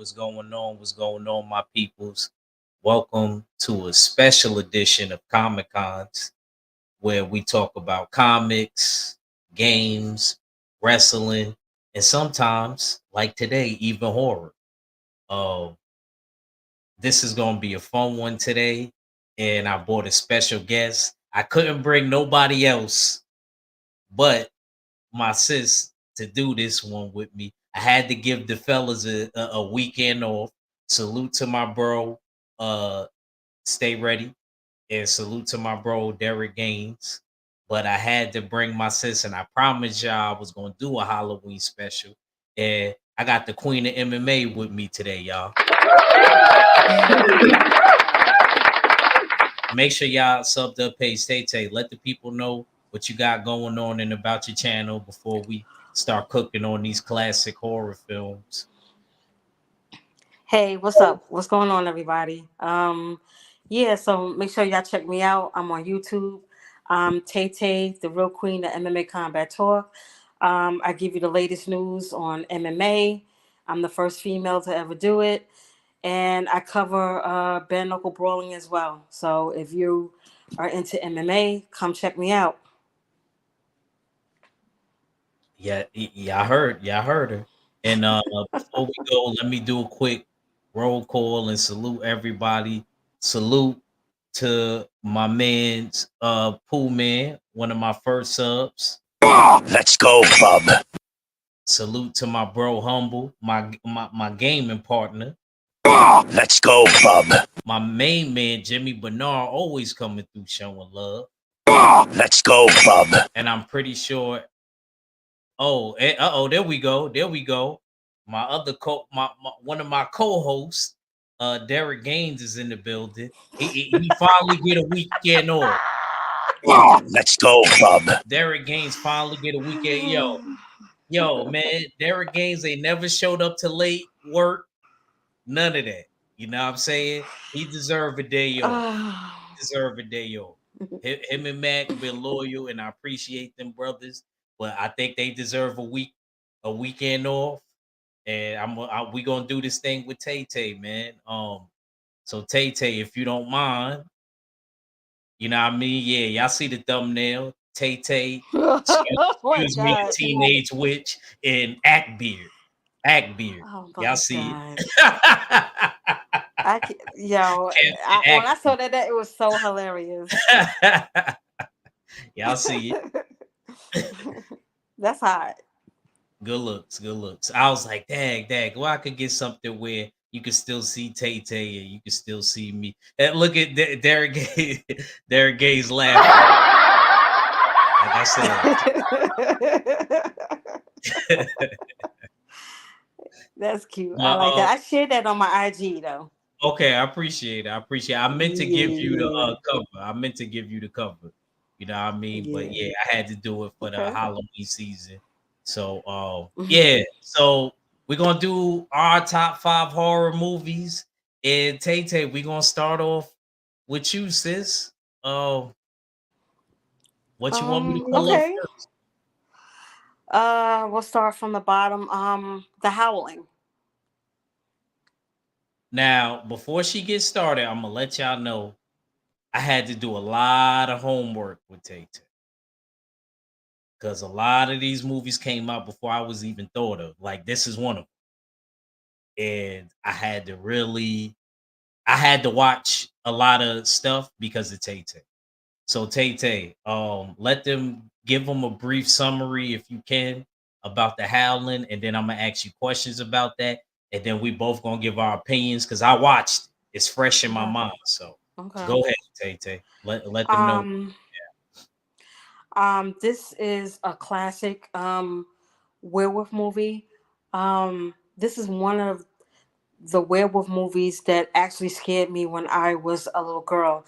What's going on? What's going on, my peoples? Welcome to a special edition of Comic Cons where we talk about comics, games, wrestling, and sometimes, like today, even horror. Uh, this is going to be a fun one today, and I brought a special guest. I couldn't bring nobody else but my sis to do this one with me. I had to give the fellas a weekend off. Salute to my bro, uh, Stay Ready, and salute to my bro Derek Gaines. But I had to bring my sis, and I promised y'all I was gonna do a Halloween special. And I got the Queen of MMA with me today, y'all. Make sure y'all sub the page. Tay. Let the people know what you got going on and about your channel before we start cooking on these classic horror films. Hey, what's up? What's going on, everybody? Yeah, so make sure y'all check me out. I'm on YouTube. Tay, the real queen of MMA Combat Talk. I give you the latest news on MMA. I'm the first female to ever do it. And I cover bare knuckle brawling as well. So if you are into MMA, come check me out. Y'all heard her. And before we go, let me do a quick roll call and salute everybody. Salute to my man's Pool Man, one of my first subs. Let's go, bub. Salute to my bro Humble, my gaming partner. Let's go, bub. My main man Jimmy Bernard always coming through showing love. Let's go, bub. And I'm pretty sure. There we go. There we go. My other my one of my co-hosts, Derek Gaines, is in the building. He finally get a weekend off. Let's go, bub. Derek Gaines finally get a weekend. Yo, man, Derek Gaines ain't never showed up to late work. None of that. You know what I'm saying? He deserve a day off. Deserve a day off. Him and Mac been loyal, and I appreciate them brothers. But I think they deserve a weekend off. And we gonna do this thing with Tay, man. So Tay, if you don't mind, you know what I mean? Yeah, y'all see the thumbnail. Tay, excuse me, a teenage witch in Act Beard. Oh Y'all my see God. it. When I saw that, it was so hilarious. Y'all see it. That's hot. Good looks. I was like, dang. Well, I could get something where you can still see Tay and you can still see me. And look at Derek Gay, Derek Gay's laughing. Like I said. That's cute. I like that. I shared that on my IG though. Okay, I appreciate it. I meant to give you the cover. I meant to give you the cover. You know what I mean? Yeah. But yeah, I had to do it for the Halloween season. So yeah. So we're gonna do our top 5 horror movies. And Tay, we're gonna start off with you, sis. What you want me to pull up first? We'll start from the bottom. The Howling. Now, before she gets started, I'm gonna let y'all know I had to do a lot of homework with Tay because a lot of these movies came out before I was even thought of. Like this is one of them, and I had to watch a lot of stuff because of Tay. So Tay, let them give them a brief summary if you can about the Howling, and then I'm gonna ask you questions about that, and then we both gonna give our opinions because I watched it. It's fresh in my mind. So go ahead, Tay. Let them know. This is a classic werewolf movie. This is one of the werewolf movies that actually scared me when I was a little girl.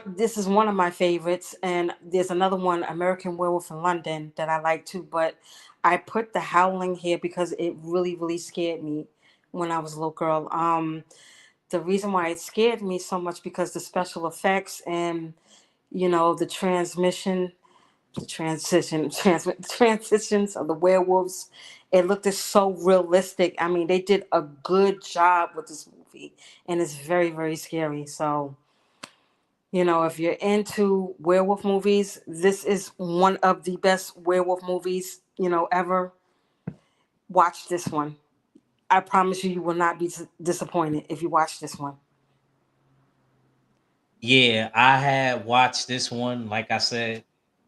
This is one of my favorites, and there's another one, American Werewolf in London, that I like too. But I put The Howling here because it really, really scared me when I was a little girl. The reason why it scared me so much because the special effects and the transitions of the werewolves It looked so realistic. I mean, they did a good job with this movie, and it's very, very scary. So, if you're into werewolf movies, this is one of the best werewolf movies, ever. Watch this one. I promise you, you will not be disappointed if you watch this one. Yeah, I had watched this one. Like I said,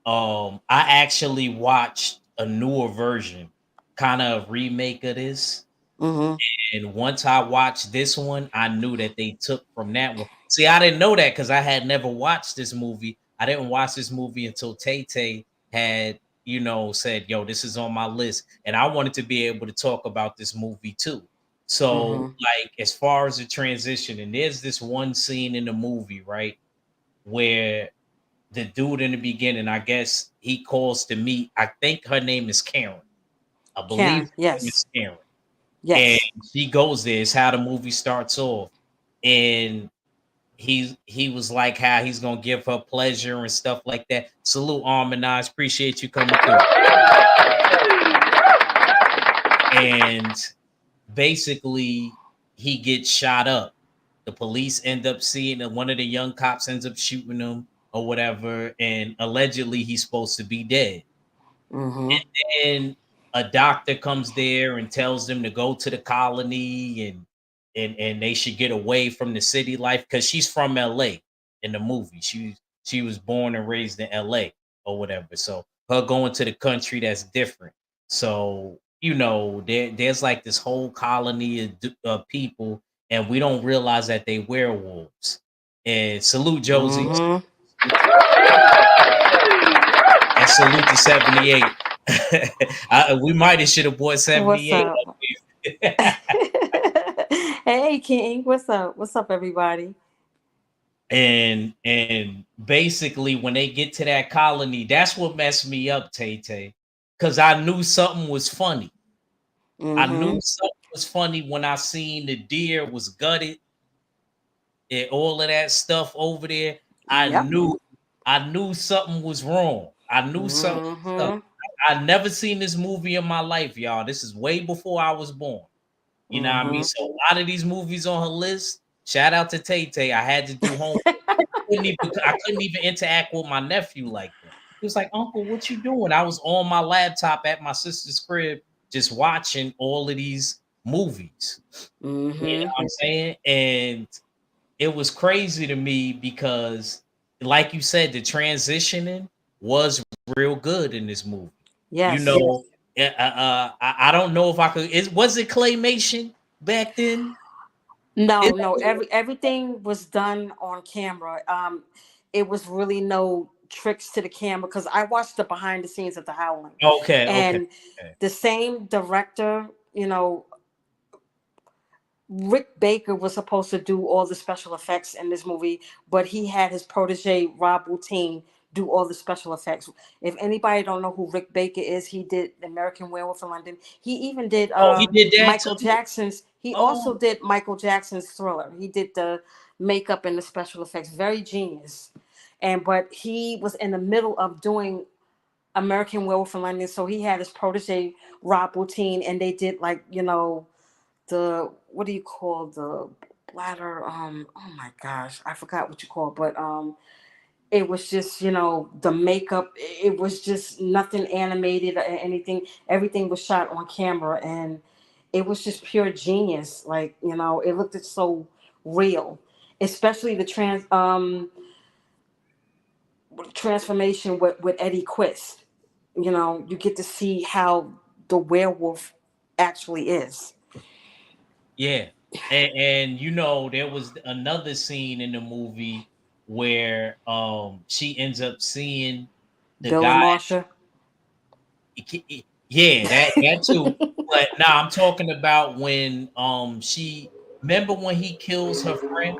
I actually watched a newer version, kind of remake of this. Mm-hmm. And once I watched this one, I knew that they took from that one. See, I didn't know that because I had never watched this movie. I didn't watch this movie until Tay Tay had, said, "Yo, this is on my list," and I wanted to be able to talk about this movie too. So, Mm-hmm. like, as far as the transition, and there's this one scene in the movie, right, where the dude in the beginning, I guess he calls to meet. I think her name is Karen. I believe Karen, her name yes. is Karen, and Yes. she goes there. It's how the movie starts off, and he was like how he's gonna give her pleasure and stuff like that. Salute Armanage, appreciate you coming through. And basically, he gets shot up. The police end up seeing that one of the young cops ends up shooting him or whatever, and allegedly he's supposed to be dead. Mm-hmm. And a doctor comes there and tells them to go to the colony and they should get away from the city life because she's from LA in the movie. She was born and raised in LA or whatever. So her going to the country, that's different. So there's like this whole colony of people, and we don't realize that they werewolves. And salute Josie, Mm-hmm. and salute to 78. We might have should have bought What's 78 up? up Hey, King. What's up? What's up, everybody? and basically when they get to that colony, that's what messed me up, Tay Tay. Cause I knew something was funny. I Mm-hmm. knew something was funny when I seen the deer was gutted and all of that stuff over there. I Yep. knew I knew something was wrong. I knew something was up. Mm-hmm. I never seen this movie in my life, y'all. This is way before I was born. You know what I mean? Mm-hmm. So a lot of these movies on her list. Shout out to Tay Tay. I had to do homework. I couldn't even interact with my nephew like that. He was like, "Uncle, what you doing?" I was on my laptop at my sister's crib, just watching all of these movies. You know Mm-hmm. what I'm saying? And it was crazy to me because, like you said, the transitioning was real good in this movie. You Yes. know, I don't know if I could. Was it claymation back then? No, It, no. Everything was done on camera. It was really no tricks to the camera because I watched the behind the scenes of The Howling, okay, okay, and okay. the same director, Rick Baker was supposed to do all the special effects in this movie, but he had his protege Rob Bottin do all the special effects. If anybody don't know who Rick Baker is, he did American Werewolf in London. He even did Oh, he did that Michael too. Jackson's. He also Oh, did Michael Jackson's Thriller. He did the makeup and the special effects. Very genius. But he was in the middle of doing American Werewolf in London, so he had his protege Rob Bottin, and they did the what do you call the bladder, oh my gosh, I forgot what you call it, but it was just the makeup, it was just nothing animated or anything. Everything was shot on camera, and it was just pure genius. Like, it looked so real, especially the transformation with Eddie Quist. You get to see how the werewolf actually is. yeah. And there was another scene in the movie where she ends up seeing the Bill and guy. Marsha. Yeah, that too. But now I'm talking about when she remember when he kills her friend.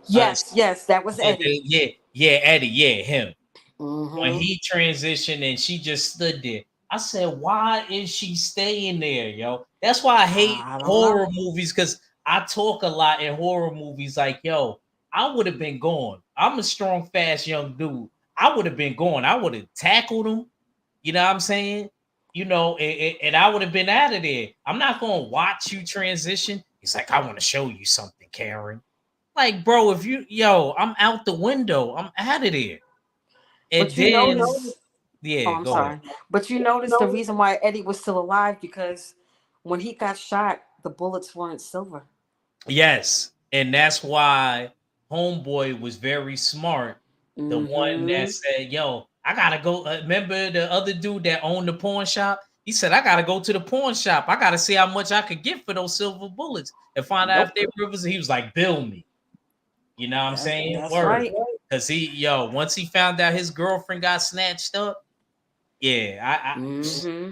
Yes, yes, that was Eddie. Yeah, yeah, Eddie, yeah, him. When Mm-hmm. he transitioned and she just stood there, I said, "Why is she staying there, yo?" That's why I hate I don't horror know. movies because I talk a lot in horror movies. Like, yo, I would have been gone. I'm a strong, fast young dude. I would have been gone. I would have tackled him. You know what I'm saying? and I would have been out of there. I'm not gonna watch you transition. He's like, I want to show you something, Karen. Like, bro, if I'm out the window. I'm out of there. And But you then, notice, oh, yeah, I'm go ahead. sorry. But you notice the reason why Eddie was still alive because when he got shot, the bullets weren't silver. Yes, and that's why Homeboy was very smart. The one that Mm-hmm. said, "Yo, I gotta go." Remember the other dude that owned the pawn shop? He said, "I gotta go to the pawn shop. I gotta see how much I could get for those silver bullets and find out if Nope. they were." He was like, "Bill me." You know what I'm saying? That's Word. right. Because once he found out his girlfriend got snatched up, yeah, Mm-hmm.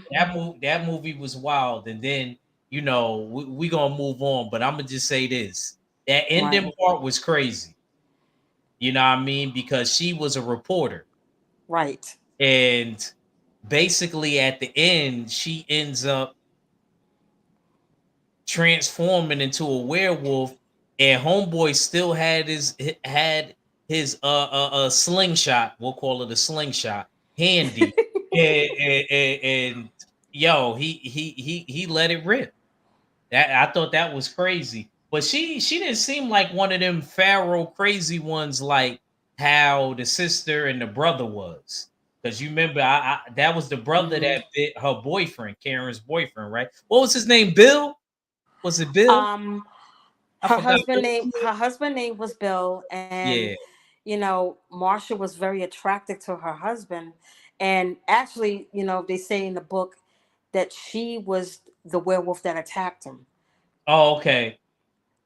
that movie was wild. And then we gonna move on, but I'm gonna just say this: that ending Right. part was crazy. You know what I mean? Because she was a reporter, Right. and basically at the end, she ends up transforming into a werewolf, and homeboy still had his slingshot, we'll call it a slingshot, handy. And he let it rip. That I thought that was crazy. But she didn't seem like one of them pharaoh crazy ones like how the sister and the brother was. Because you remember, that was the brother Mm-hmm. that bit her boyfriend, Karen's boyfriend, right? What was his name? Bill? Was it Bill? Um, I forgot. her husband name was Bill, and Yeah. Marsha was very attracted to her husband, and actually, they say in the book that she was the werewolf that attacked him, Oh, okay.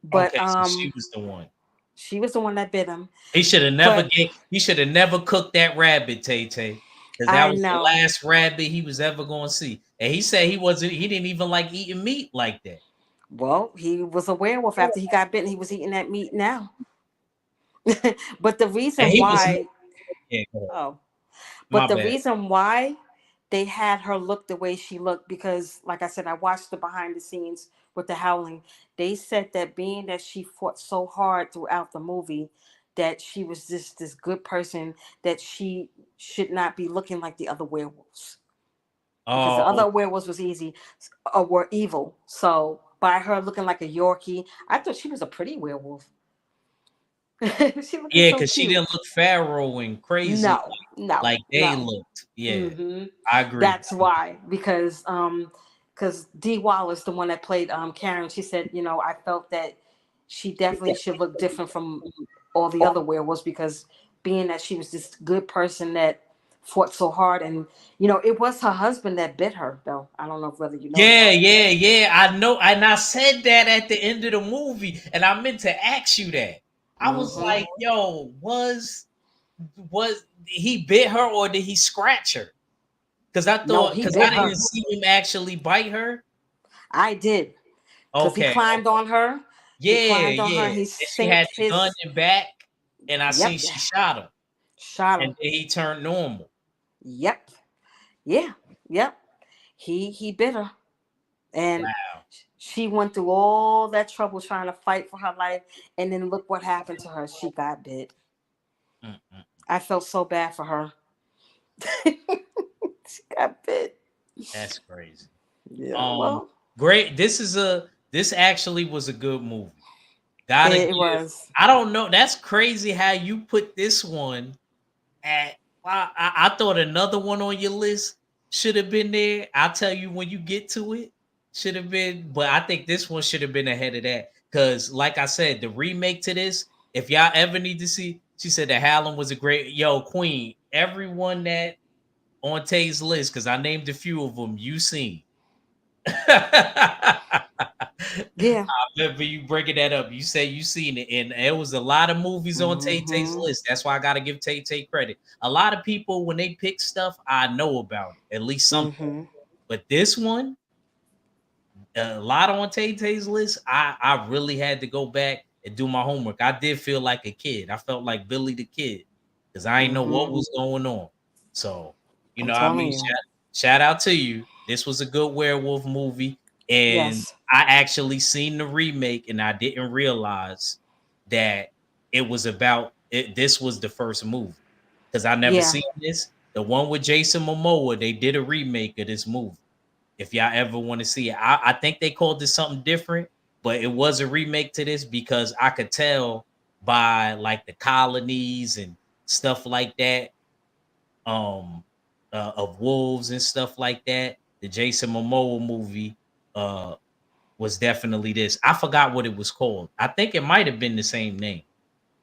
but Okay. So she was the one. she was the one that bit him. He should have never But get. He should have never cooked that rabbit, Tay Tay, because that I was the know, last rabbit he was ever going to see. And he said he wasn't. He didn't even like eating meat like that. well, he was a werewolf after he got bitten. He was eating that meat now. But the And reason he was. why, Yeah, go ahead. oh, My but the bad. reason why they had her look the way she looked, because, like I said, I watched the behind the scenes with the Howling. They said that being that she fought so hard throughout the movie, that she was just this good person, that she should not be looking like the other werewolves, because the Oh, other werewolves was easy or were evil. So by her looking like a Yorkie, I thought she was a pretty werewolf. She looking yeah, so because she cute. didn't look pharaoh and crazy No, no, like they no. looked. Yeah, Hmm. I agree. That's why, because Dee Wallace, the one that played Karen, she said, I felt that she definitely should look different from all the other werewolves, because being that she was this good person that fought so hard, and it was her husband that bit her, though. I don't know whether you noticed Yeah, that. yeah, yeah. I know, and I said that at the end of the movie, and I meant to ask you that. I was Hmm. like, "Yo, was he bit her or did he scratch her?" No, he Because bit I her. didn't see him actually bite her. I did, because he Okay, climbed on her. He yeah, climbed on her. yeah. He And she had synced the gun his. in back, and I seen Yep. she shot him, Shot and him. then he turned normal. Yep. Yeah. Yep. He bit her, and Wow. she went through all that trouble trying to fight for her life, and then look what happened to her. She got bit. Mm-mm. I felt so bad for her. She got bit. That's crazy. Yeah. Um, Well, Great. This actually was a good movie. Gotta it give. was. I don't know. That's crazy how you put this one at. I thought another one on your list should have been there. I'll tell you when you get to it. Should have been, but I think this one should have been ahead of that. Cause like I said, the remake to this, if y'all ever need to see, she said that Hallam was a great Queen. Everyone that on Tay's list, because I named a few of them, you seen. I Yeah. remember you breaking that up. You say you seen it, and there was a lot of movies on Tay Tay's Mm-hmm. list. That's why I got to give Tay Tay credit. A lot of people, when they pick stuff, I know about it, at least something. Mm-hmm. But this one, a lot on Tay Tay's list, I really had to go back and do my homework. I did feel like a kid. I felt like Billy the Kid because I didn't know what Mm-hmm. was going on. So, I'm I telling mean, you. shout out to you. This was a good werewolf movie, and Yes. I actually seen the remake, and I didn't realize that it was about it. This was the first movie because I never Yeah. seen this. The one with Jason Momoa, they did a remake of this movie. If y'all ever want to see it, I think they called it something different, but it was a remake to this because I could tell by like the colonies and stuff like that, um, of wolves and stuff like that. The Jason Momoa movie uh was definitely this. I forgot what it was called. I think it might have been the same name.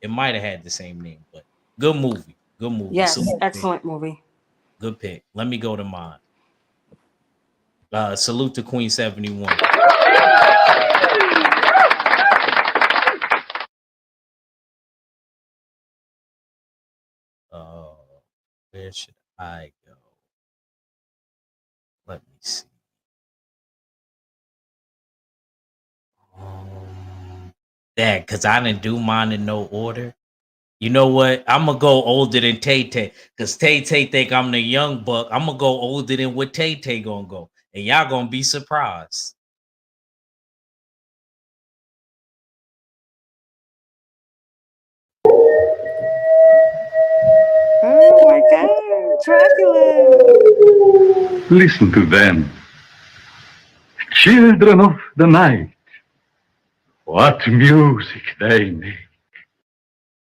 It might have had the same name, but good movie. Good movie. So Yes, excellent movie. good pick. Let me go to mine. Salute to Queen 71. Uh, where should I go? Let me see. Um, Dad, because I didn't do mine in no order. You know what? I'm gonna go older than Tay Tay because Tay Tay think I'm the young buck. I'm gonna go older than what Tay Tay gonna go, and y'all gonna be surprised. Oh my God, Dracula. Listen to them, children of the night. What music they make.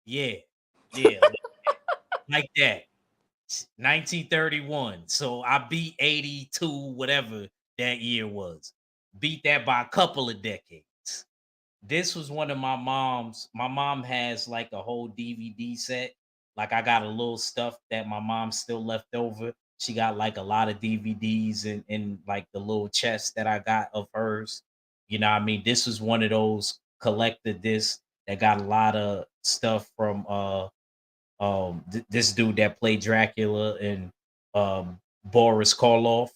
Yeah, yeah, like that. 1931. So I beat 82, whatever that year was. Beat that by a couple of decades. This was one of my mom's. My mom has like a whole DVD set. Like I got a little stuff that my mom still left over. She got like a lot of DVDs in like the little chest that I got of hers. You know what I mean? This was one of those collector discs that got a lot of stuff from this dude that played Dracula and Boris Karloff,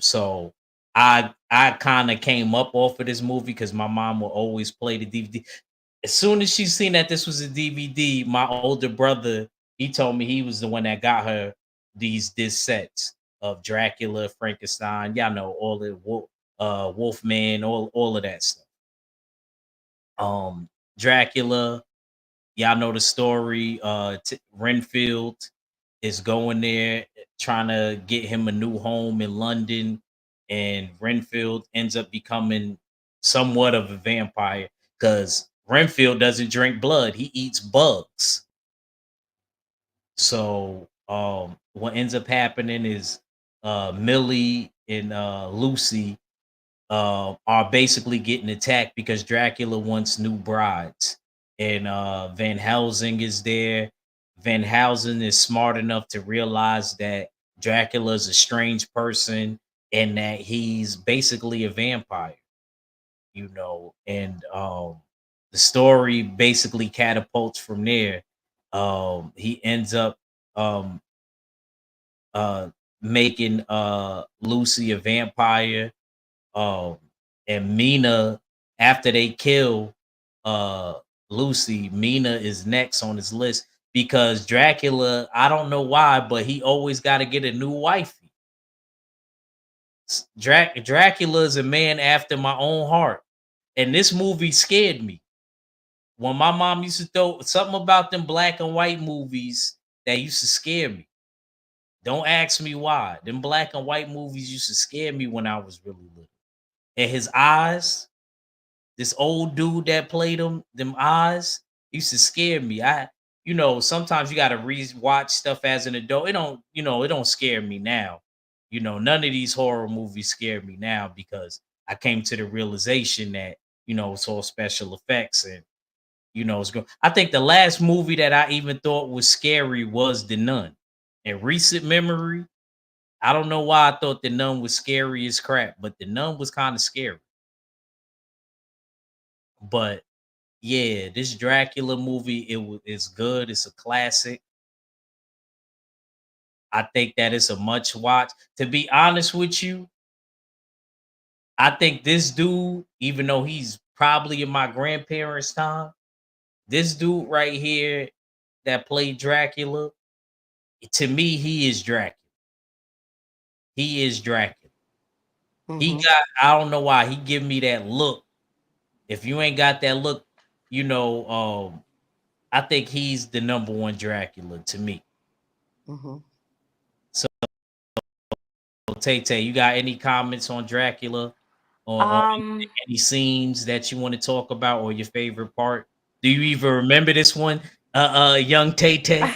so I kind of came up off of this movie because my mom will always play the DVD. As soon as she seen that this was a DVD, my older brother, he told me he was the one that got her these disc sets of Dracula, Frankenstein, y'all know all the Wolfman, all of that stuff. Dracula, y'all know the story. Renfield is going there trying to get him a new home in London, and Renfield ends up becoming somewhat of a vampire because Renfield doesn't drink blood; he eats bugs. So, what ends up happening is Millie and Lucy are basically getting attacked because Dracula wants new brides. And Van Helsing is there. Van Helsing is smart enough to realize that Dracula is a strange person and that he's basically a vampire, and the story basically catapults from there. He ends up um, uh, making Lucy a vampire, um, and Mina, after they kill uh Lucy, Mina is next on his list because Dracula, I don't know why, but he always got to get a new wifey. Dracula is a man after my own heart, and this movie scared me. When my mom used to throw something about them black and white movies that used to scare me. Don't ask me why. Them black and white movies used to scare me when I was really little. And his eyes, this old dude that played them eyes used to scare me. Sometimes you got to watch stuff as an adult. It don't scare me now. None of these horror movies scare me now because I came to the realization that it's all special effects and it's good. I think the last movie that I even thought was scary was The Nun. In recent memory, I don't know why I thought The Nun was scary as crap, but The Nun was kind of scary. But yeah, this Dracula movie, it's good. It's a classic. I think that it's a much watch. To be honest with you, I think this dude, even though he's probably in my grandparents' time, this dude right here that played Dracula, to me, he is Dracula. He is Dracula. He Mm-hmm. got, I don't know why, he give me that look. If you ain't got that look, you know, I think he's the number one Dracula to me. Mm-hmm. So Tay Tay, you got any comments on Dracula, or Um, any scenes that you want to talk about, or your favorite part? Do you even remember this one, young Tay Tay?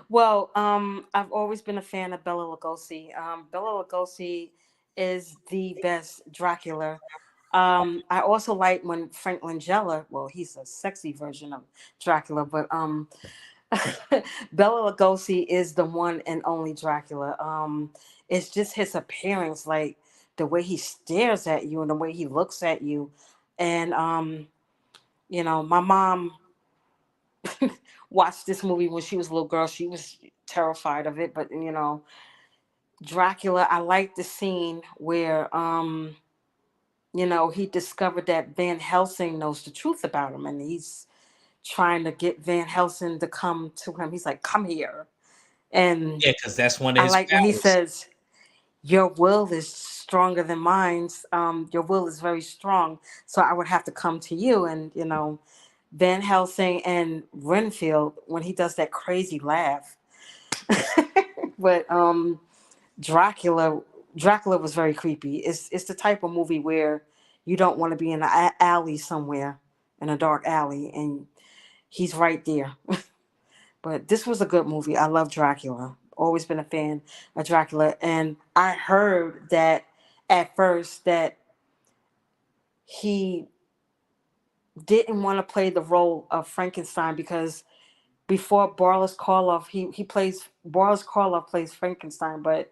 well, I've always been a fan of Bela Lugosi. Bela Lugosi is the best Dracula. I also like when Frank Langella, well, he's a sexy version of Dracula, but Bela Lugosi is the one and only Dracula. It's just his appearance, like the way he stares at you and the way he looks at you. And my mom watched this movie when she was a little girl. She was terrified of it, but Dracula, I like the scene where he discovered that Van Helsing knows the truth about him, and he's trying to get Van Helsing to come to him. He's like, "Come here," and Yeah, because that's one of I his like when he powers. says, "Your will is stronger than mine. Your will is very strong, so I would have to come to you." And Van Helsing and Renfield when he does that crazy laugh. But Dracula, Dracula was very creepy. It's the type of movie where you don't want to be in an alley somewhere, in a dark alley, and he's right there. But this was a good movie. I love Dracula. Always been a fan of Dracula, and I heard that at first that he didn't want to play the role of Frankenstein because before Boris Karloff, he plays Boris Karloff plays Frankenstein, but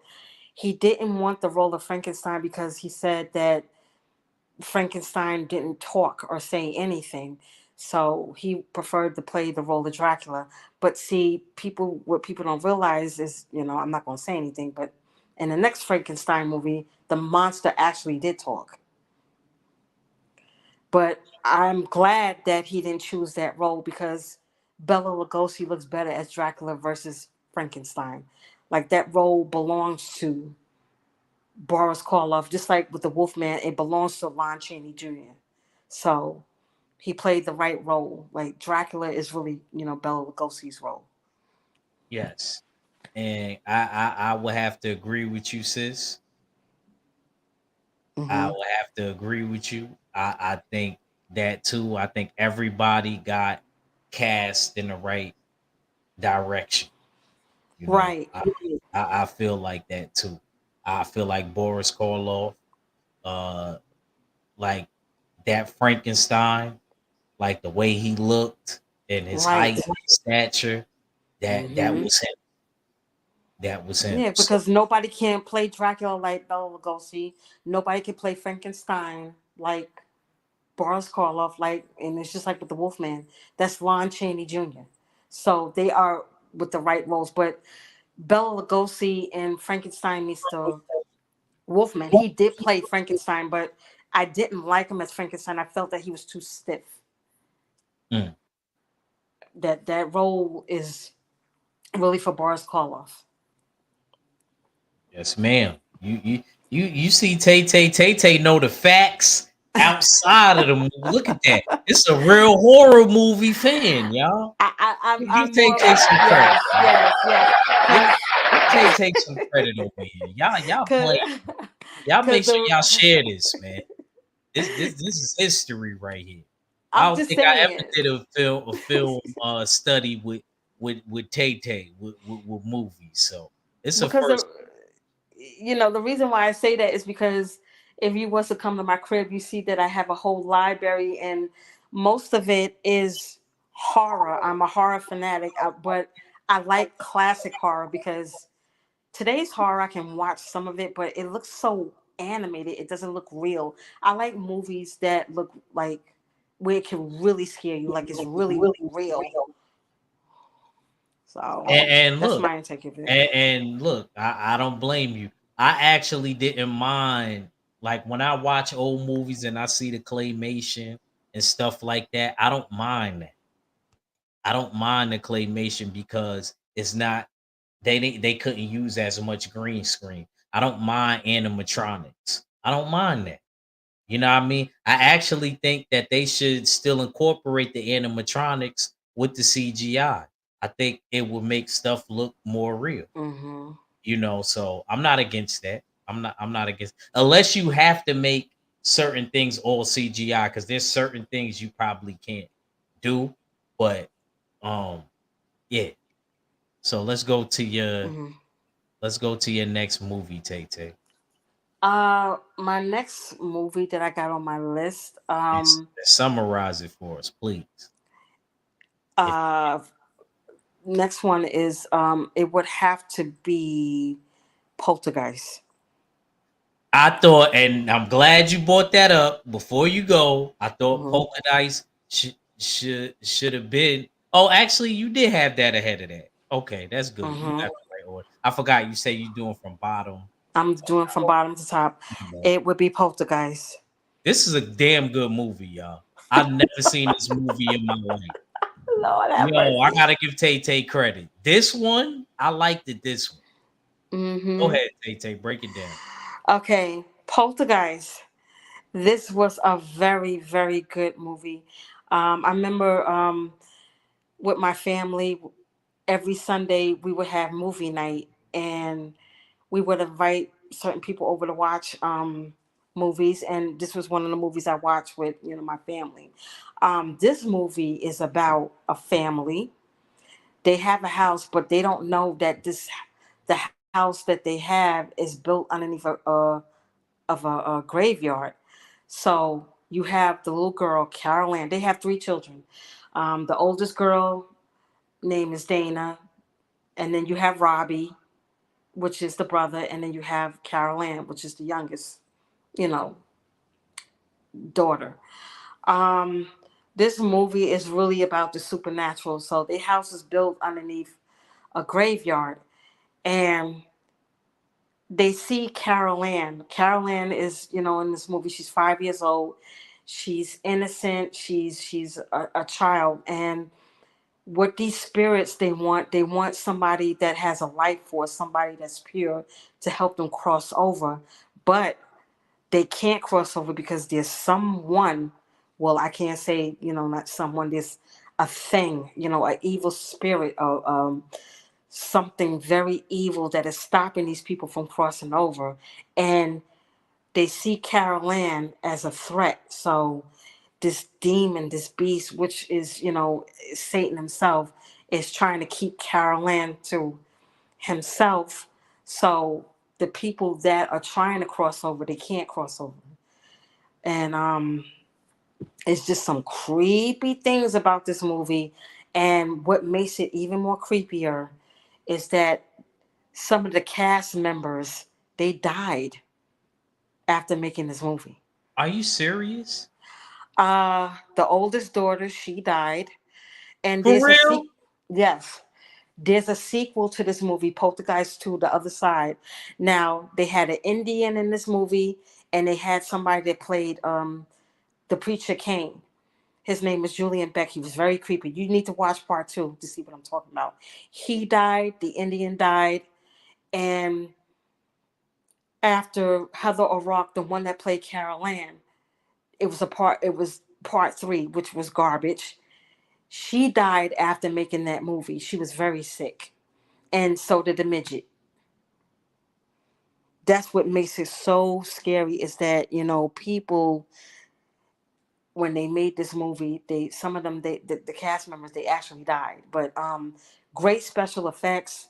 he didn't want the role of Frankenstein because he said that Frankenstein didn't talk or say anything. So he preferred to play the role of Dracula. But see, what people don't realize is, I'm not going to say anything, but in the next Frankenstein movie, the monster actually did talk. But I'm glad that he didn't choose that role because Bela Lugosi looks better as Dracula versus Frankenstein. Like that role belongs to Boris Karloff, just like with the Wolfman, it belongs to Lon Chaney Jr. So he played the right role. Like Dracula is really, Bela Lugosi's role. Yes, and I would have to agree with you, sis. I Hmm. would have to agree with you. I think that too. I think everybody got cast in the right direction. You know, Right, I feel like that too. I feel like Boris Karloff, uh, like that Frankenstein, like the way he looked and his height, right. and stature. That Hmm. was him. That was him. Yeah, So because nobody can play Dracula like Bela Lugosi. Nobody can play Frankenstein like Boris Karloff. Like, and it's just like with the Wolfman. That's Lon Chaney Jr. So they are with the right roles. But Bela Lugosi in Frankenstein meets the Wolfman. He did play Frankenstein, but I didn't like him as Frankenstein. I felt that he was too stiff. mm, That role is really for Boris Karloff. yes, ma'am. You see Tay know the facts outside of the movie. Look at that. It's a real horror movie fan, y'all. Give I'm more Tay some credit. yes, yes, yes. Give Cause Tay some credit over here. Y'all cause play. Y'all make cause sure the y'all share this, man. This is history right here. I I'm don't just think I ever saying did a film study with Tay with movies. So it's a because first. the reason why I say that is because if you was to come to my crib, you see that I have a whole library, and most of it is horror. I'm a horror fanatic, but I like classic horror because today's horror I can watch some of it, but it looks so animated. It doesn't look real. I like movies that look like where it can really scare you, like it's really real. So And that's look, my intake of it. and look, I don't blame you. I actually didn't mind, like when I watch old movies and I see the claymation and stuff like that. I don't mind that. I don't mind the claymation because it's not they couldn't use as much green screen. I don't mind animatronics. I don't mind that. You know what I mean? I actually think that they should still incorporate the animatronics with the CGI. I think it would make stuff look more real. Hmm. So I'm not against that. I'm not against, unless you have to make certain things all CGI, because there's certain things you probably can't do. But um yeah. So Mhm. let's go to your next movie, Tay Tay. My next movie that I got on my list, Summarize it for us, please. If uh, next one is, it would have to be Poltergeist. I thought, and I'm glad you brought that up before you go. I thought Hmm. Polka Dice should have been. Oh, actually, you did have that ahead of that. Okay, that's good. You got Hmm. the right order. I forgot you say you doing from bottom. I'm doing from bottom to top. You know, It would be Poltergeist. this is a damn good movie, y'all. I've never seen this movie in my life. Lord have Yo, I mercy. gotta give Tay Tay credit. This one, I liked it. This one. Go Hmm. ahead, Tay Tay, break it down. Okay, Poltergeist. This was a very, very good movie. I remember, with my family, every Sunday we would have movie night, and we would invite certain people over to watch movies. And this was one of the movies I watched with my family. This movie is about a family. They have a house, but they don't know that the house that they have is built underneath a graveyard. So you have the little girl, Carol Ann. They have three children. The oldest girl name is Dana, and then you have Robbie, which is the brother, and then you have Carol Ann, which is the youngest, you know, daughter. Um, this movie is really about the supernatural. So the house is built underneath a graveyard, and they see Carol Ann. Carol Ann is, in this movie, she's 5 years old. She's innocent. She's a child, and what these spirits they want somebody that has a life force, somebody that's pure to help them cross over, but they can't cross over because there's someone. Well, I can't say not someone. There's a thing, an evil spirit, or something very evil that is stopping these people from crossing over, and they see Carol Ann as a threat. So this demon, this beast, which is, Satan himself, is trying to keep Carol Ann to himself. So the people that are trying to cross over, they can't cross over. And it's just some creepy things about this movie. And what makes it even more creepier is that some of the cast members, they died after making this movie. Are you serious? The oldest daughter, she died, and For there's a real? yes, there's a sequel to this movie, Poltergeist 2, The Other Side. Now they had an Indian in this movie, and they had somebody that played the preacher Cain. His name is Julian Beck. He was very creepy. You need to watch part two to see what I'm talking about. He died. The Indian died, and after Heather O'Rourke, the one that played Carol Ann, It was part three, which was garbage. She died after making that movie. She was very sick, and so did the midget. That's what makes it so scary. Is that people, when they made this movie, they some of them the cast members, they actually died. But great special effects.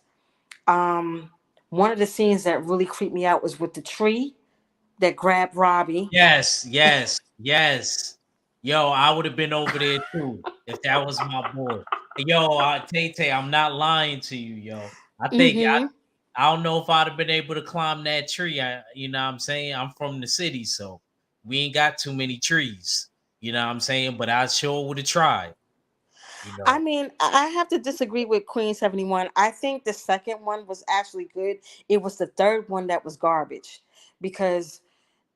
Um, One of the scenes that really creeped me out was with the tree that grabbed Robbie. Yes, yes, yes. Yo, I would have been over there too if that was my boy. Yo, Tay Tay, I'm not lying to you, yo. I think Mm-hmm. I don't know if I'd have been able to climb that tree. You know what I'm saying? I'm from the city, so we ain't got too many trees. You know what I'm saying? But I sure would have tried, you I know. mean, I have to disagree with Queen 71. I think the second one was actually good. It was the third one that was garbage, because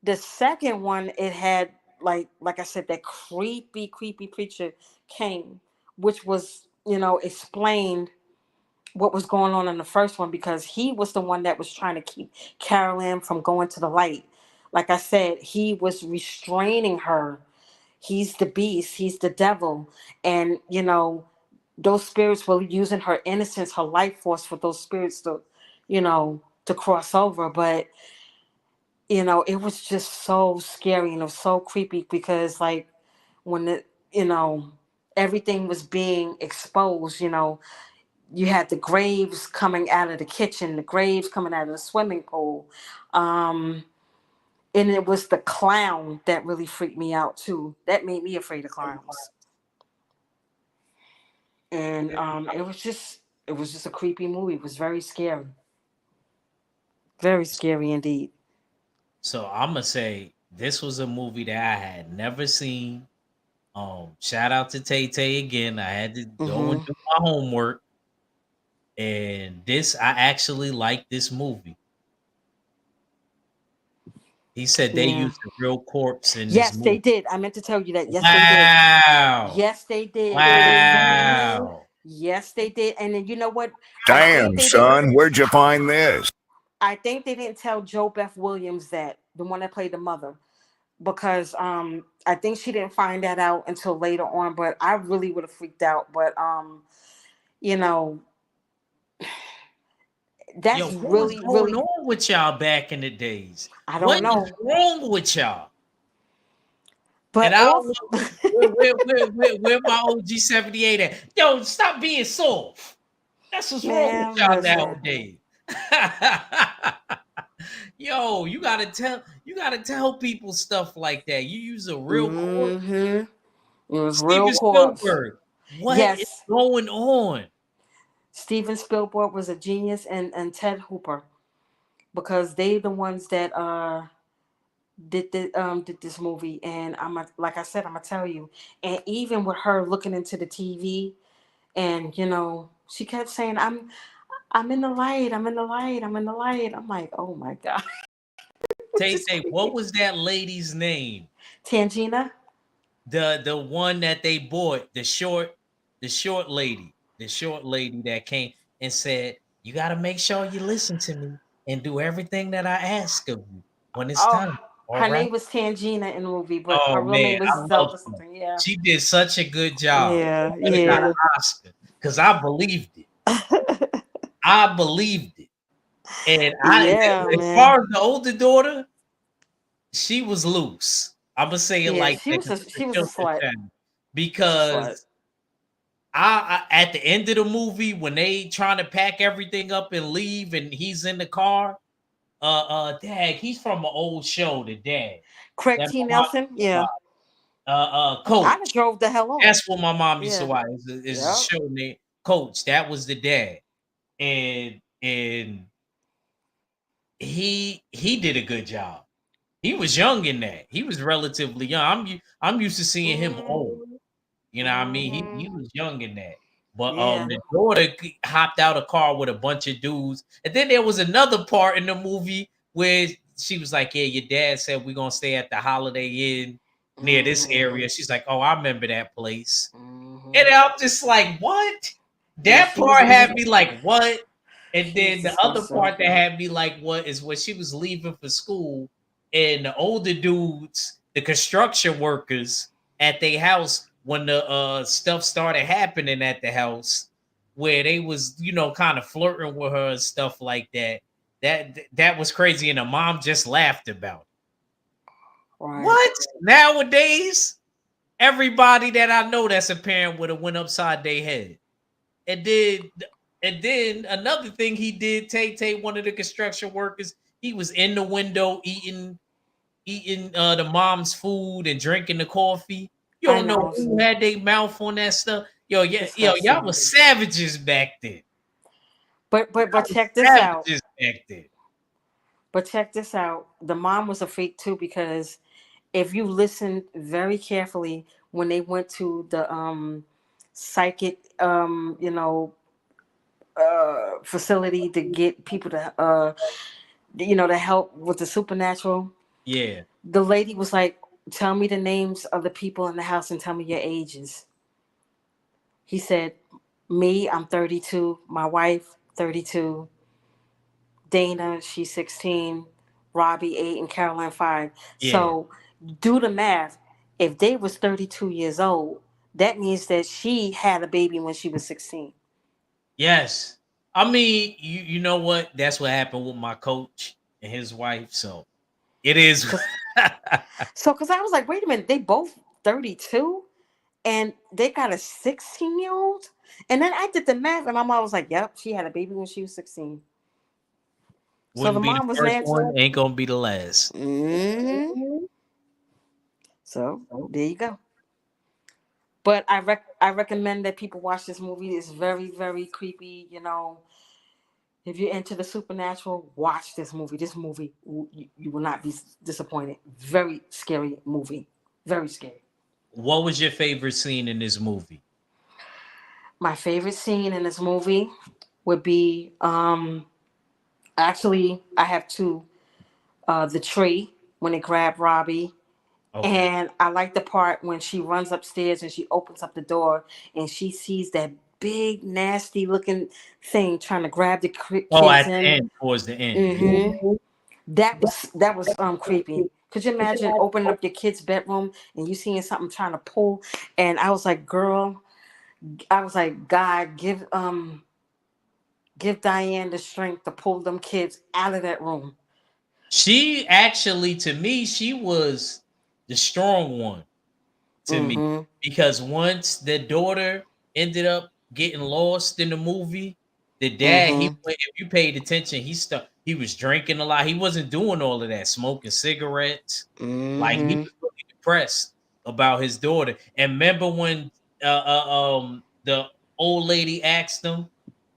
the second one, it had, like I said, that creepy, creepy preacher came, which was, explained what was going on in the first one, because he was the one that was trying to keep Carolyn from going to the light. Like I said, he was restraining her. He's the beast, he's the devil. And those spirits were using her innocence, her life force, for those spirits to cross over. But it was just so scary and it was so creepy because like when you know everything was being exposed, you had the graves coming out of the kitchen, the graves coming out of the swimming pool. Um, and it was the clown that really freaked me out too. That made me afraid of clowns. And it was just a creepy movie. It was very scary. Very scary indeed. So I'm gonna say this was a movie that I had never seen. Shout out to Tay Tay again. I had to go and Mhm. do my homework, and this I actually like this movie. He said they Yeah. used a real corpse in this Yes, they movie. did. I meant to tell you that. Yes, they did. Wow! Yes, they did. Wow! Yes, they did. And then you know what? I think Damn, they didn't. son, where'd you find this? I think they didn't tell Joe Beth Williams that the one that played the mother because I think she didn't find that out until later on. But I really would have freaked out. But you know, Yo, that's what was really going really. on with y'all back in the days? I What don't is know. wrong with y'all? And But I don't also, know where my OG 78 at. Yo, stop being soft. That's what's wrong with man, y'all listen. nowadays. Yo, you gotta tell people stuff like that. You use a real corpse. Mm-hmm. It was real Steven corpse. Spielberg. What is Yes, going on? Steven Spielberg was a genius, and Ted Hooper because they the ones that did this movie, and like I said, I'm gonna tell you, and even with her looking into the TV, and she kept saying, I'm in the light, I'm in the light, I'm in the light. I'm like, oh my god, which Tay is Tay, what creepy. was that lady's name? Tangina. The one that they bought, the short lady that came and said, "You got to make sure you listen to me and do everything that I ask of you when it's Oh, time." All her right. name was Tangina in the movie, but her Oh real man, name was I love Zelda her. something. Yeah, She did such a good job. yeah, She could have got yeah. an Oscar because I believed it. I believed it. And Yeah, as man. far as the older daughter, she was loose. I'm gonna say it Yeah, like she that was because a it's she a was a children's slut. channel. She was a slut. Because I at the end of the movie when they trying to pack everything up and leave and he's in the car, dad, he's from an old show, the dad Craig that T. my mom Nelson. used to Yeah, watch. I'd have Coach. drove the hell on. That's what my mom used to Yeah, watch. Is a yep. show named Coach. That was the dad, and he did a good job. He was young in that. He was relatively young. I'm used to seeing him old. Mm-hmm. You know what I mean? He Mm-hmm. was young in that. But Yeah. the daughter hopped out a car with a bunch of dudes. And then there was another part in the movie where she was like, "Yeah, your dad said we're gonna stay at the Holiday Inn near this Mm-hmm. area." She's like, "Oh, I remember that place." And Mm-hmm. I'm just like, "What?" Yeah, That she was part a had dis- me like, "What?" And she was then the other disgusting. part that had me like, "What?" is when she was leaving for school, and the older dudes, the construction workers at their house, when the stuff started happening at the house, where they was kind of flirting with her and stuff like that. That was crazy, and the mom just laughed about it. Right. What nowadays? Everybody that I know that's a parent would have went upside their head. And then another thing he did, Tay one of the construction workers, he was in the window eating the mom's food and drinking the coffee. You I don't know know. who had their mouth on that stuff. Yo, yeah, yo, y'all Disgusting. was savages back then. But Y'all was check this out. savages back then. But check this out. The mom was a freak too because if you listen very carefully when they went to the psychic facility to get people to to help with the supernatural, Yeah. the lady was like, tell me the names of the people in the house and tell me your ages. He said, me, I'm 32, my wife 32, Dana, she's 16, Robbie 8, and Caroline 5. Yeah. So do the math. If they was 32 years old, that means that she had a baby when she was 16. Yes. I mean, you know what? That's what happened with my coach and his wife. So It is. Cause cause I was like, wait a minute, they both 32 and they got a 16-year-old. And then I did the math, and my mom was like, "Yep, she had a baby when she was 16." So the Wouldn't be the mom was first mad one, too. ain't gonna be the last. Hmm. So there you go. But I recommend that people watch this movie. It's very very creepy. If you're into the supernatural, watch this movie. This movie, you will not be disappointed. Very scary movie. Very scary. What was your favorite scene in this movie? My favorite scene in this movie would be actually I have two. The tree when they grab Robbie. Okay. And I like the part when she runs upstairs and she opens up the door and she sees that big nasty looking thing trying to grab the Oh, kids at the in. end, towards the end, yeah. Hmm. That was creepy. Could you imagine opening up your kid's bedroom and you seeing something trying to pull? And I was like, girl, I was like, God, give Diane the strength to pull them kids out of that room. She actually, to me, she was the strong one to me Mm-hmm. because once the daughter ended up getting lost in the movie, the dad, he Mm-hmm. went, if you paid attention, he was drinking a lot. He wasn't doing all of that, smoking cigarettes. Like he Mm-hmm. was really depressed about his daughter. And remember when the old lady asked him,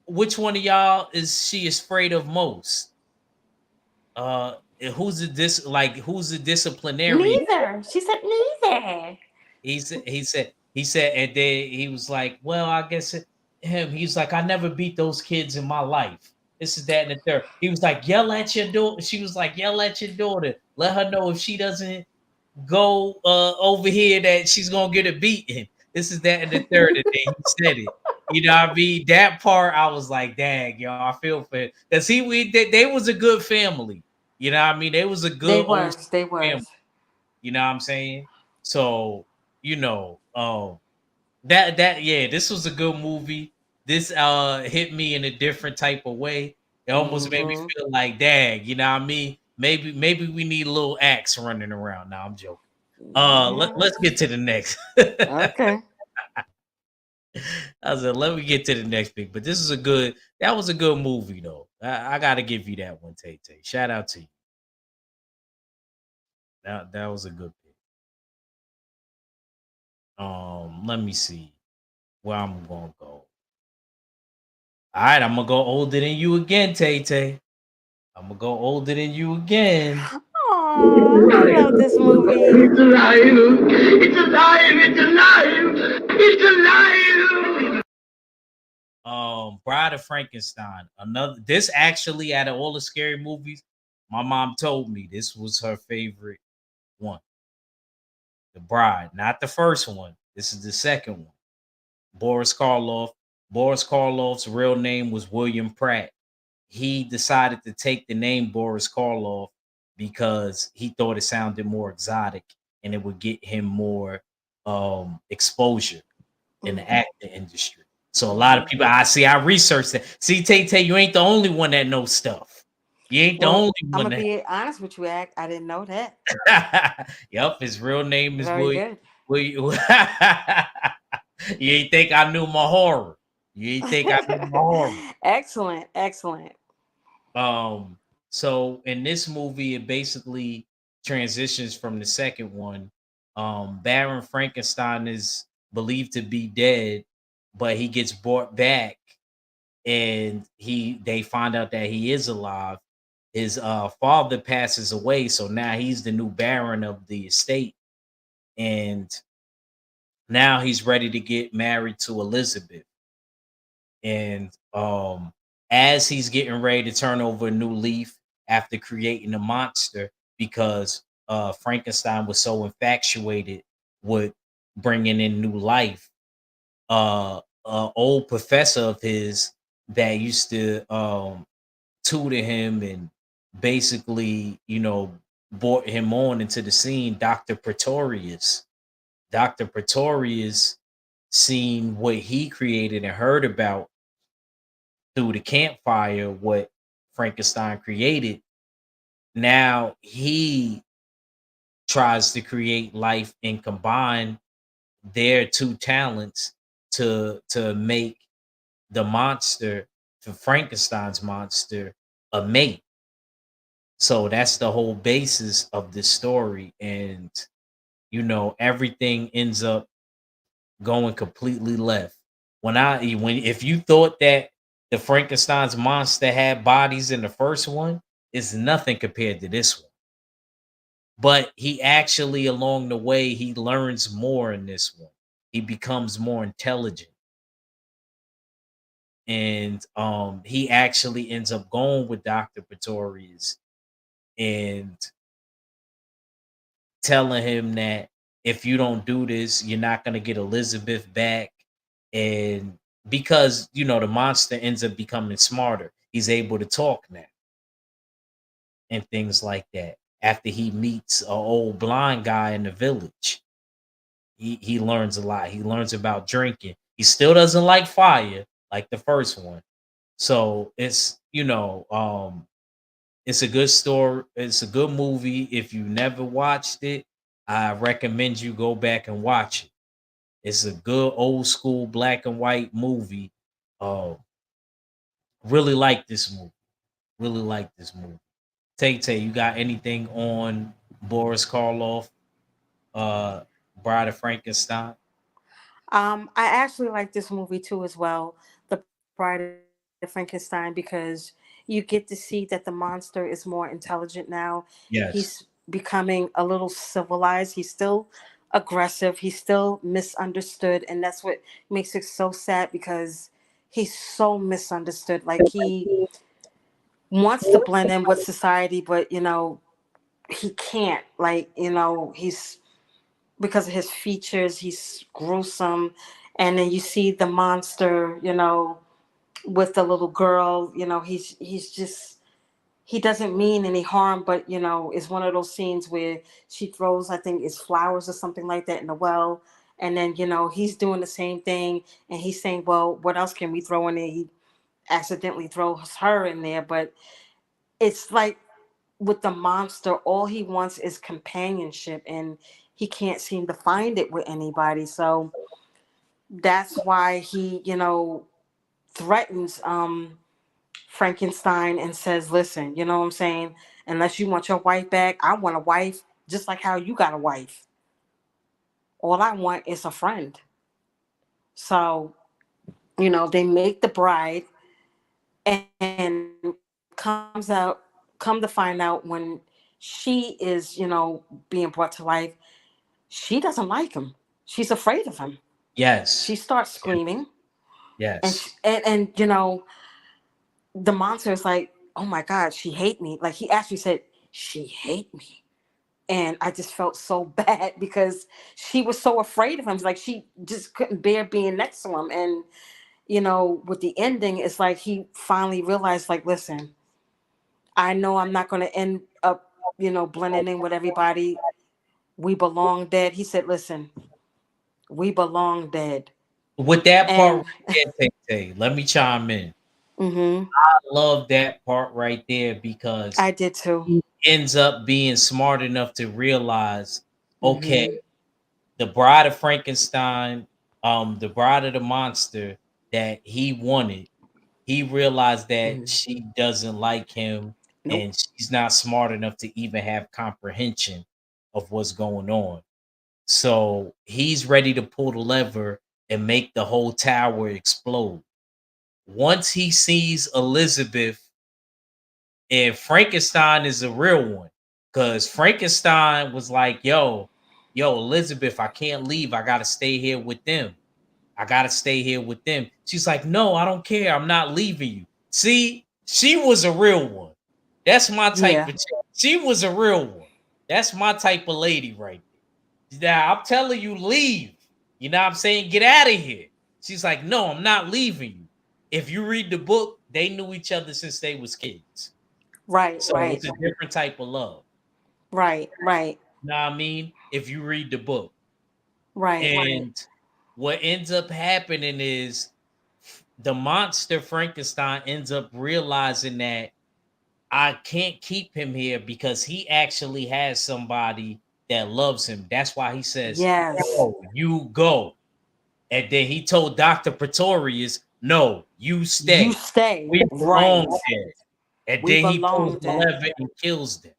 which one of y'all is she afraid of most? Who's the disciplinarian? Neither. She said neither. He said, and then he was like, well, I guess him. He's like, I never beat those kids in my life. This is that and the third. He was like, yell at your daughter. She was like, yell at your daughter. Let her know if she doesn't go over here that she's gonna get a beating. This is that and the third. And then he said it. You know what I mean? That part I was like, dang, yo, I feel for him. Because they was a good family. You know what I mean? They was a They good old was. They family. was. You know what I'm saying? So, that yeah, this was a good movie. This hit me in a different type of way. It almost made me Mm-hmm. feel like, dang, you know what I mean? Maybe we need a little axe running around. Now I'm joking. Let's Yeah. get to the next. Okay. I said, let me get to the next pick. But that was a good movie though. I gotta give you that one, Tay Tay. Shout out to you. That was a good pick. Let me see where I'm gonna go. All right, I'm gonna go older than you again, Tay Tay. I'm gonna go older than you again. Aw, I love this movie. It's alive! It's alive! It's alive! It's alive! Bride of Frankenstein. Another. This actually, out of all the scary movies, my mom told me this was her favorite one. The Bride, not the first one. This is the second one. Boris Karloff. Boris Karloff's real name was William Pratt. He decided to take the name Boris Karloff because he thought it sounded more exotic and it would get him more exposure in the Mm-hmm. acting industry. So a lot of Mm-hmm. people, I researched that. See, Tay Tay, you ain't the only one that knows stuff. You ain't the Well, only I'm one gonna that. be honest with you, Act. I didn't know that. Yep, his real name is Very good. William. You ain't think I knew my horror. You ain't think I knew my horror. Excellent. Excellent. Um, so in this movie, it basically transitions from the second one. Baron Frankenstein is believed to be dead, but he gets brought back and they find out that he is alive. His father passes away, so now he's the new baron of the estate, and now he's ready to get married to Elizabeth. And as he's getting ready to turn over a new leaf after creating a monster, because Frankenstein was so infatuated with bringing in new life, old professor of his that used to tutor him and basically, brought him on into the scene, Dr. Pretorius. Dr. Pretorius seen what he created and heard about through the campfire what Frankenstein created, Now he tries to create life and combine their two talents to make the monster, for Frankenstein's monster, a mate. So that's the whole basis of this story. And everything ends up going completely left. When if you thought that the Frankenstein's monster had bodies in the first one, it's nothing compared to this one. But he actually, along the way, he learns more in this one. He becomes more intelligent. And he actually ends up going with Dr. Pretorius and telling him that if you don't do this, you're not going to get Elizabeth back. And because, the monster ends up becoming smarter, he's able to talk now and things like that. After he meets an old blind guy in the village, he learns a lot. He learns about drinking. He still doesn't like fire like the first one. So it's a good story. It's a good movie. If you never watched it, I recommend you go back and watch it. It's a good old school black and white movie. Uh, really like this movie. Really like this movie. Tay Tay, you got anything on Boris Karloff, uh, Bride of Frankenstein? I actually like this movie too as well, The Bride of Frankenstein, because you get to see that the monster is more intelligent now. He's Yes. becoming a little civilized. He's still aggressive. He's still misunderstood, and that's what makes it so sad because he's so misunderstood. Like he wants to blend in with society, but he can't. Like he's because of his features, he's gruesome. And then you see the monster, with the little girl, he's just he doesn't mean any harm, but it's one of those scenes where she throws, I think it's flowers or something like that in the well. And then, he's doing the same thing and he's saying, well, what else can we throw in there? He accidentally throws her in there, but it's like with the monster, all he wants is companionship and he can't seem to find it with anybody. So that's why he, threatens Frankenstein and says, listen, you know what I'm saying? Unless you want your wife back, I want a wife just like how you got a wife. All I want is a friend. So, they make the bride and come to find out when she is, being brought to life, she doesn't like him. She's afraid of him. She Yes. starts screaming and Yes. the monster is like, oh my God, she hate me. Like he actually said, she hate me. And I just felt so bad because she was so afraid of him. Like she just couldn't bear being next to him. And, with the ending, it's like he finally realized, like, listen, I know I'm not going to end up, blending in with everybody. We belong dead. He said, listen, we belong dead. With that part And right there, Tay Tay, let me chime in. hmm I love that part right there because I did too. he ends up being smart enough to realize, okay, hmm the Bride of Frankenstein, the Bride of the Monster that he wanted, he realized that hmm she doesn't like him Nope. and she's not smart enough to even have comprehension of what's going on. So he's ready to pull the lever and make the whole tower explode. Once he sees Elizabeth, and Frankenstein is a real one, because Frankenstein was like, yo, Elizabeth, I can't leave. I got to stay here with them. I got to stay here with them. She's like, no, I don't care. I'm not leaving you. See, she was a real one. That's my type Yeah. of chick. She was a real one. That's my type of lady right there. Now, I'm telling you, leave. You know what I'm saying? Get out of here. She's like, no, I'm not leaving you. If you read the book, they knew each other since they was kids. Right, So right, it's a different type of love. right, right, You know what I mean? If you read the book. right. And what ends up happening is the monster Frankenstein ends up realizing that I can't keep him here because he actually has somebody that loves him. That's why he says, Yes. "No, you go." And then he told Dr. Pretorius, "No, you You stay. stay. We belong Right. there." And We then he pulls belong the there. lever and kills them.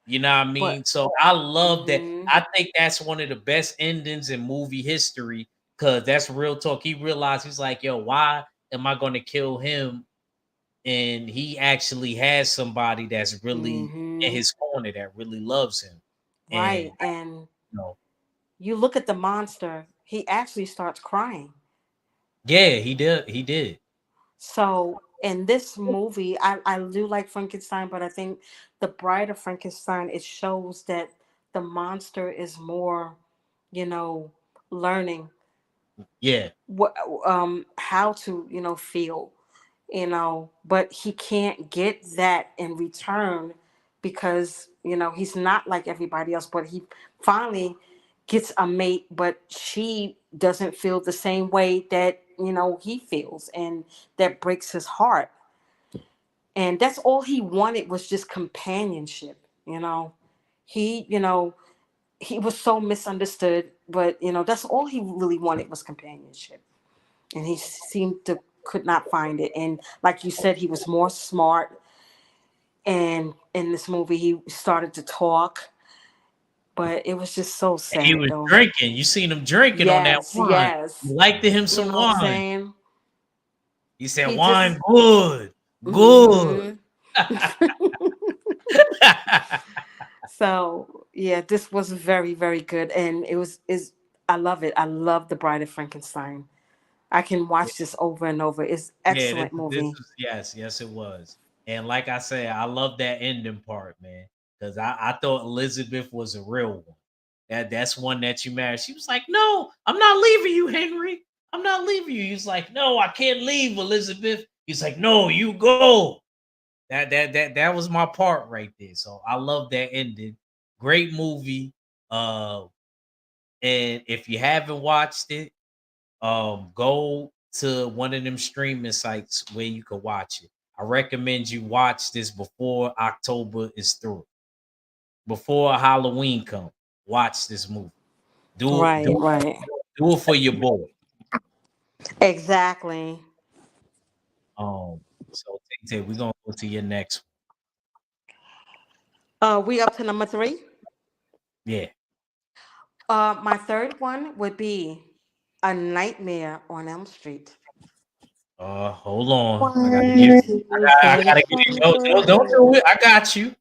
You know what I But mean? So I love that. hmm I think that's one of the best endings in movie history because that's real talk. He realized he's like, yo, why am I going to kill him? And he actually has somebody that's really in hmm his corner that really loves him. And, right. And you know, you look at the monster, he actually starts crying. yeah, he did. He did. So in this movie, I do like Frankenstein, but I think the Bride of Frankenstein, it shows that the monster is more, you know, learning Yeah. what how to, feel, but he can't get that in return because, he's not like everybody else, but he finally gets a mate, but she doesn't feel the same way that, he feels, and that breaks his heart. And that's all he wanted was just companionship, he, he was so misunderstood, but that's all he really wanted was companionship, and he seemed to could not find it. And like you said, he was more smart, and in this movie he started to talk, but it was just so He sad was though. drinking. You seen him drinking on that Yes, wine. yes. You liked him You some know what I'm wine. saying? He said, He wine just good. Good. hmm So yeah, this was very, very good, and it was is I love it. I love The Bride of Frankenstein. I can watch this over and over. It's Yeah, excellent this movie. is yes, yes, it was. And like I said, I love that ending part, man. Because I thought Elizabeth was a real one. That's one that you married. She was like, "No, I'm not leaving you, Henry. I'm not leaving you." He's like, "No, I can't leave, Elizabeth." He's like, "No, you go." That was my part right there. So I love that ending. Great movie. Uh, and if you haven't watched it, go to one of them streaming sites where you can watch it. I recommend you watch this before October is through, before Halloween come. Watch this movie. Do it, Right, do right. do it for your boy. Exactly. So Tay, we're gonna go to your next one. We up to number three. Yeah. My third one would be A Nightmare on Elm Street. Hold on. I gotta give. One, two, I Freddy gotta give you. No, no, don't Krueger. do it. I got you.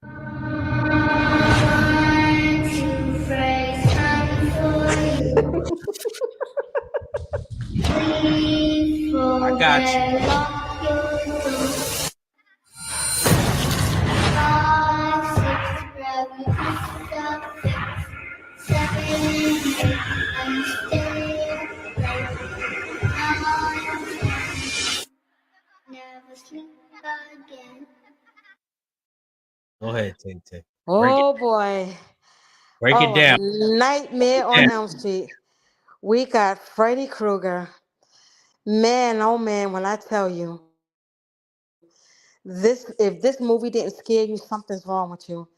I got you. Go ahead, Tay Tay. Break it. Oh boy. Break it Oh, A down. Nightmare on Yeah. Elm Street. We got Freddy Krueger. Man, oh man, when I tell you, if this movie didn't scare you, something's wrong with you.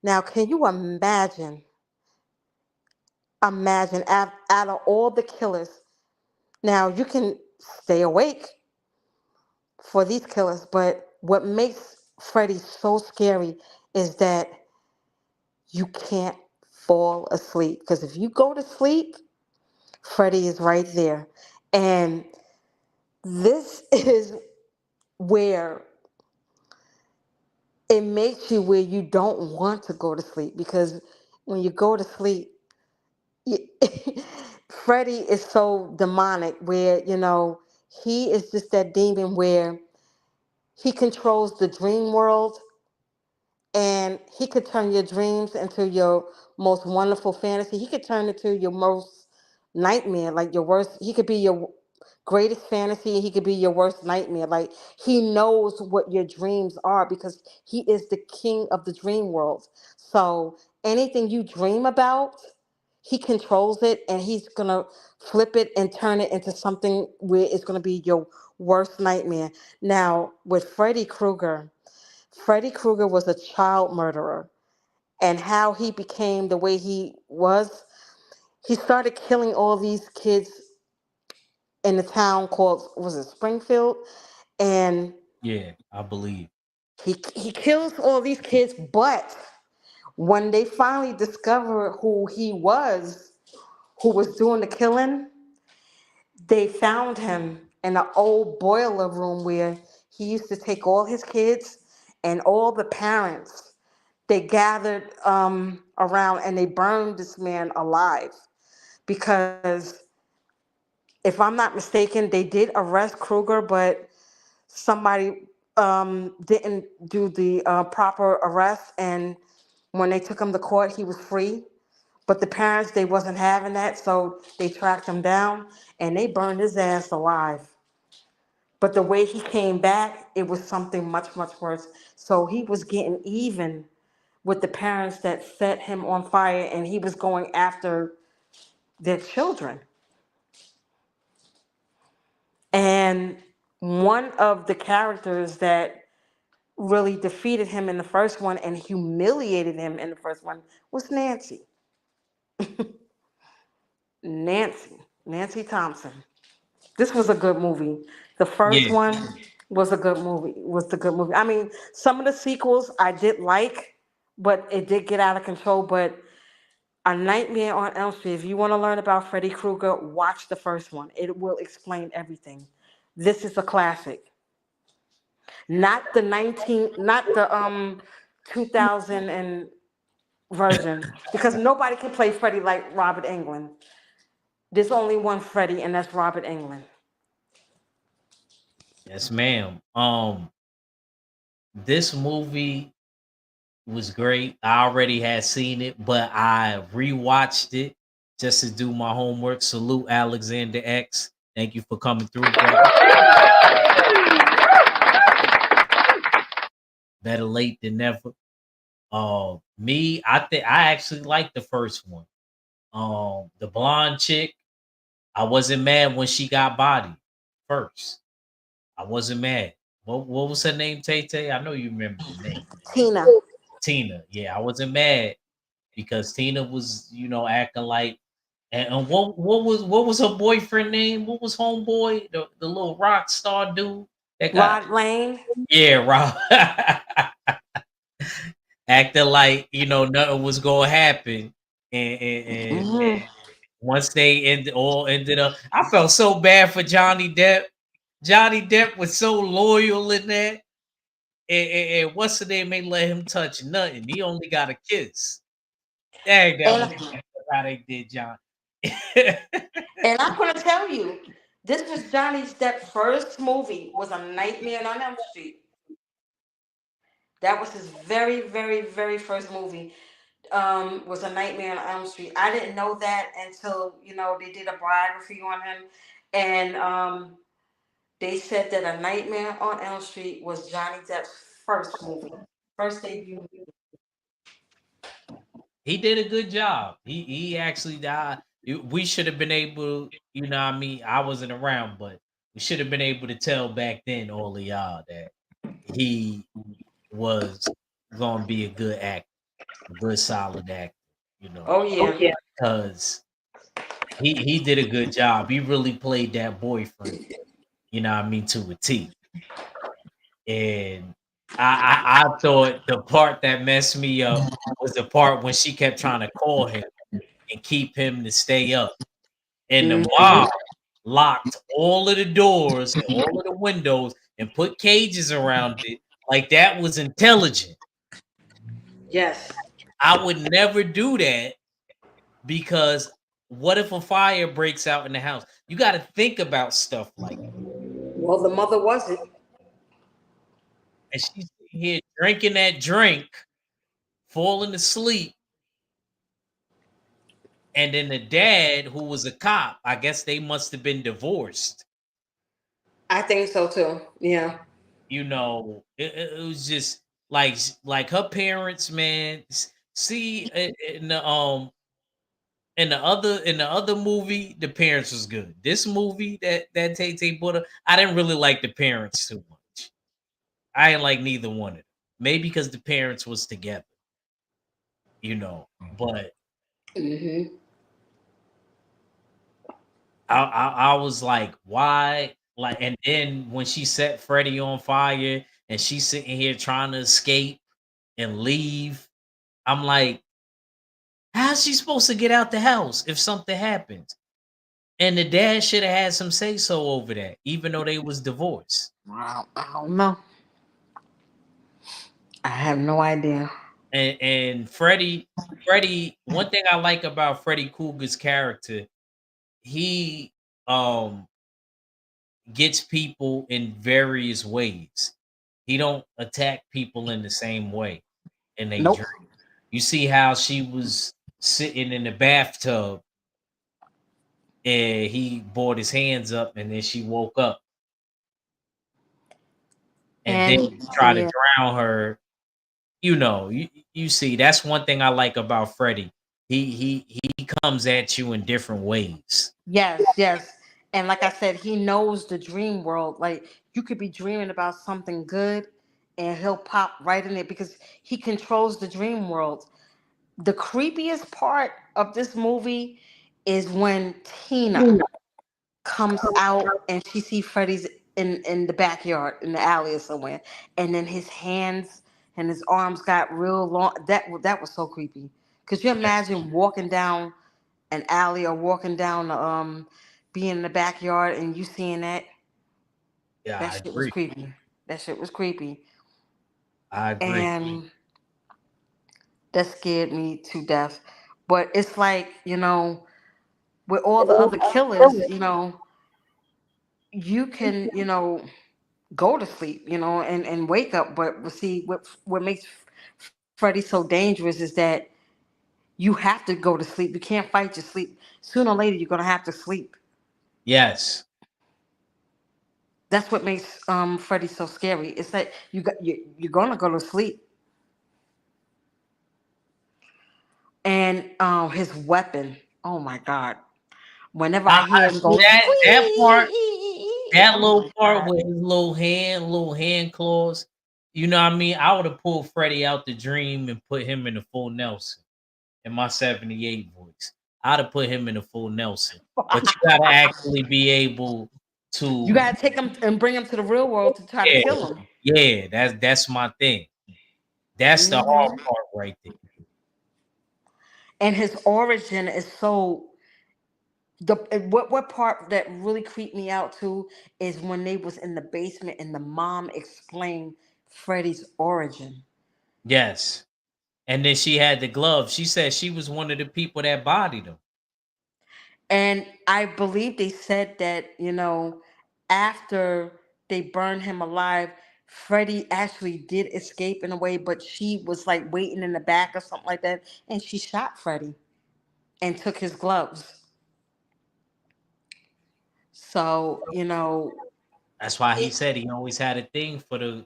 Now, can you imagine out of all the killers, now you can stay awake for these killers, but what makes Freddy so scary is that you can't fall asleep. Because if you go to sleep, Freddy is right there. And this is where it makes you where you don't want to go to sleep, because when you go to sleep, you, Freddy is so demonic where, he is just that demon where he controls the dream world, and he could turn your dreams into your most wonderful fantasy. He could turn it to your most nightmare, like your worst. He could be your greatest fantasy. He could be your worst nightmare. Like, he knows what your dreams are because he is the king of the dream world. So anything you dream about, he controls it, and he's gonna flip it and turn it into something where it's gonna be your worst nightmare. Now with Freddy Krueger. Freddy Krueger was a child murderer, and how he became the way he was. He started killing all these kids in the town called, was it Springfield, and Yeah, I believe. he kills all these kids. But when they finally discover who he was, who was doing the killing, they found him in an old boiler room where he used to take all his kids and all the parents. They gathered around and they burned this man alive because, if I'm not mistaken, they did arrest Kruger, but somebody didn't do the proper arrest, and when they took him to court, he was free. But the parents, they wasn't having that, so they tracked him down and they burned his ass alive. But the way he came back, it was something much, much worse. So he was getting even with the parents that set him on fire, and he was going after their children. And one of the characters that really defeated him in the first one and humiliated him in the first one was Nancy. Nancy Thompson. This was a good movie. The first Yeah, one was a good movie. Was the good movie. I mean, some of the sequels I did like, but it did get out of control. But A Nightmare on Elm Street. If you want to learn about Freddy Krueger, watch the first one. It will explain everything. This is a classic. Not the 2000 and version, because nobody can play Freddy like Robert Englund. There's only one Freddy, and that's Robert Englund. yes, ma'am. This movie was great. I already had seen it, but I rewatched it just to do my homework. Salute Alexander X. Thank you for coming through, brother. Better late than never. Me, I think I actually like the first one. The blonde chick, I wasn't mad when she got bodied first. I wasn't mad. What was her name, Tay Tay? I know you remember the name. Tina. Tina. Yeah, I wasn't mad because Tina was, acting like, and what was her boyfriend name? What was homeboy? The little rock star dude that got, Rod Lane. yeah, Rob. Acting like, nothing was gonna happen. And Hmm. once they all ended up, I felt so bad for Johnny Depp. Johnny Depp was so loyal in that. And what's the name? Ain't let him touch nothing. He only got a kiss. Dang, that was And how they did John. and I'm gonna tell you, this was Johnny Depp's first movie. Was A Nightmare on Elm Street. That was his very, very, very first movie. Was A Nightmare on Elm Street. I didn't know that until they did a biography on him, and they said that A Nightmare on Elm Street was Johnny Depp's first movie, first debut movie. He did a good job. He actually died. We should have been able, what I mean, I wasn't around, but we should have been able to tell back then, all of y'all, that he was gonna be a good actor, a good solid actor, you know, Oh yeah. because he did a good job. He really played that boyfriend, what I mean, to a T. And I thought the part that messed me up was the part when she kept trying to call him and keep him to stay up. And the Hmm. mom locked all of the doors and all of the windows and put cages around it. Like that was intelligent. Yes. I would never do that because what if a fire breaks out in the house? You got to think about stuff like that. Well, the mother wasn't. And she's sitting here drinking that drink, falling asleep. And then the dad, who was a cop, I guess they must have been divorced. I think so too. Yeah. It was just like her parents, man. See, in the other movie, the parents was good. This movie that Tay Tay put up, I didn't really like the parents too much. I didn't like neither one of them. maybe because the parents was together, you know. But Hmm. I was like, why? Like, and then when she set Freddie on fire and she's sitting here trying to escape and leave, I'm like, how's she supposed to get out the house if something happens? And the dad should have had some say so over that, even though they was divorced. I don't know. I have no idea. And one thing I like about Freddy Krueger's character, he um gets people in various ways. He don't attack people in the same way in a Nope. dream. You see how she was sitting in the bathtub and he brought his hands up and then she woke up and then And try to yeah, drown her. You know, you see that's one thing I like about Freddy. He comes at you in different ways. yes, yes. And like I said, he knows the dream world. Like you could be dreaming about something good and he'll pop right in it because he controls the dream world. The creepiest part of this movie is when Tina comes out and she see Freddy's in the backyard in the alley or somewhere, and then his hands and his arms got real long. That was so creepy. Could you imagine walking down an alley or walking down the being in the backyard and you seeing that? Yeah, That I shit was agree. creepy. That shit was creepy, I agree. and that scared me to death. But it's like, with all the other killers, you can, go to sleep, and wake up. But see, what makes Freddy so dangerous is that you have to go to sleep. You can't fight your sleep. Sooner or later, you're gonna have to sleep. Yes. That's what makes Freddy so scary. It's that you're gonna go to sleep, and his weapon. Oh my god! Whenever I hear I him see go, that part, "Squeak," that oh little my part god! with his little hand claws. You know what I mean? I would have pulled Freddie out the dream and put him in the full Nelson in my 78 voice. I'd have put him in the full Nelson. But you gotta actually be able You to gotta take him and bring him to the real world to try to yeah, kill him. yeah, that's my thing. That's the hard Hmm. part right there. And his origin is so the what part that really creeped me out too is when they was in the basement and the mom explained Freddy's origin. Yes. And then she had the glove. She said she was one of the people that bodied him. And I believe they said that, after they burned him alive, Freddy actually did escape in a way, but she was like waiting in the back or something like that, and she shot Freddy and took his gloves. So, That's why he it, said he always had a thing for the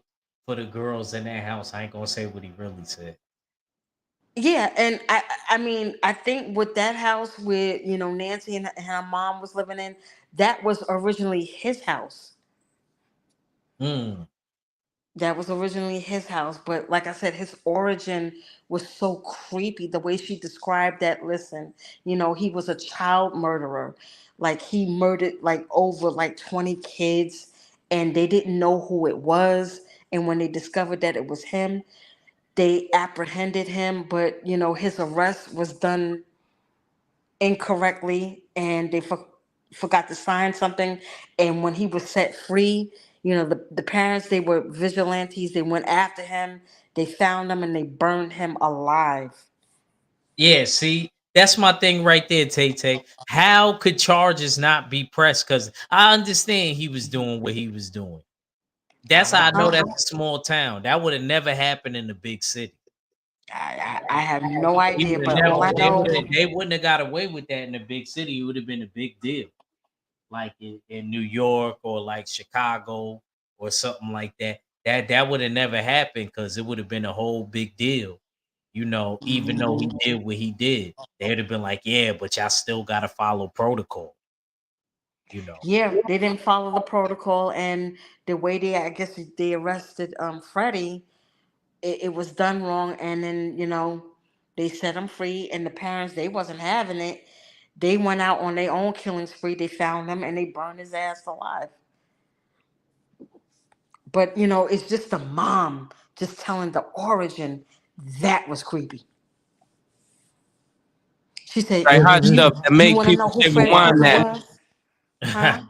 girls in that house. I ain't gonna say what he really said. yeah, and I mean, I think with that house where, Nancy and her mom was living in, that was originally his house. Mm. That was originally his house, but like I said, his origin was so creepy. The way she described that, listen, he was a child murderer. Like he murdered like over like 20 kids and they didn't know who it was. And when they discovered that it was him, they apprehended him, but his arrest was done incorrectly and they forgot to sign something. And when he was set free, the parents, they were vigilantes. They went after him. They found him and they burned him alive. Yeah, see, that's my thing right there, Tay Tay. How could charges not be pressed? Because I understand he was doing what he was doing. That's I how I don't know know. that's a small town. That would have never happened in the big city. I have no He idea, would have but never. all I know, They wouldn't have got away with that in the big city. It would have been a big deal, like in New York or like Chicago or something like that. That would have never happened because it would have been a whole big deal. You know, even though he did what he did, they would have been like, "Yeah, but y'all still got to follow protocol." You know. yeah, they didn't follow the protocol, and the way I guess they arrested Freddie. it was done wrong, and then they set him free, and the parents, they wasn't having it. They went out on their own killing spree. They found him and they burned his ass alive. But it's just the mom just telling the origin. That was creepy. She said, Like hot you stuff that you make want to people know who say Freddy rewind Krueger that. was? Huh?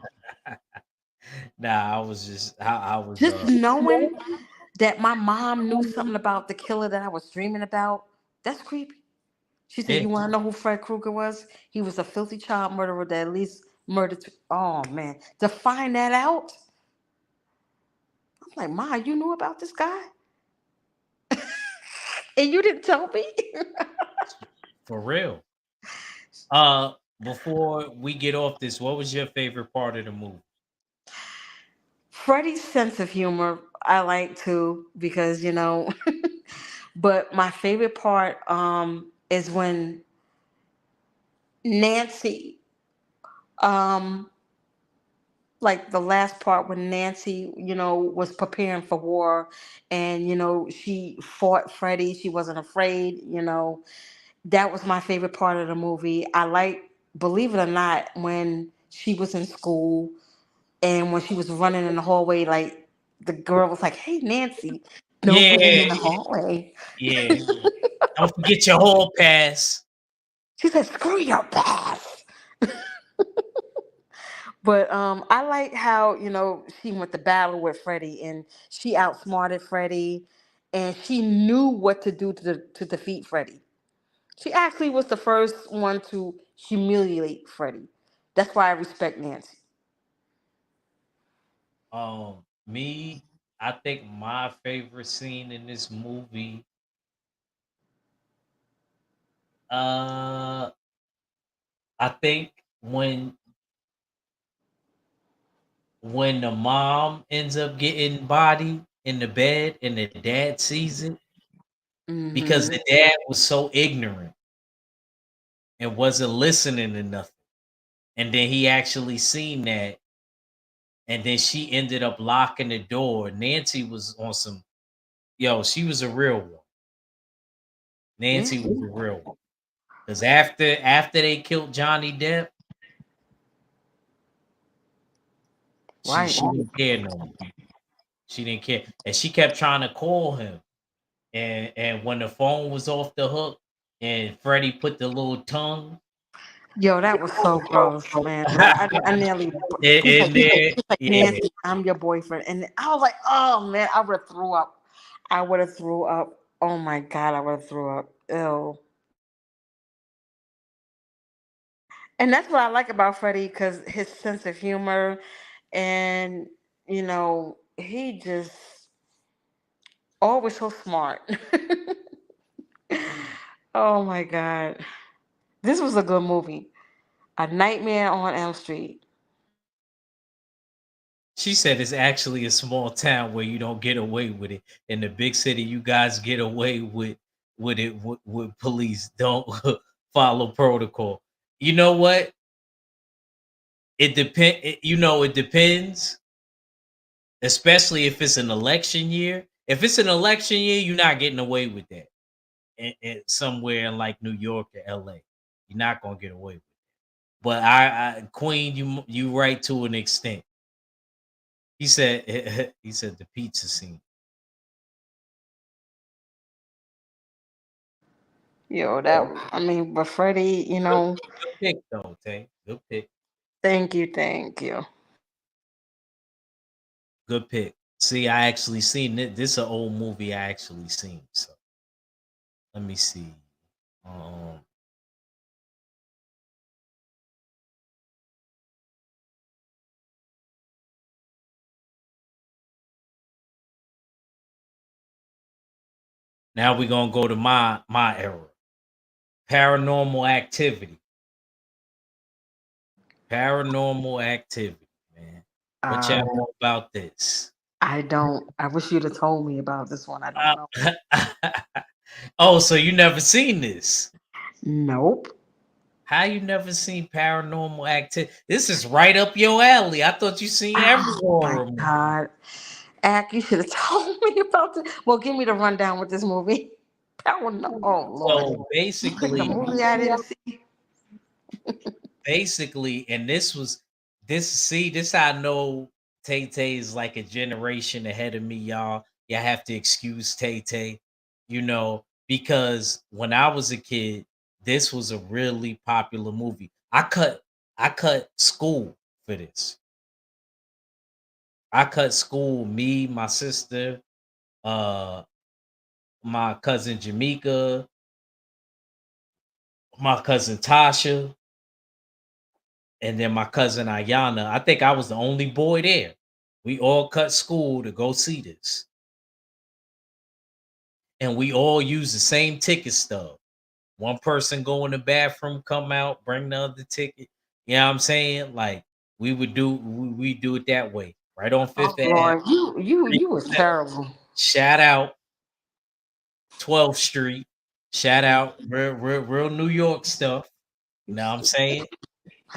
Nah, I was just I was Just knowing that my mom knew something about the killer that I was dreaming about, that's creepy. She said, yeah. you want to know who Fred Krueger was? He was a filthy child murderer that at least murdered. Oh, man. To find that out, I'm like, Ma, you knew about this guy? And you didn't tell me? For real. Uh, before we get off this, what was your favorite part of the movie? Freddie's sense of humor, I like too, because, but my favorite part is when Nancy, um, like the last part when Nancy, was preparing for war, and she fought Freddie. She wasn't afraid. That was my favorite part of the movie. I like, believe it or not, when she was in school and when she was running in the hallway, like the girl was like, "Hey, Nancy, don't Yeah, run in the hallway." yeah. Don't forget your hall pass. She said, "Screw your pass." But I like how she went to battle with Freddie and she outsmarted Freddie, and she knew what to do to defeat Freddie. She actually was the first one to humiliate Freddie. That's why I respect Nancy. Me, I think my favorite scene in this movie, uh, I think when the mom ends up getting bodied in the bed and the dad sees it, because Hmm. the dad was so ignorant and wasn't listening to nothing. And then he actually seen that, and then she ended up locking the door. Nancy was on some, yo, she was a real one. Yeah. Nancy was a real one. Because after they killed Johnny Depp, she Right. she didn't care no more. She didn't care. And she kept trying to call him. And when the phone was off the hook and Freddie put the little tongue Yo, that was so gross, man. I nearly. He's like, in there, yeah. Nancy, I'm your boyfriend, and I was like, oh man, I would have threw up. I would have threw up. Oh my god, I would have threw up. Ew. And that's what I like about Freddie, because his sense of humor, and he just always so smart. Oh my god, this was a good movie. A Nightmare on Elm Street. She said it's actually a small town where you don't get away with it. In the big city, you guys get away with it with police. Don't follow protocol. You know what? It depends, especially if it's an election year. If it's an election year, you're not getting away with that. Somewhere in like New York or LA, you're not gonna get away with it. But I Queen, you right to an extent. He said he said the pizza scene. I mean, but Freddie, Good, good pick though, Tay. Good pick. thank you, thank you. Good pick. See, I actually seen it. This is an old movie I actually seen. So let me see. Um, Now we're gonna go to my era. Paranormal activity. Paranormal activity, man. What y'all Um, know about this? I don't. I wish you'd have told me about this one. I don't Uh, know. oh, so you never seen this? Nope. How you never seen paranormal activity? This is right up your alley. I thought you seen every Oh my horror movie. god. Ack, you should have told me about this. Well, give me the rundown with this movie. Oh Lord, So you picked a basically, movie I didn't see. and this see this I know Tay Tay is like a generation ahead of me, y'all. Y'all have to excuse Tay Tay, because when I was a kid, this was a really popular movie. I cut school for this. I cut school, me, my sister, uh, my cousin Jamaica, my cousin Tasha, and then my cousin Ayana. I think I was the only boy there. We all cut school to go see this, and we all use the same ticket stub. One person go in the bathroom, come out, bring the other ticket. You know what I'm saying? Like we do it that way, right on Oh Fifth Ave. Lord, you was terrible. Shout out 12th Street. Shout out real New York stuff. You know what I'm saying?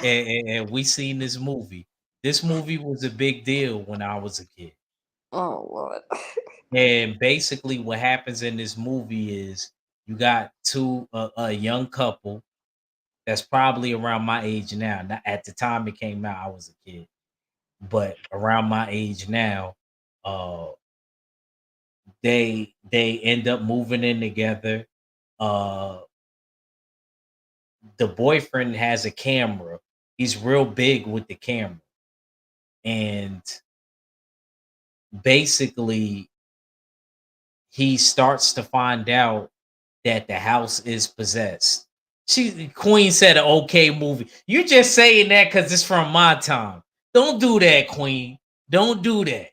And we seen this movie. This movie was a big deal when I was a kid. Oh Lord. And basically, what happens in this movie is you got a young couple that's probably around my age now. At the time it came out, I was a kid, but around my age now, uh, they end up moving in together. Uh, the boyfriend has a camera. He's real big with the camera, and basically he starts to find out that the house is possessed. Queen said an okay movie. You just saying that because it's from my time. Don't do that, Queen. Don't do that.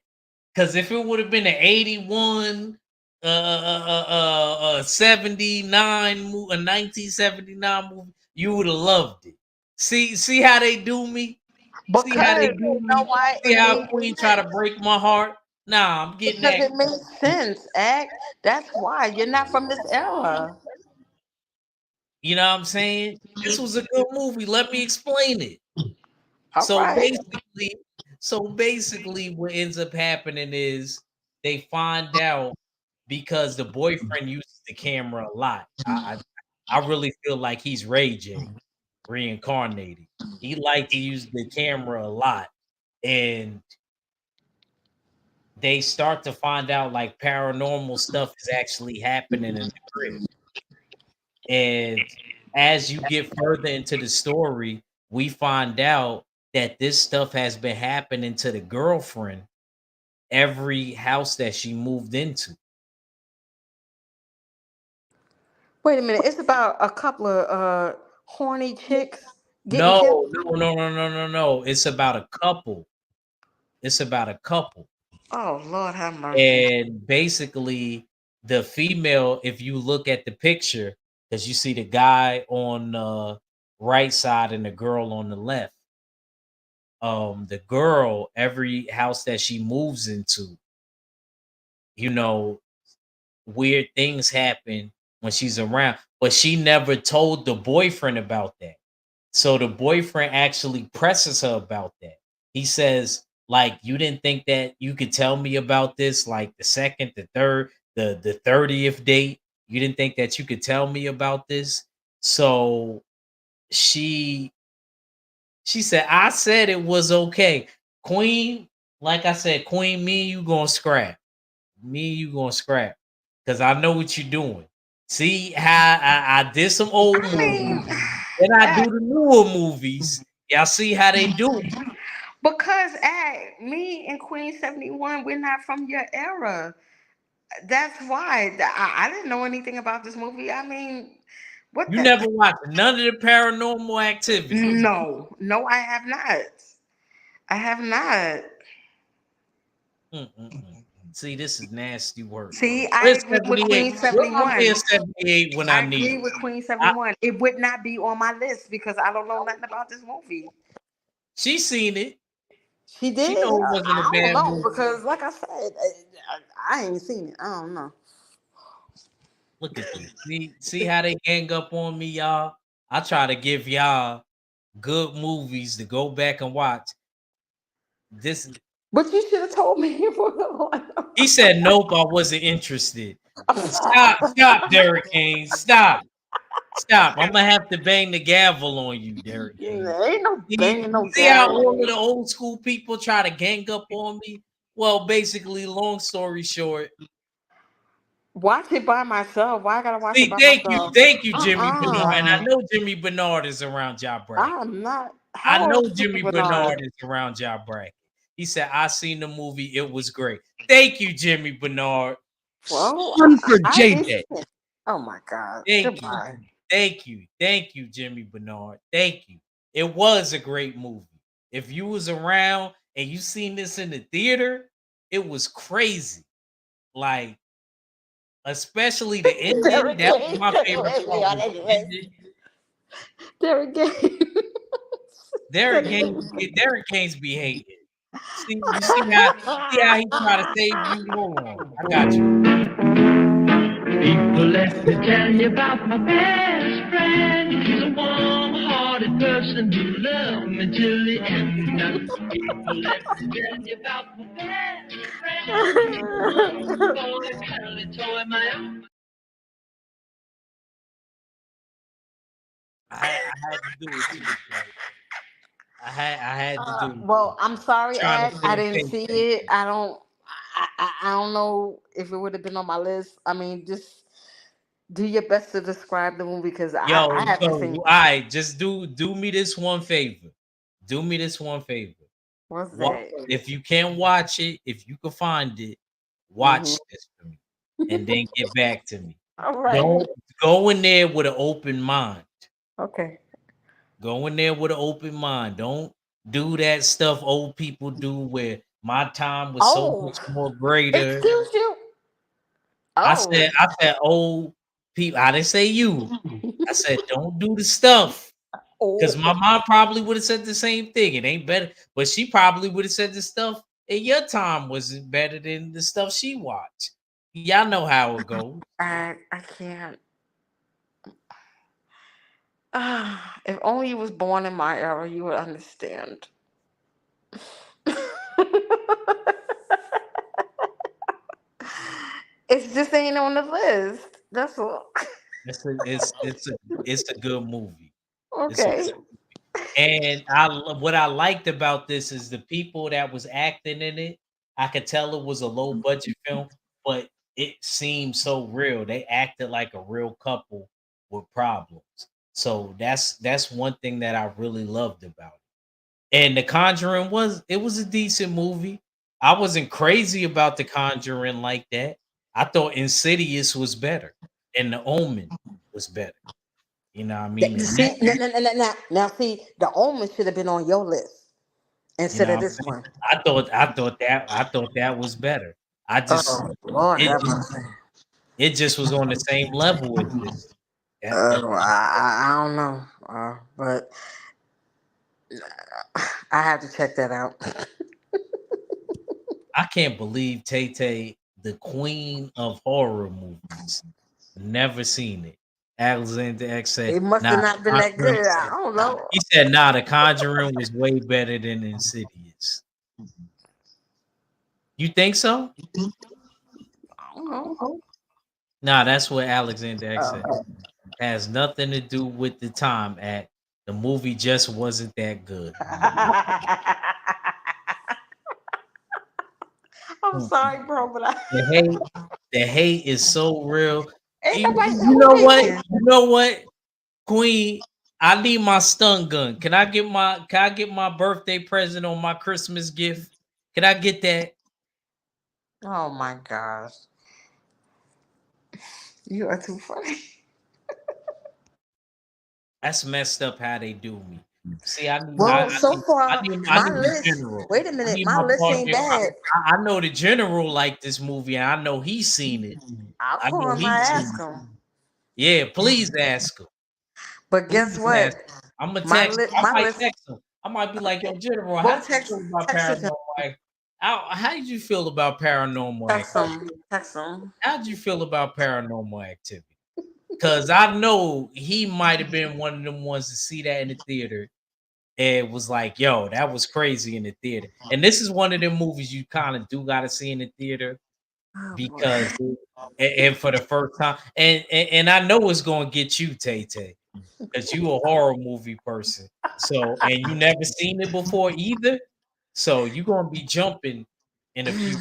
Because if it would have been an 81, 79 movie, a 1979 movie, you would have loved it. See how they do me? See how they Because do you know me? why See it how made Queen try to sense. break my heart? Nah, I'm getting Because that. it made sense, Act. That's why you're not from this era. You know what I'm saying? This was a good movie. Let me explain it. All So right. basically, what ends up happening is they find out because the boyfriend uses the camera a lot. I really feel like he's Ray J reincarnated. He liked to use the camera a lot, and they start to find out like paranormal stuff is actually happening in the crib. And as you get further into the story, we find out that this stuff has been happening to the girlfriend every house that she moved into. Wait a minute. It's about a couple of horny chicks getting No, killed. no, no, no, no, no, no. It's about a couple. It's about a couple. Oh Lord, have mercy. And basically, the female, if you look at the picture, because you see the guy on the right side and the girl on the left, the girl, every house that she moves into, you know, weird things happen when she's around, but she never told the boyfriend about that. So the boyfriend actually presses her about that. He says, like, you didn't think that you could tell me about this, like the second, the third, the 30th date. You didn't think that you could tell me about this. So she she said, I said it was okay. Queen, like I said, Queen, me and you gonna scrap. Me and you gonna scrap. Cause I know what you're doing. See how I did some old I movies, mean, then I do Act, the newer movies. Y'all see how they do. because Act, me and Queen 71, we're not from your era. That's why I didn't know anything about this movie. I mean, what You the? never watched none of the paranormal activity. No, no, I have not. I have not. Mm-mm-mm. See, this is nasty work. See, I Where's agree with 78? Queen Where my 71. man 78 when I I need agree him? with Queen I, 71. It would not be on my list because I don't know nothing about this movie. she seen it. She She did. know it wasn't a I don't bad know movie. because, like I said, I ain't seen it. I don't know. Look at this. See how they gang up on me, y'all? I try to give y'all good movies to go back and watch. This But you should have told me it was He said, "Nope, I wasn't interested." Stop, on. stop, Derek Haynes. Stop, stop. I'm gonna have to bang the gavel on you, Derek Haynes. Ain't no See, banging no see how gavel. all of the old school people try to gang up on me? Well, basically, long story short. Watch it by myself. Why I gotta watch it See, by myself? thank you, Jimmy Bernard. And I Uh-uh. know Jimmy Bernard is around y'all bracket. I'm not. I How know old is Jimmy Jimmy Bernard? Bernard is around y'all bracket. He said, I seen the movie, it was great. Thank you, Jimmy Bernard. Well, One for I didn't JJ. see it. Oh my God. Thank you. Goodbye. Thank you. Thank you, Jimmy Bernard. Thank you. It was a great movie. If you was around and you seen this in the theater, it was crazy. Like, especially the ending. Derek That was Gaines my couldn't favorite let me part on was his the list. ending. Derek Gaines. Derek Gaines be hating. See how he try to save you? Hold on. I got you. People, let me tell you about my best friend. He's a warm-hearted person who loved me till the end. People, let me tell you about my best friend. He's a wonderful boy, cuddly toy, my own. I had to do it to you, bro. I had to do it. Well, I'm sorry, Trying to Ed. I save didn't see paycheck. it. I don't know if it would have been on my list. I mean, just do your best to describe the movie because I Yo, so haven't all seen it. right, just do me this one favor. Do me this one favor. What's What that? if you can watch it, if you can find it, Hmm. watch this for me and then get back to me. All right. Don't go in there with an open mind. Okay. Go in there with an open mind. Don't do that stuff old people do where my time was so Oh, much more greater. excuse you. I Oh. said, I said, old people. I didn't say you. I said, don't do the stuff. Because Oh. my mom probably would have said the same thing. It ain't better, but she probably would have said the stuff in your time wasn't better than the stuff she watched. Y'all know how it goes. I can't. If only you was born in my era, you would understand. It's just ain't on the list. That's all. It's a good movie. It's a Okay. And what I liked about this is the people that was acting in it. I could tell it was a low budget film, but it seemed so real. They acted like a real couple with problems. So that's one thing that I really loved about it. And The Conjuring was a decent movie. I wasn't crazy about The Conjuring like that. I thought Insidious was better, and The Omen was better. You know what I mean? And See, now, see, the Omen should have been on your list you instead know of what I'm this saying? one. I thought that was better. I just Oh Lord, it have just mercy. it just was on the same level as this. That I don't know, but I have to check that out. I can't believe Tay Tay, the queen of horror movies, never seen it. Alexander X said, It must "Nah, have not The been that Conjuring." good. I don't know. He said, "Nah, The Conjuring was way better than Insidious." You think so? I don't know. Nah, that's what Alexander X said. Oh. Has nothing to do with the time act. The movie just wasn't that good. I'm Mm. sorry, bro, but The hate, the hate is so real. ain't nobody You who know what? hating. You know what, Queen? I need my stun gun. Can I get my birthday present on my Christmas gift? Can I get that? Oh my gosh, you are too funny. That's messed up how they do me. See, I need I, Well, I so need I far need I my need the list. general. Wait a I minute, need my my list ain't partner. bad. I know the general like this movie, and I know he's seen it. I'll I know call him. I he's seen ask it. him. Yeah, please ask him. But guess Please what? ask him. I'm gonna My text. list. I My might list. text him. I might be like, "Yo, General, how Go did you text. feel about Text it. paranormal? How did you feel about paranormal Text activity? him. Text him. How did you feel about paranormal activity? Because I know he might have been one of them ones to see that in the theater and was like, "Yo, that was crazy in the theater." And this is one of them movies you kind of do got to see in the theater Oh boy. because, and for the first time, and I know it's gonna get you, Tay Tay, because you a horror movie person. So, and you never seen it before either. So you gonna be jumping in a few.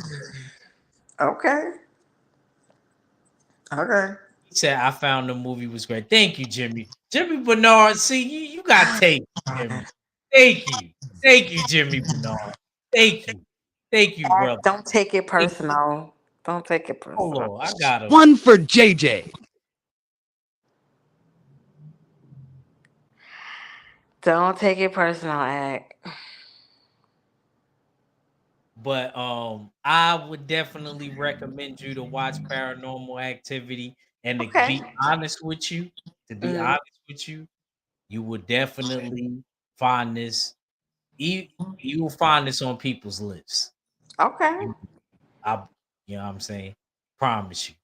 Okay. Okay. He said, "I found the movie was great." Thank you, Jimmy. Jimmy Bernard. See, you got take, Jimmy. Thank you, Jimmy Bernard. Thank you, thank you, brother. Don't take it Thank you. personal. Don't take it Oh personal. Lord, I gotta. One for JJ. Don't take it personal, Act. But I would definitely recommend you to watch Paranormal Activity. And to Okay. be honest with you, to be Mm, honest with you, you will definitely find this. You you will find this on people's lists. okay. You, I, you know what I'm saying? Promise you.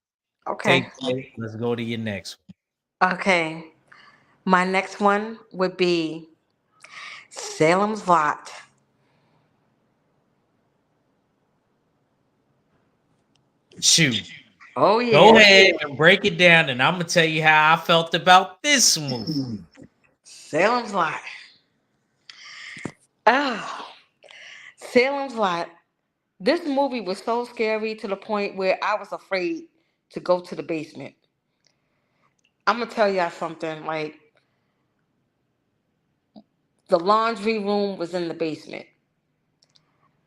Okay. Take that. Let's go to your next one. Okay. My next one would be Salem's Lot. Shoot. Oh Go yeah. ahead and break it down, and I'm gonna tell you how I felt about this movie. Salem's Lot. Oh, Salem's Lot. This movie was so scary to the point where I was afraid to go to the basement. I'm gonna tell y'all something. Like the laundry room was in the basement,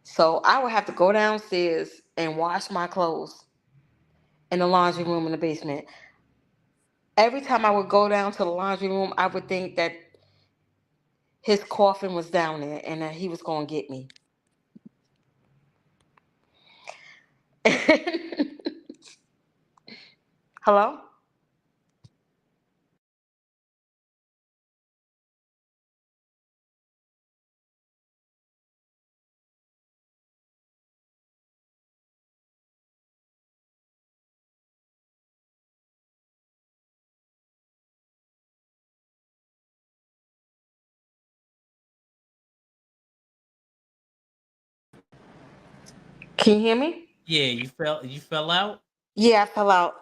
so I would have to go downstairs and wash my clothes in the laundry room in the basement. Every time I would go down to the laundry room, I would think that his coffin was down there and that he was gonna get me. Hello? Can you hear me? Yeah, you fell out. Yeah, I fell out.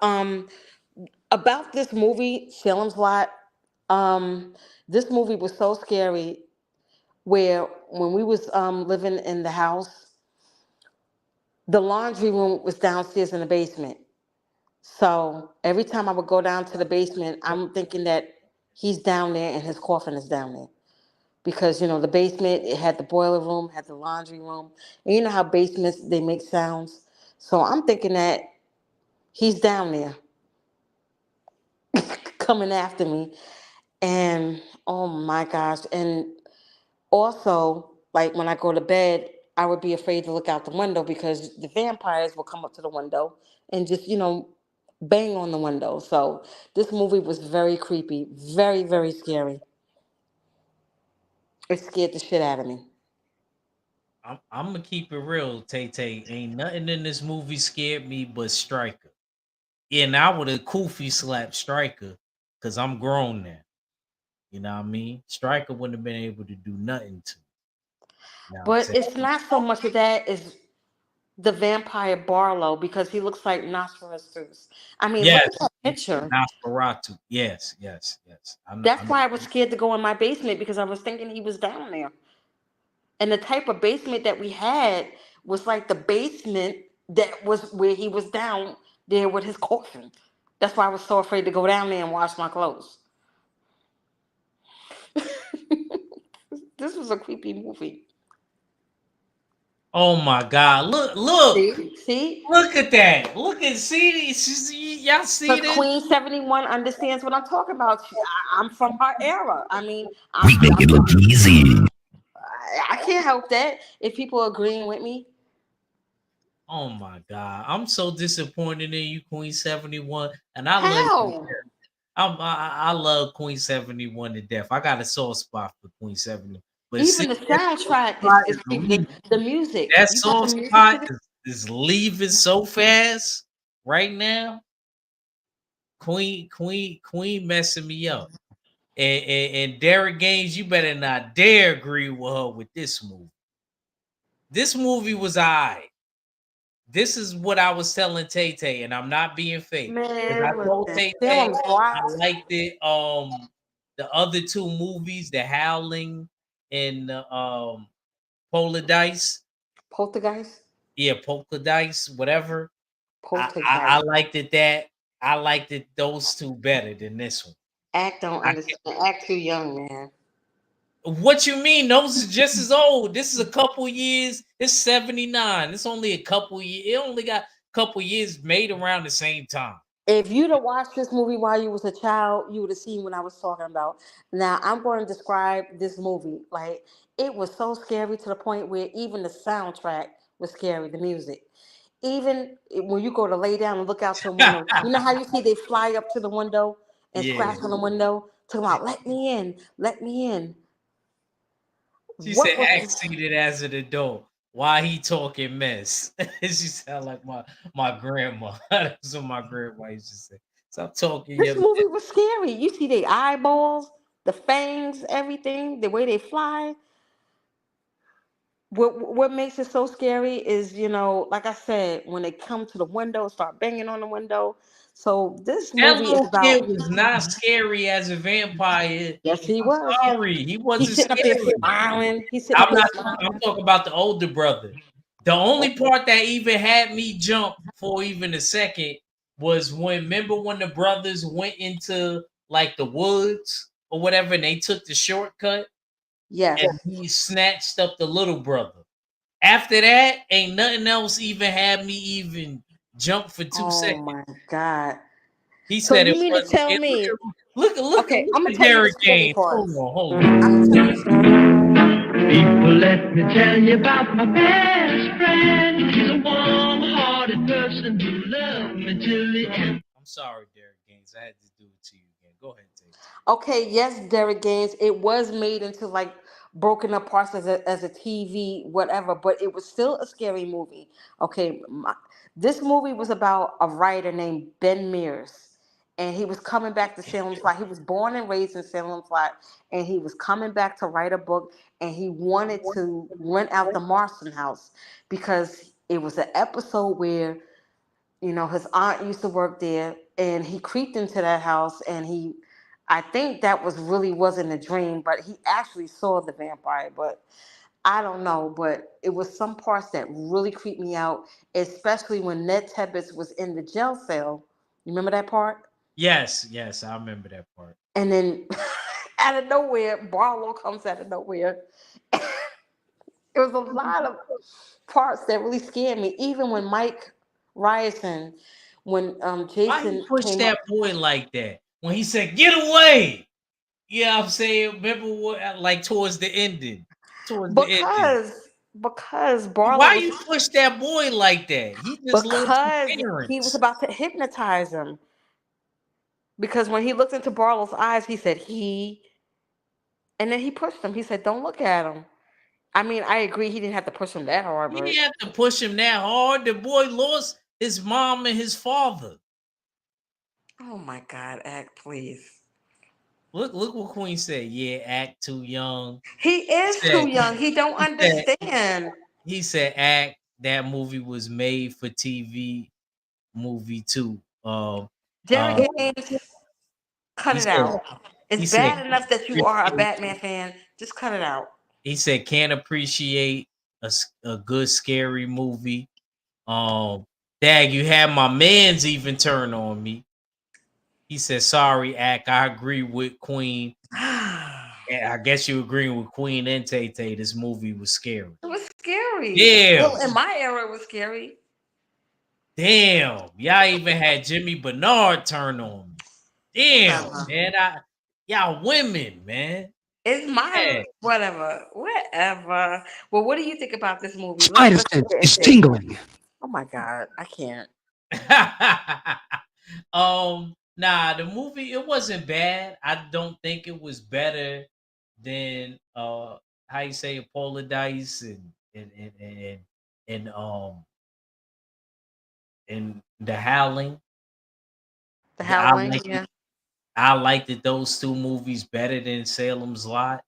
About this movie, Salem's Lot. This movie was so scary. Where when we was living in the house, the laundry room was downstairs in the basement. So every time I would go down to the basement, I'm thinking that he's down there and his coffin is down there. Because the basement, it had the boiler room, had the laundry room, and you know how basements they make sounds. So I'm thinking that he's down there coming after me, and oh my gosh! And also, like when I go to bed, I would be afraid to look out the window because the vampires will come up to the window and just bang on the window. So this movie was very creepy, very very scary. It scared the shit out of me. I'm gonna keep it real, Tay Tay. Ain't nothing in this movie scared me but Striker. Yeah, and I would have Koofy slapped Striker because I'm grown now. You know what I mean? Striker wouldn't have been able to do nothing to me. You know what I'm But saying? it's not so much of that as the vampire Barlow because he looks like Nosferatu. I mean, look Yes, at that picture. Nosferatu. Yes, yes, yes. That's why I was scared to go in my basement because I was thinking he was down there. And the type of basement that we had was like the basement that was where he was down there with his coffin. That's why I was so afraid to go down there and wash my clothes. This was a creepy movie. Oh my God! Look, See? See? look at that! Look at y'all see Because this? Queen 71 understands what I'm talking about. I'm from her era. I mean, We make it look easy. I can't help that if people are agreeing with me. Oh my God! I'm so disappointed in you, Queen 71, and I love you. How? I love Queen 71 to death. I got a soft spot for Queen 71. But see, Even the that soundtrack spot is is creepy. leaving. The music. That You got the soft music spot to this? is leaving so fast right now. Queen messing me up. And Derek Gaines, you better not dare agree with her with this movie. This movie was alright. This is what I was telling Tay Tay, and I'm not being fake. Because I Man, told listen, Tay Tay Salem's I Lot, liked it. The other two movies, The Howling and Polar Dice. Poltergeist, Yeah, Polka Dice, whatever. I Poltergeist. liked it that I liked it those two better than this one. Act don't I understand. Act too young, man. What you mean? Those are just as old. This is a couple years. It's 79. It's only a couple years. It only got a couple years made around the same time. If you'd have watched this movie while you was a child, you would have seen what I was talking about. Now I'm going to describe this movie. Like it was so scary to the point where even the soundtrack was scary. The music, even when you go to lay down and look out your window, you know how you see they fly up to the window and Yeah. scratch on the window, talking about "Let me in, let me in." She said What was act seated as an adult. Why he talking mess? She sound like my grandma. That's what my grandma used to say. Stop talking this your mess. movie was scary? You see the eyeballs, the fangs, everything, the way they fly. What makes it so scary is, like I said, when they come to the window, start banging on the window. So this That movie is little about. kid was not scary as a vampire. Yes, he I'm was. sorry, he He's wasn't sitting up there scary. smiling. He's sitting up I'm there not talking. I'm smiling. talking about the older brother. The only part that even had me jump for even a second was remember when the brothers went into like the woods or whatever, and they took the shortcut, Yes. and he snatched up the little brother. After that, ain't nothing else even had me even jump for two Oh seconds. my God. He So said it you mean to wasn't. tell Look me? at look at look at Okay, look I'm gonna at tell you the Derek scary Gaines. Hold parts. on, hold on. I'm gonna tell you the scary. People, let me tell you about my best friend. He's a warm-hearted person who loved me till the end. I'm sorry, Derek Gaines. I had to do it to you again. Go ahead, Tate. Okay, yes, Derek Gaines. It was made into like broken up parts as a TV, whatever, but it was still a scary movie. Okay, this movie was about a writer named Ben Mears, and he was coming back to Salem Flat. He was born and raised in Salem Flat, and he was coming back to write a book, and he wanted to rent out the Marston house because it was an episode where his aunt used to work there, and he creeped into that house, and I think that wasn't a dream, but he actually saw the vampire. But I don't know, but it was some parts that really creeped me out, especially when Ned Tebbets was in the jail cell. You remember that part? Yes, yes, I remember that part. And then out of nowhere, Barlow comes out of nowhere. It was a lot of parts that really scared me. Even when Mike Ryerson, when Why he Jason pushed came up. that boy like that? When he said, "Get away!" Yeah, I'm saying, remember what? Like towards the ending, towards the ending. Because Barlow Why was you push that boy like that? He just lost his because he was parents. about to hypnotize him. Because when he looked into Barlow's eyes, he said and then he pushed him. He said, "Don't look at him." I mean, I agree he didn't have to push him that hard, He but didn't have to push him that hard. The boy lost his mom and his father. oh my God, act please. Look what Queen said. Yeah, act too young. He He is said too young. He don't he said understand. he said act that movie was made for TV movie too. Uh Derek Gaines, cut he it said out. It's he said bad enough that you are a Batman fan. Just cut it out. he said can't appreciate a good scary movie. Dag, you had my man's even turn on me. He said, "Sorry, Ack. I agree with Queen. It And I guess you agreeing with Queen and Tay Tay. This movie was scary. was scary. Well, Damn, in my era, it was scary. damn. Y'all even had Jimmy Bernard turn on me. Damn, Whatever. man. Y'all women, man. It's my Yeah. whatever, whatever. Well, what do you think about this movie? Spider Let's sense get is into it. tingling. Oh my God, I can't. Nah, the movie it wasn't bad. I don't think it was better than how you say Polar Dice and and the Howling. The I Howling, like it. yeah. I liked it, those two movies better than Salem's Lot.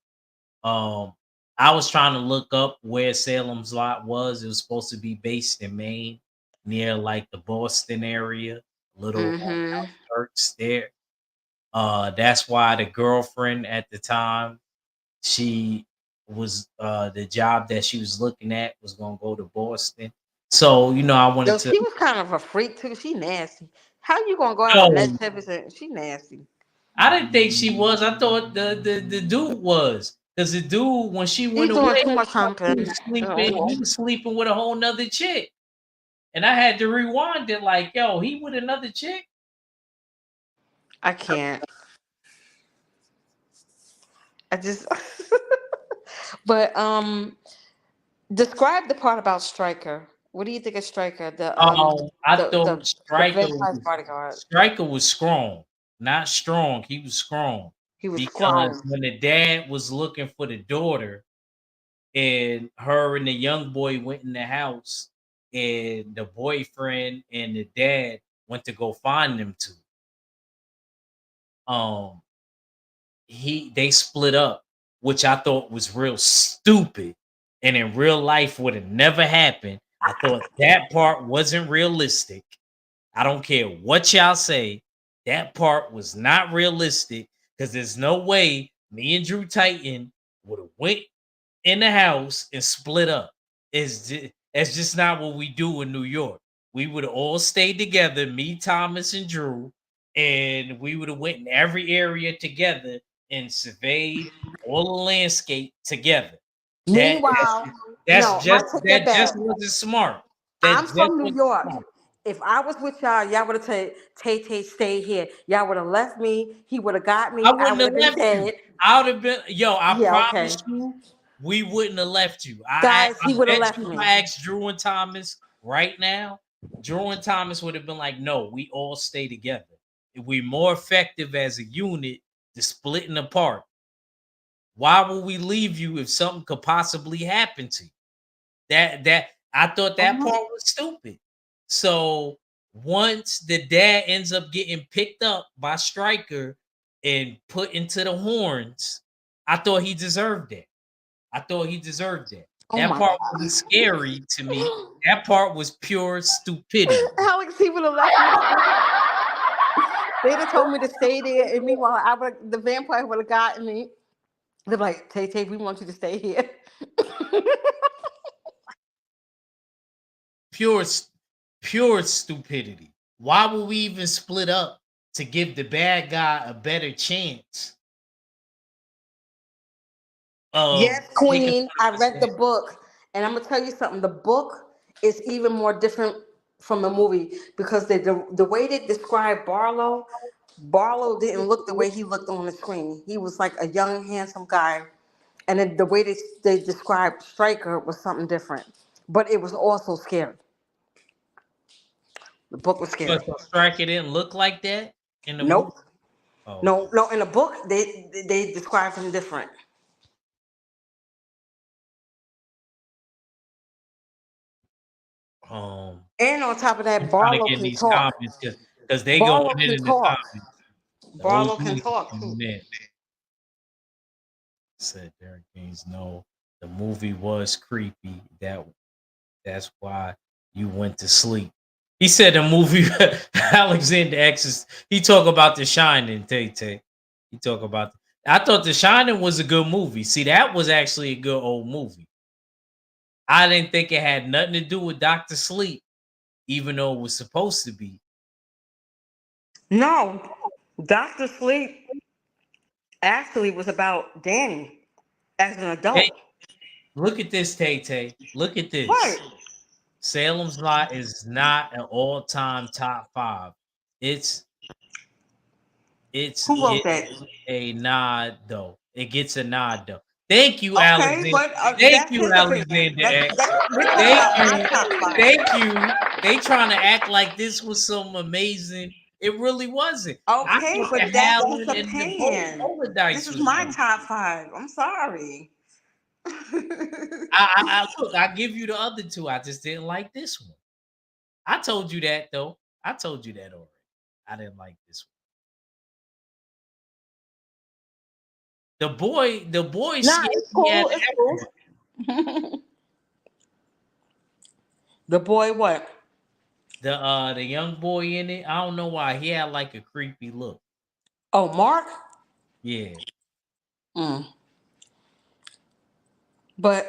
Um, I was trying to look up where Salem's Lot was. It was supposed to be based in Maine, near like the Boston area, little Mm-hmm. outskirts there. That's why the girlfriend at the time, she was the job that she was looking at was gonna go to Boston. So, I wanted Yo, to she was kind of a freak too. She nasty. How you gonna go out with med know. service and she nasty? I didn't think she was. I thought the dude was. Because the dude, when she went He's away, doing too much he something. was sleeping with a whole nother chick. And I had to rewind it like, yo, he with another chick? I can't. I just. But describe the part about Stryker. What do you think of Stryker? I The thought the the vampire's bodyguard. Striker was strong. Not strong. He was strong. He was Because strong. when the dad was looking for the daughter, and her and the young boy went in the house, and the boyfriend and the dad went to go find them two. Um, they split up, which I thought was real stupid, and in real life would have never happened. I thought that part wasn't realistic. I don't care what y'all say, that part was not realistic because there's no way me and Drew Titan would have went in the house and split up. That's just not what we do in New York. We would have all stayed together, me, Thomas, and Drew, and we would have went in every area together and surveyed all the landscape together. That Meanwhile, that's no, I just take that that back. just wasn't smart. That I'm just from New wasn't York. smart. If I was with y'all, y'all would have said, Tay Tay, stay here. Y'all would have left me. He would have got I me. I wouldn't would have have been left you. dead. I would have been, yo, I Yeah, promise okay. you, we wouldn't have left you. Guys, I he would have bet left you if me. I asked Drew and Thomas right now, Drew and Thomas would have been like, no, we all stay together. If we're more effective as a unit than splitting apart. Why would we leave you if something could possibly happen to you? That I thought that Mhm. part was stupid. So once the dad ends up getting picked up by Stryker and put into the horns, I thought he deserved that. I thought he deserved that. Oh That my part wasn't scary to me. God. That part was pure stupidity. Alex, he would have left me. They'd have told me to stay there, and meanwhile, the vampire would have gotten me. They're like, Tay Tay, we want you to stay here. Pure, pure stupidity. Why would we even split up to give the bad guy a better chance of Yes, taking Queen. I read the 100%? book, and I'm gonna tell you something. The book is even more different from the movie because the way they describe Barlow, Barlow didn't look the way he looked on the screen. He was like a young, handsome guy, and then the way they described Stryker was something different. But it was also scary. The book was But scary. Striker didn't look like that in the movie. Nope. Oh, No, no. In the book, they described him different. um, And on top of I'm that, trying to Barlow get in can these talk. comments because they going Barlow in can the talk. comments. The Barlow can OGs talk too. coming in. Said Derek Gaines, no, the movie was creepy. That's why you went to sleep. He said the movie Alexander X. He talk about The Shining. Tay Tay. He talk about. I thought The Shining was a good movie. See, that was actually a good old movie. I didn't think it had nothing to do with Doctor Sleep, even though it was supposed to be. No, Doctor Sleep actually was about Danny as an Hey, adult. look at this, Tay Tay. Look at Right. this. Salem's Lot is not an all-time top five. It's it's Who wrote getting that? a nod though. It gets a nod though. Thank you, Okay, Alexander. but Thank that's you, his opinion. Alexander X. We're talking Thank about my you. top five. Thank you. They trying to act like this was some amazing. It really wasn't. I Okay, thought the but that's his Howling and the opinion. Polar This Dice is was my better. top five. I'm sorry. I look. I give you the other two. I just didn't like this one. I told you that though. I told you that already. I didn't like this one. the boy Nah, scared it's me out cool. of It's everyone. cool. The boy, what? The young boy in it, I don't know why he had like a creepy look. Oh, Mark. Yeah, Mm. But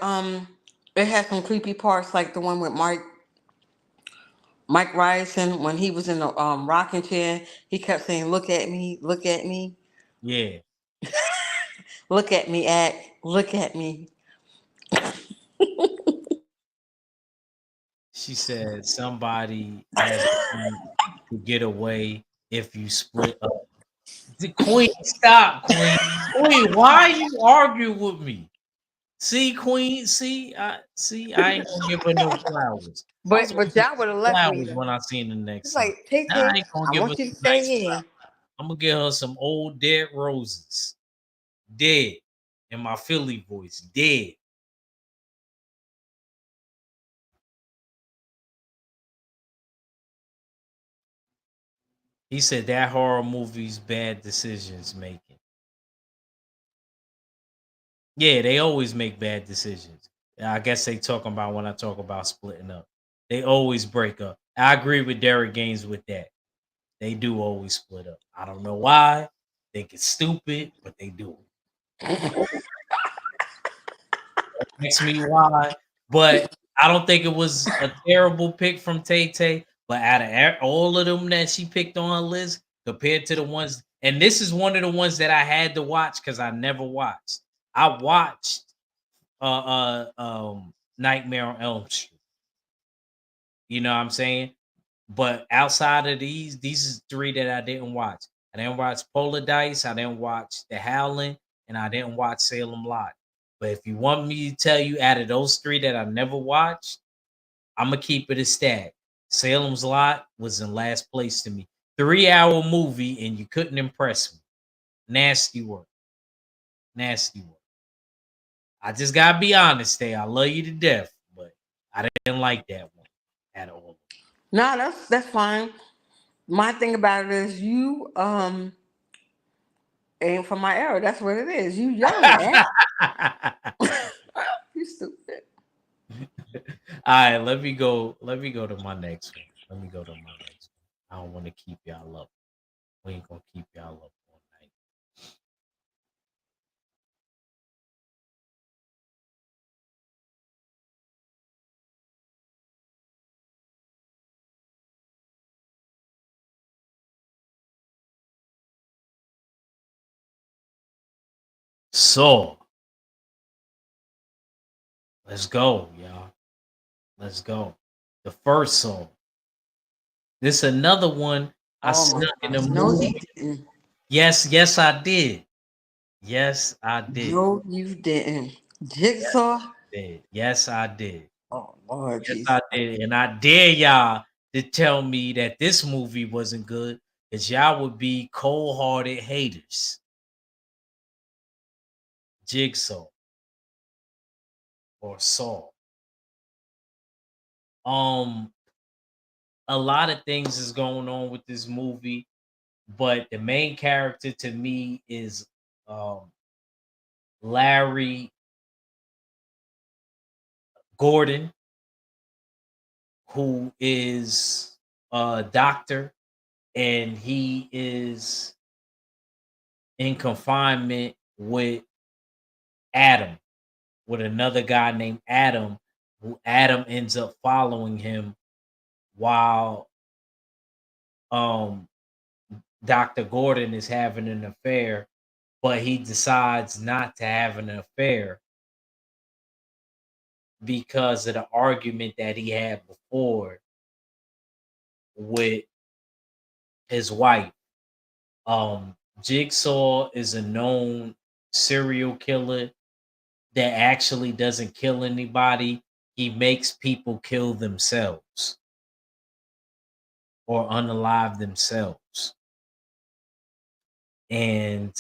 it had some creepy parts, like the one with Mike Ryerson when he was in the rocking chair. He kept saying, "Look at me, look at me, yeah. look at me, act, look at me." She said somebody has a plan to get away if you split up. The Queen, stop, Queen. Queen, why you argue with me? See, Queen, I ain't gonna give her no flowers. I was But gonna give y'all her would have some left me flowers though. when I seen the next It's scene. like, Tay Now I Tay, ain't gonna I give her want you to some nice stay flowers. in. I'm gonna give her some old dead roses. Dead. In my Philly voice. Dead. He said that horror movie's bad decisions making. Yeah, they always make bad decisions. I guess they talking about when I talk about splitting up. They always break up. I agree with Derek Gaines with that. They do always split up. I don't know why. Think it's stupid, but they do. Ask me why. But I don't think it was a terrible pick from Tay Tay. But out of all of them that she picked on her list, compared to the ones, and this is one of the ones that I had to watch because I never watched. I watched Nightmare on Elm Street. You know what I'm saying? But outside of these is three that I didn't watch. I didn't watch Polar Dice, I didn't watch The Howling, and I didn't watch Salem Lot. But if you want me to tell you out of those three that I never watched, I'm gonna keep it a stat. Salem's Lot was in last place to me. 3 hour movie and you couldn't impress me. Nasty work. Nasty work. I just gotta be honest there. I love you to death, but I didn't like that one at all. Nah, that's fine. My thing about it is you ain't from my era. That's what it is. You young, man. You stupid. All right, let me go. Let me go to my next one. Let me go to my next one. I don't want to keep y'all up. We ain't gonna keep y'all up all night. So let's go, y'all. Let's go. The first song. This another one I Oh my snuck in the gosh. No, movie. you didn't. Yes, I did. Yes, I did. No, you didn't. Yes, Jigsaw. I did. Yes, I did. Oh Lord Yes, Jesus. I did. And I dare y'all to tell me that this movie wasn't good, because y'all would be cold hearted haters. Jigsaw or Saw. Um, a lot of things is going on with this movie, but the main character to me is um Larry Gordon, who is a doctor, and he is in confinement with Adam, with another guy named Adam, who Adam ends up following him while um Dr. Gordon is having an affair, but he decides not to have an affair because of the argument that he had before with his wife. Jigsaw is a known serial killer that actually doesn't kill anybody. He makes people kill themselves or unalive themselves. And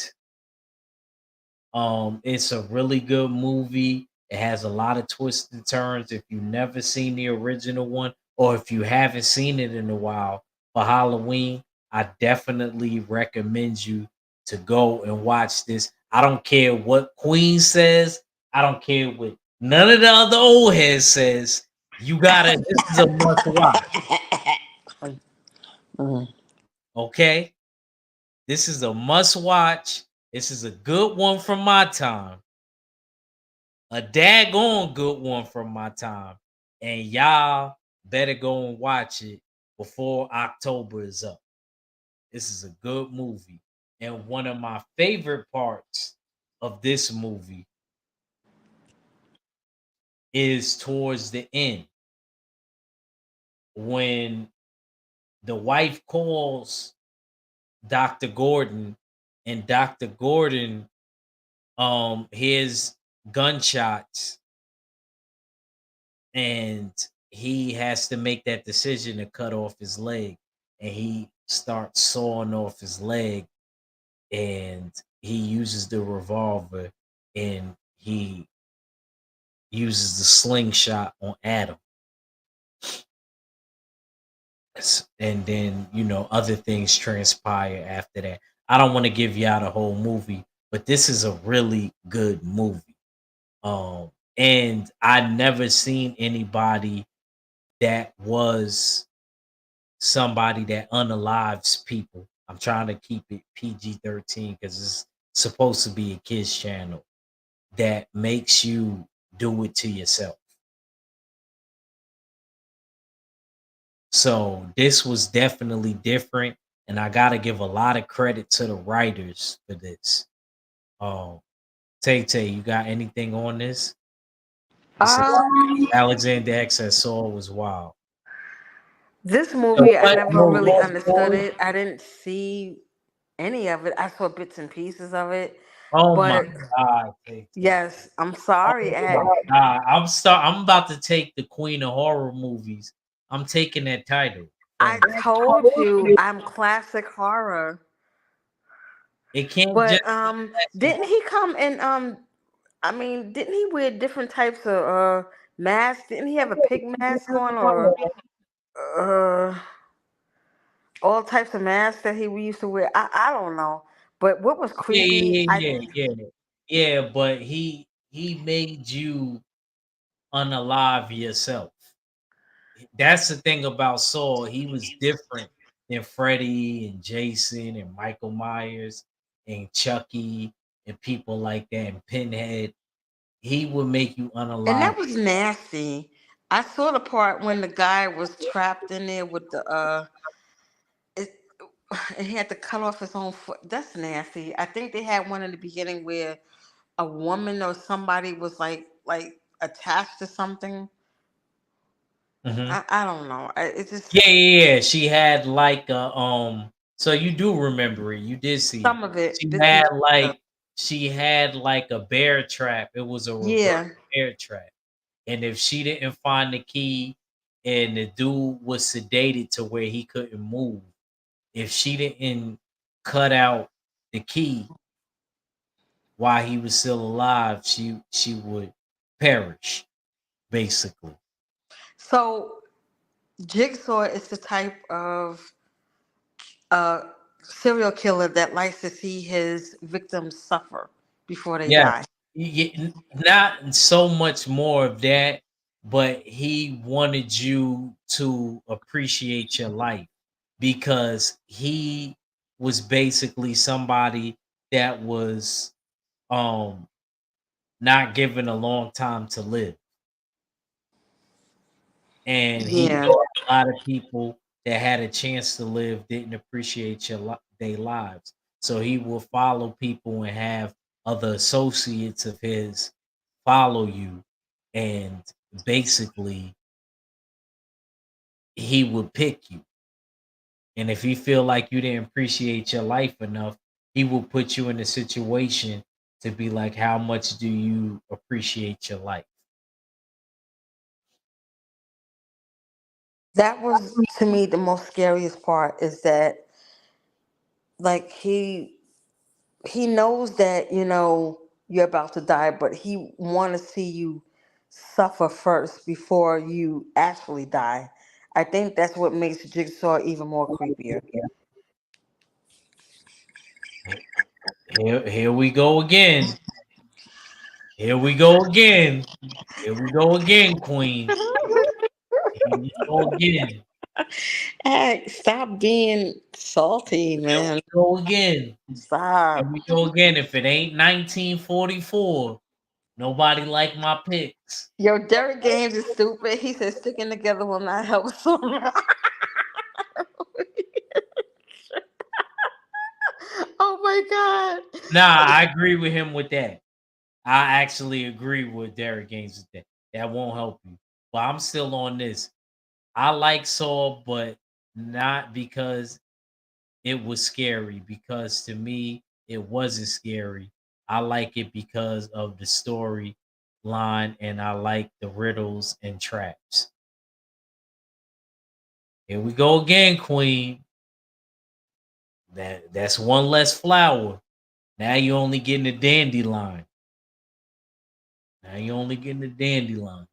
it's a really good movie. It has a lot of twists and turns. If you've never seen the original one, or if you haven't seen it in a while for Halloween, I definitely recommend you to go and watch this. I don't care what Queen says. I don't care what none of the other old heads says. You gotta. This is a must watch. Mhm. Okay, this is a must watch. This is a good one from my time. A daggone good one from my time. And y'all better go and watch it before October is up. This is a good movie. And one of my favorite parts of this movie is towards the end when the wife calls Dr. Gordon and Dr. Gordon hears gunshots and he has to make that decision to cut off his leg and he starts sawing off his leg and he uses the revolver and he uses the slingshot on Adam. And then, other things transpire after that. I don't want to give y'all the whole movie, but this is a really good movie. And I never seen anybody that was somebody that unalives people. I'm trying to keep it PG-13 because it's supposed to be a kids channel that makes you do it to yourself. So this was definitely different, and I gotta give a lot of credit to the writers for this. Um, Tay Tay, you got anything on this? It says Um, Alexander X as Saul was wild. this So movie I what? never No really love understood story? it. I didn't see any of it. I saw bits and pieces of it, Oh my but god, Tay Tay. yes, I'm sorry. Oh my god. I'm about to take the Queen of Horror movies. I'm taking that title I from told you I'm classic horror. it can't just But be didn't he come in I mean, didn't he wear different types of masks? Didn't he have a pig mask on or uh all types of masks that he used to wear? I don't know. But what was yeah, creepy, yeah, I yeah, yeah, yeah. Yeah, but he made you unalive yourself. That's the thing about Saul. He was different than Freddy and Jason and Michael Myers and Chucky and people like that and Pinhead. He would make you and unalive. that was nasty. I saw the part when the guy was trapped in there with the it, and he had to cut off his own foot. That's nasty. I think they had one in the beginning where a woman or somebody was like attached to something. Mhm. I don't know. It just Yeah, yeah, yeah. She had like a so you do remember it. You did see it. some of it, She bits and had pieces of like she had like a bear trap. It was a reverse yeah. bear trap. And if she didn't find the key and the dude was sedated to where he couldn't move, if she didn't cut out the key while he was still alive, she would perish, basically. So Jigsaw is the type of uh serial killer that likes to see his victims suffer before they Yeah, die. not so much more of that, but he wanted you to appreciate your life because he was basically somebody that was um not given a long time to live, and he Yeah. thought a lot of people that had a chance to live didn't appreciate their lives. So he will follow people and have other associates of his follow you, and basically he would pick you. And if he feel like you didn't appreciate your life enough, he will put you in a situation to be like, how much do you appreciate your life? That was to me the most scariest part is that like he knows that you're about to die, but he want to see you suffer first before you actually die. I think that's what makes Jigsaw even more creepier. here we go again. Here we go again. Here we go again, Queen. Here we go again. Hey, stop being salty, Here man. we go again. Here Stop. we go again. If it ain't 1944, nobody like my picks. Yo, Derek Games is stupid. He said sticking together will not help someone. Oh my god. Nah, I agree with him with that. I actually agree with Derek Gaines with that. That won't help you. But I'm still on this. I like Saw, but not because it was scary, because to me it wasn't scary. I like it because of the story line and I like the riddles and traps. Here we go again, Queen. That's one less flower. Now you're only getting a dandelion. Now you're only getting a dandelion.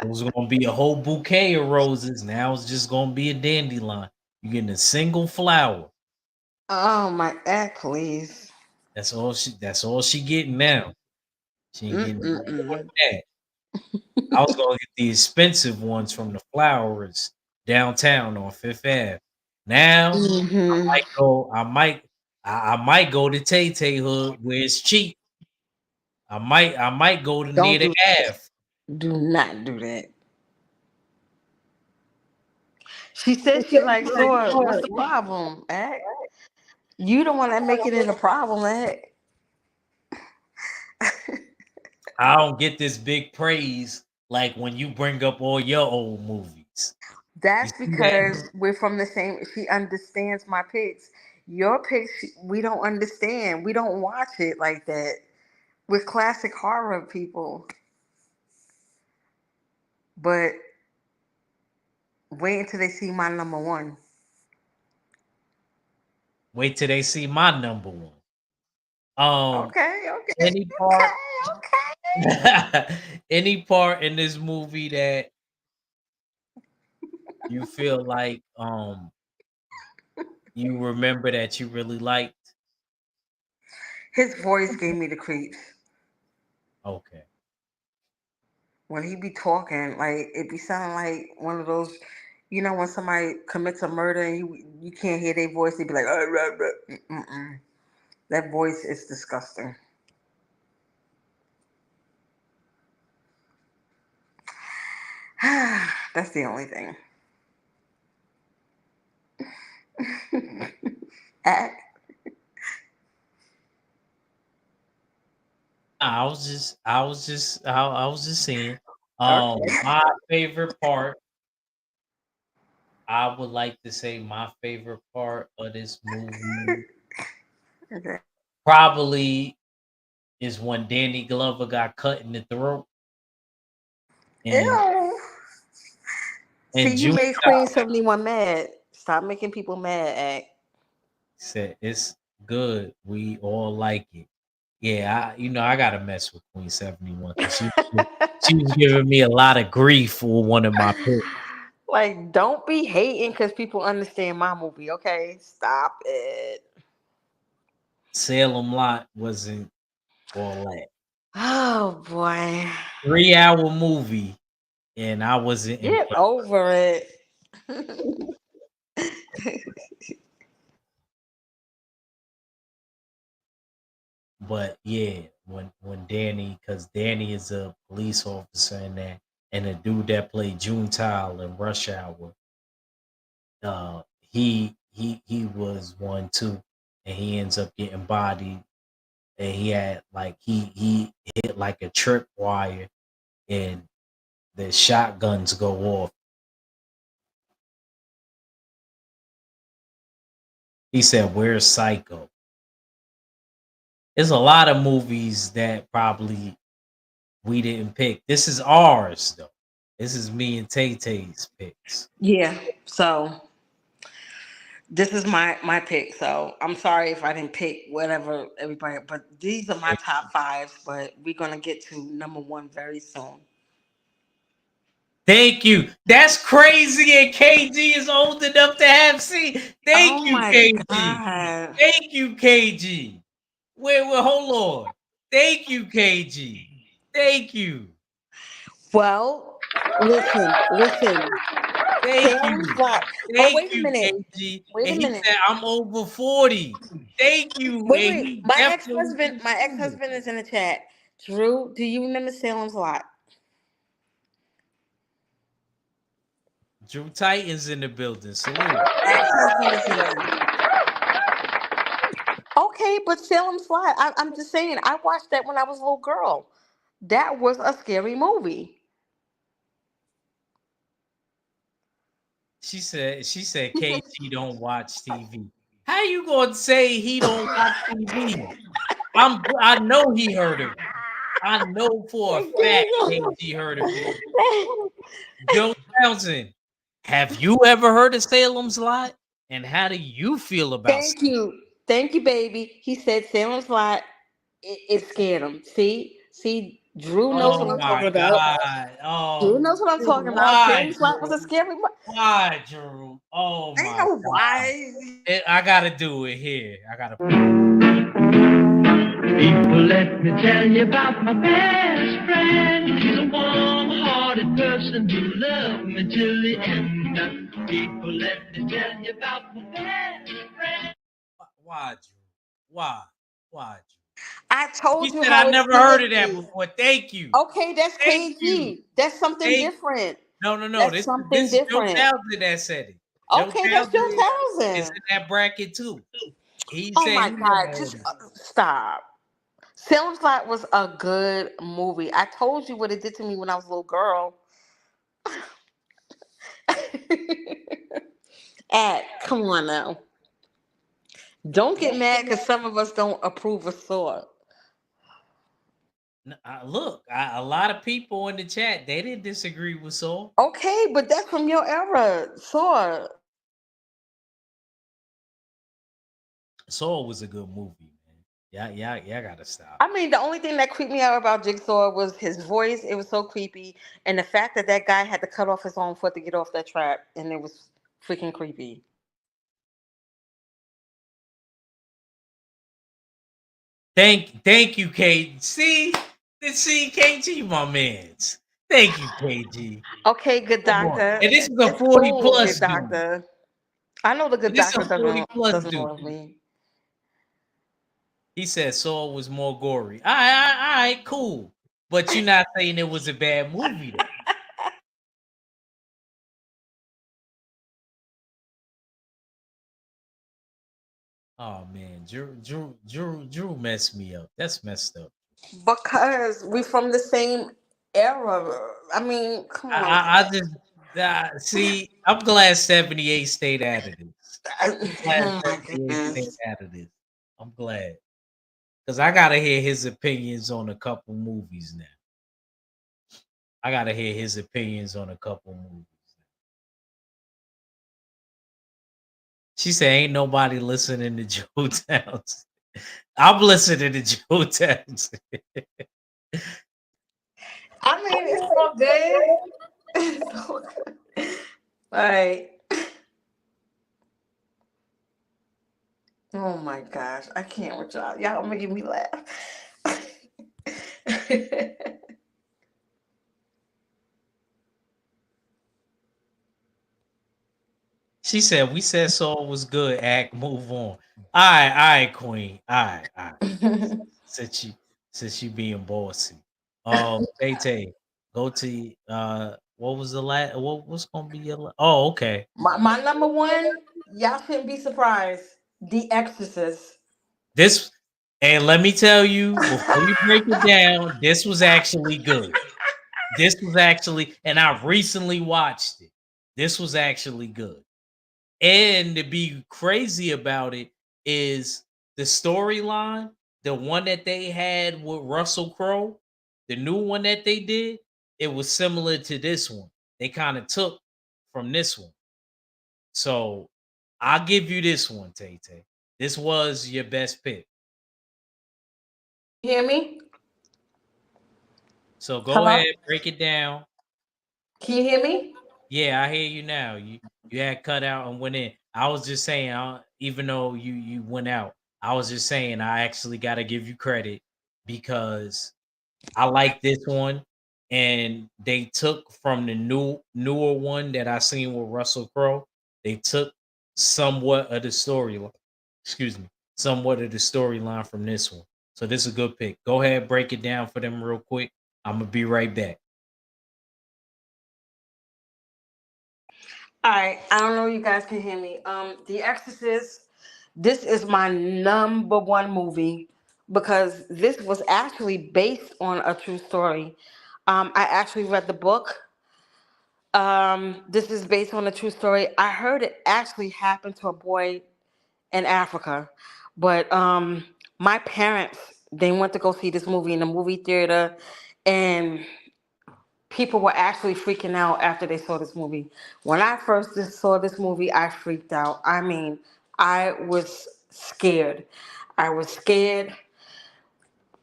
It was gonna be a whole bouquet of roses. Now it's just gonna be a dandelion. You're getting a single flower. Oh my god, please. That's all she getting now. She ain't getting no more Mm-mm-mm. than that. I was gonna get the expensive ones from the flowers downtown on Fifth Ave. Now Mm-hmm. I might go to Tay Tay Hood where it's cheap. I might go to near Don't the do Ave. do not do that. She said she likes sword. What's the problem, Act? You the one that make it in a problem, Act. I don't get this big praise like when you bring up all your old movies. You That's see that? because we're from the same. She understands my picks. Your picks, we don't understand. We don't watch it like that. We're classic horror people. But wait until they see my number one. Wait till they see my number one. Um, Okay, okay, any part, okay, okay. any part in this movie that you feel like you remember that you really liked? His voice gave me the creeps. Okay. When he be talking, like it be sounding like one of those, when somebody commits a murder and you can't hear their voice, they be like, rah, rah. Mm-mm. That voice is disgusting. That's the only thing. Act. I was just saying. Okay. My favorite part, I would like to say my favorite part of this movie Okay. probably is when Danny Glover got cut in the throat and Ew. See, and you June made Queen 71 mad. Stop making people mad, Act. said it's good. We all like it. Yeah, I gotta mess with Queen 71 because she was giving me a lot of grief for one of my picks. Like, don't be hating because people understand my movie, okay? Stop it. Salem Lot wasn't all that. Oh boy. 3 hour movie and I wasn't Get impressed. over it. But yeah, when Danny, because Danny is a police officer in that, and the dude that played June Tile in Rush Hour, he was one too, and he ends up getting bodied, and he had like he hit like a trip wire, and the shotguns go off. He said, "Where's Psycho?" There's a lot of movies that probably we didn't pick. This is ours though. This is me and Tay Tay's picks. Yeah. So this is my pick. So I'm sorry if I didn't pick whatever everybody, but these are my top fives. But we're gonna get to number one very soon. Thank you. That's crazy. And KG is old enough to have seen. Thank Oh you, my KG. God. Thank you, KG. Wait, hold on. Thank you, KG. Thank you. Well, listen. Thank Salem's you. Lot. Oh, Thank wait a you, minute. KG. Wait a And he minute. said, I'm over 40. Thank you. And Wait. he My definitely ex-husband, can my see it. ex-husband is in the chat. Drew, do you remember Salem's Lot? Drew Titans in the building. Salute. Ex-husband is in there. Okay, but Salem's Lot. I'm just saying. I watched that when I was a little girl. That was a scary movie. She said KG don't watch TV. How you gonna say he don't watch TV? I know he heard of it. I know for a fact KG heard of it. Joe Townsend, have you ever heard of Salem's Lot? And how do you feel about Thank you. Thank you, baby. He said Salem's Lot. It scared him. See, Drew knows what Oh I'm my talking about. God. Drew Oh, knows what I'm Drew, talking about. why, Salem's Lot was a Drew? scary movie. Why, Drew? Oh Ain't my no God. why. I gotta do it here. I gotta. People, let me tell you about my best friend. He's a warm-hearted person who loved me till the end. People, let me tell you about my best friend. Why, Drew? Why? Why, Drew? I He told you said, I how it never heard scared of that me. before. Thank you. Okay, that's Thank you. KG. That's something Thank different. No. That's This something this is Joe different. Townsend that said it. Joe Okay, that's Joe Townsend is Townsend. in that bracket too. He Oh said my he never God, heard just of it. stop. Salem's Lot was a good movie. I told you what it did to me when I was a little girl. Come on now. Don't get mad because some of us don't approve of Saw. Look, a lot of people in the chat they didn't disagree with Saul. Okay, but that's from your era. Saw. Saul was a good movie, man. Yeah, gotta stop. I mean, the only thing that creeped me out about Jigsaw was his voice. It was so creepy, and the fact that that guy had to cut off his own foot to get off that trap, and it was freaking creepy. Thank you, KG. See, KG, my man's. Thank you, KG. Okay, good Come on. doctor. And this is a It's 40 cool, plus good dude. doctor. I know the good This is doctor a 40 plus doesn't dude. love me. He said Saul was more gory. All right, cool. But you're not saying it was a bad movie though. Oh man, Drew messed me up. That's messed up. Because we from the same era. I mean, come on. I just see. I'm glad 78 stayed out of this. I'm glad Oh my 78 stayed goodness. out of this. I'm glad because I gotta hear his opinions on a couple movies now. I gotta hear his opinions on a couple movies. She said, "Ain't nobody listening to Joe Towns." I'm listening to Joe Towns. I mean, it's all good. It's all good. Like, oh my gosh, I can't with y'all. Y'all making me laugh. She said, "We said Saul was good. Act, move on." All right, Queen. All right. Since you since you being bossy. Tay Tay, go to what was the last? What's gonna be your? Oh, okay. my number one, y'all shouldn't be surprised. The Exorcist. This and let me tell you before you break it down, this was actually good. This was actually, and I recently watched it. This was actually good. And to be crazy about it is the storyline, the one that they had with Russell Crowe, the new one that they did, it was similar to this one. They kind of took from this one. So I'll give you this one, Tay Tay. This was your best pick. You hear me? So go Hello? ahead, break it down. Can you hear me? Yeah, I hear you now. You had cut out and went in. I was just saying, even though you went out, I was just saying I actually got to give you credit because I like this one, and they took from the newer one that I seen with Russell Crowe. They took somewhat of the storyline. Excuse me, somewhat of the storyline from this one. So this is a good pick. Go ahead, break it down for them real quick. I'm gonna be right back. All right, I don't know if you guys can hear me. The Exorcist. This is my number one movie because this was actually based on a true story. I actually read the book. This is based on a true story. I heard it actually happened to a boy in Africa, but my parents they went to go see this movie in the movie theater, and people were actually freaking out after they saw this movie. When I first just saw this movie, I freaked out. I mean, I was scared. I was scared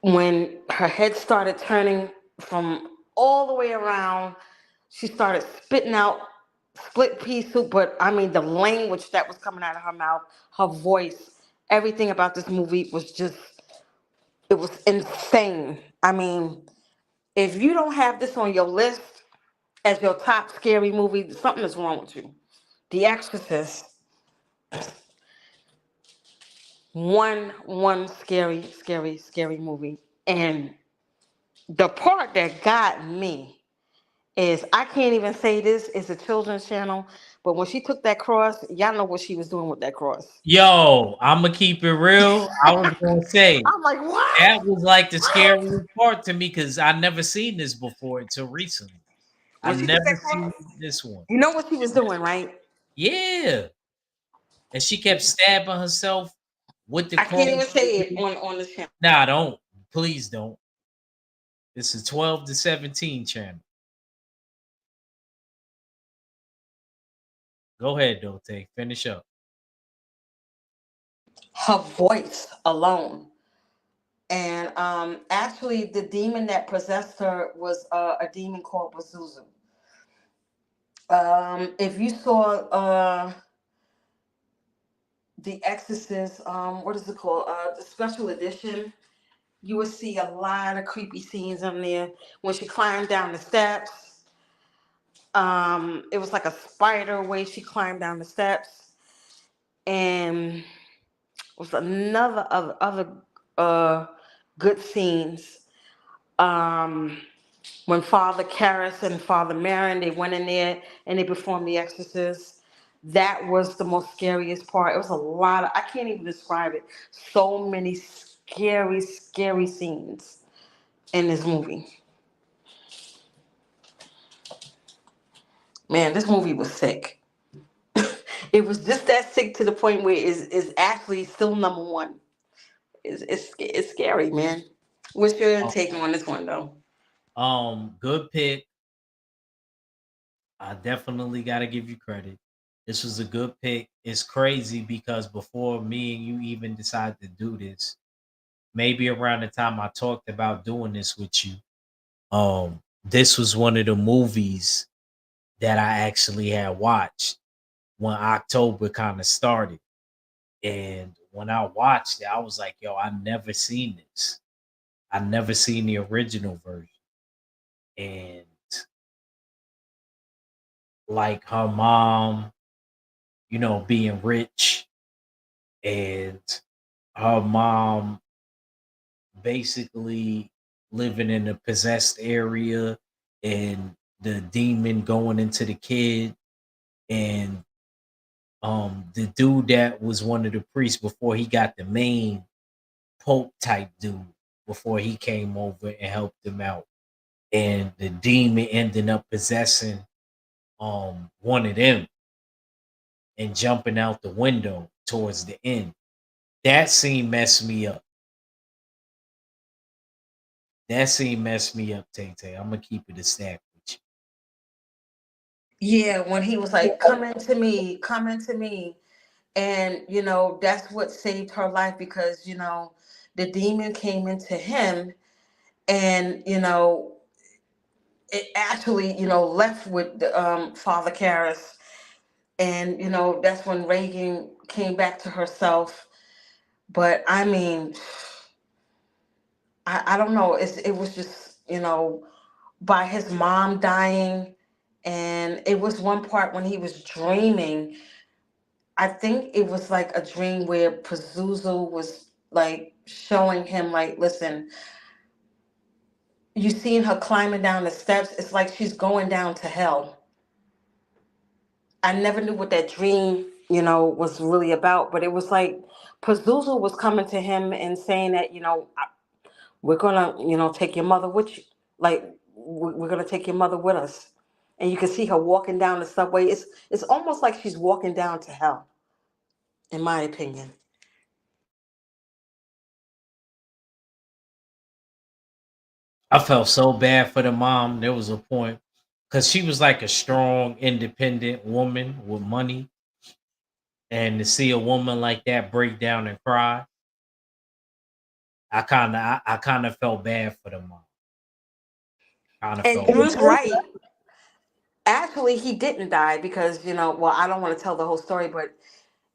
when her head started turning from all the way around. She started spitting out split pea soup, but I mean, the language that was coming out of her mouth, her voice, everything about this movie was just, it was insane. I mean, if you don't have this on your list as your top scary movie, something is wrong with you. The Exorcist, one scary movie. And the part that got me is I can't even say this is a children's channel, but when she took that cross, y'all know what she was doing with that cross. Yo, I'm gonna keep it real. I was gonna say I'm like, what? that was like the What? scariest part to me because I never seen this before until recently. I When she took never that cross, seen this one. you know what she was doing, right? Yeah, and she kept stabbing herself with the I can't even cross. say it on the channel. Nah, don't. Please don't. It's a 12 to 17 channel. Go ahead, Dote. Finish up. Her voice alone. And actually, the demon that possessed her was a demon called Pazuzu. If you saw The Exorcist, what is it called? The special edition, you would see a lot of creepy scenes on there. When she climbed down the steps, it was like a spider way she climbed down the steps. And was another other uh, good scenes. Um, when Father Karras and Father Marin they went in there and they performed The Exorcist. That was the most scariest part. It was a lot of, I can't even describe it. So many scary scenes in this movie. Man, this movie was sick. It was just that sick to the point where it's actually still number one. It's scary, man. What's your Oh, take on this one though? good pick. I definitely got to give you credit. This was a good pick. It's crazy because before me and you even decided to do this, maybe around the time I talked about doing this with you, this was one of the movies that I actually had watched when October kind of started. And when I watched it, I was like, yo, I never seen this. I never seen the original version. And like her mom, being rich and her mom basically living in a possessed area and the demon going into the kid and the dude that was one of the priests before he got the main pope type dude before he came over and helped him out and the demon ended up possessing one of them and jumping out the window towards the end. That scene messed me up. That scene messed me up, Tay Tay. I'm gonna keep it a stack with Yeah, when he was like, come into me. And, that's what saved her life because, the demon came into him and, it actually, left with Father Karras, and that's when Reagan came back to herself. But I mean, I don't know. It was just by his mom dying, and it was one part when he was dreaming. I think it was like a dream where Pazuzu was like showing him, like, listen, you seen her climbing down the steps. It's like she's going down to hell. I never knew what that dream, was really about, but it was like Pazuzu was coming to him and saying that, we're gonna, take your mother with you. Like, we're gonna take your mother with us. And you can see her walking down the subway. It's almost like she's walking down to hell, in my opinion. I felt so bad for the mom. There was a point because she was like a strong, independent woman with money, and to see a woman like that break down and cry, I kind of felt bad for the mom. Kind of And felt. Drew's right. Actually, he didn't die because, well, I don't want to tell the whole story, but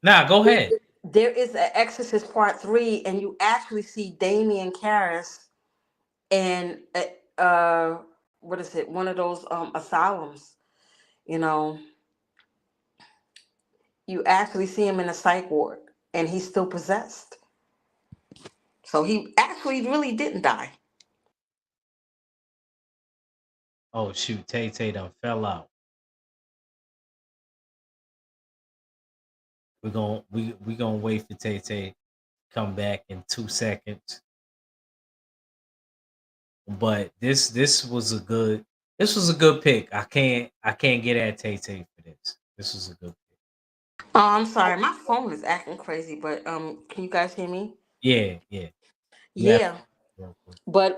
Nah, go ahead. there is an Exorcist Part 3, and you actually see Damien Karras in, uh, what is it, one of those asylums. You know, you actually see him in a psych ward, and he's still possessed. So he actually really didn't die. Oh shoot, Tay Tay done fell out. We gonna wait for Tay Tay come back in 2 seconds. But this was a good pick. I can't get at Tay Tay for this. This was a good pick. Oh, I'm sorry, my phone is acting crazy, but can you guys hear me? Yeah, yeah. You have Yeah. real quick. But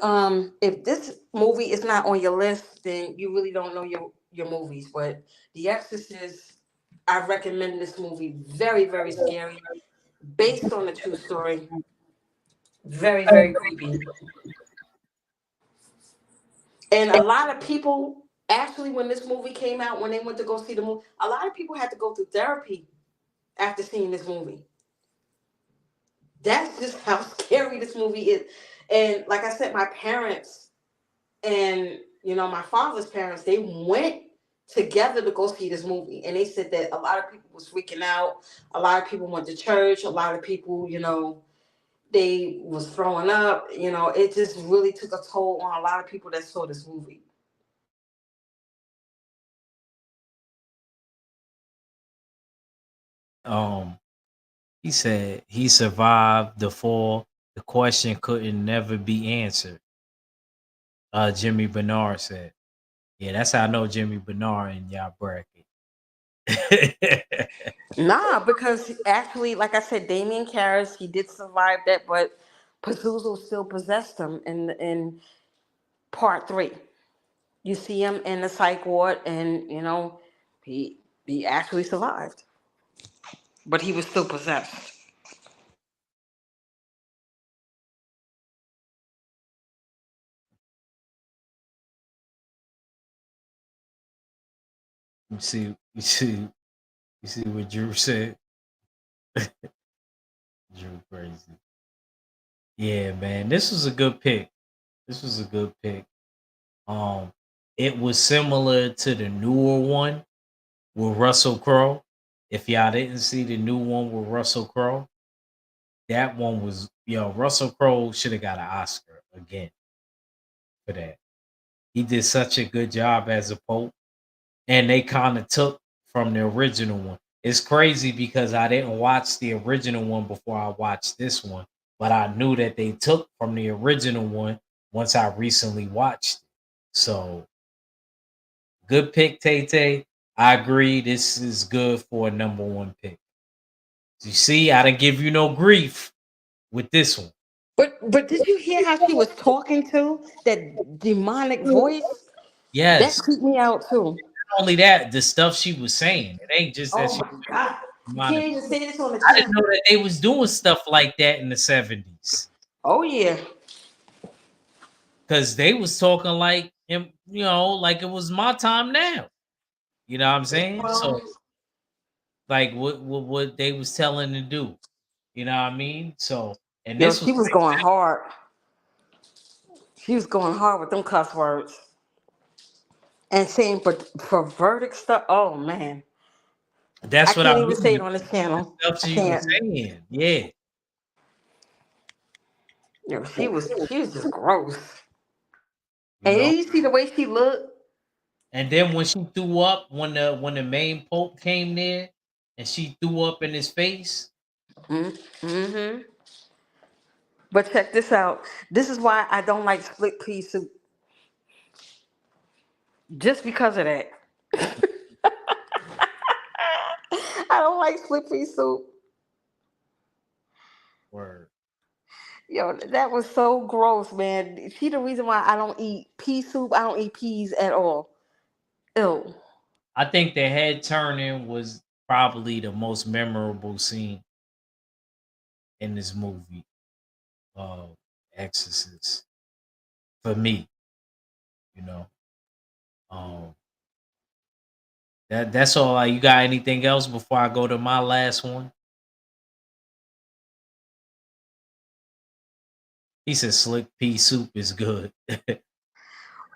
if this movie is not on your list, then you really don't know your movies. But The Exorcist, I recommend this movie. Very, very scary, based on a true story. Very, very creepy. And a lot of people actually, when this movie came out, when they went to go see the movie, a lot of people had to go through therapy after seeing this movie. That's just how scary this movie is. And like I said, my parents and my father's parents, they went together to go see this movie, and they said that a lot of people was freaking out. A lot of people went to church. A lot of people, they was throwing up. It just really took a toll on a lot of people that saw this movie. Um, he said he survived the fall. The question couldn't never be answered. Jimmy Bernard said. Yeah, that's how I know Jimmy Bernard in y'all bracket. Nah, because actually, like I said, Damien Karras, he did survive that, but Pazuzu still possessed him in part 3. You see him in the psych ward, and he actually survived, but he was still possessed. you see, you see, you see what Drew said. Drew crazy. Yeah, man, this was a good pick. This was a good pick. Um, it was similar to the newer one with Russell Crowe. If y'all didn't see the new one with Russell Crowe, that one was Russell Crowe should have got an Oscar again for that. He did such a good job as a Pope, and they kind of took from the original one. It's crazy because I didn't watch the original one before I watched this one, but I knew that they took from the original one once I recently watched it. So good pick, Tay Tay. I agree. This is good for a number one pick. You see, I didn't give you no grief with this one. But did you hear how she was talking to that demonic voice? That Yes. creeped me out too. Not only that, the stuff she was saying. It ain't just that Oh she my god! was You demonic. can't even say this on the I didn't channel. know that they was doing stuff like that in the 70s. Oh yeah. Cause they was talking like and like it was my time now. You know what I'm saying? So Well, like what they was telling to do. You know what I mean? So and yo, this was she was going hard. She was going hard with them cuss words and saying for verdict stuff. Oh man, I that's what I can't even say mean. it on this The channel. stuff I she was can't. saying, yeah. Yo, she was just gross. You And know. then you see the way she looked. And then when she threw up, when the main pope came there, and she threw up in his face. Mm-hmm. But check this out. This is why I don't like split pea soup. Just because of that. I don't like split pea soup. Word. Yo, that was so gross, man. She the reason why I don't eat pea soup. I don't eat peas at all. Ew. I think the head turning was probably the most memorable scene in this movie, uh, Exorcist, for me. You know, um, that's all. Like, you got anything else before I go to my last one? He said, "Slick pea soup is good."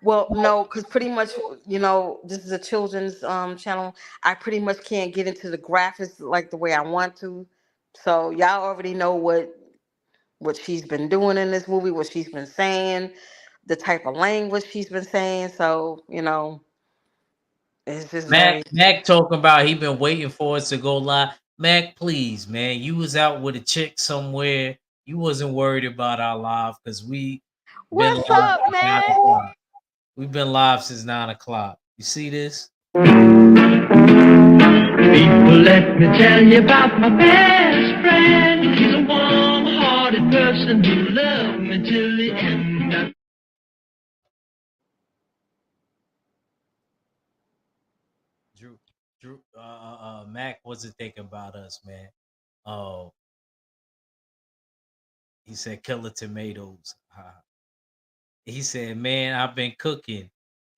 Well, no, because pretty much, this is a children's channel. I pretty much can't get into the graphics like the way I want to. So y'all already know what she's been doing in this movie, what she's been saying, the type of language she's been saying. So it's just very. Mac talking about he been waiting for us to go live. Mac, please, man, you was out with a chick somewhere. You wasn't worried about our live because we been live What's up, since nine man? o'clock. We've been live since 9 o'clock. You see this? People, let me tell you about my best friend. He's a warm-hearted person who loved me till the end. Drew, Mac wasn't thinking about us, man. Oh, he said killer tomatoes. He said, man, I've been cooking.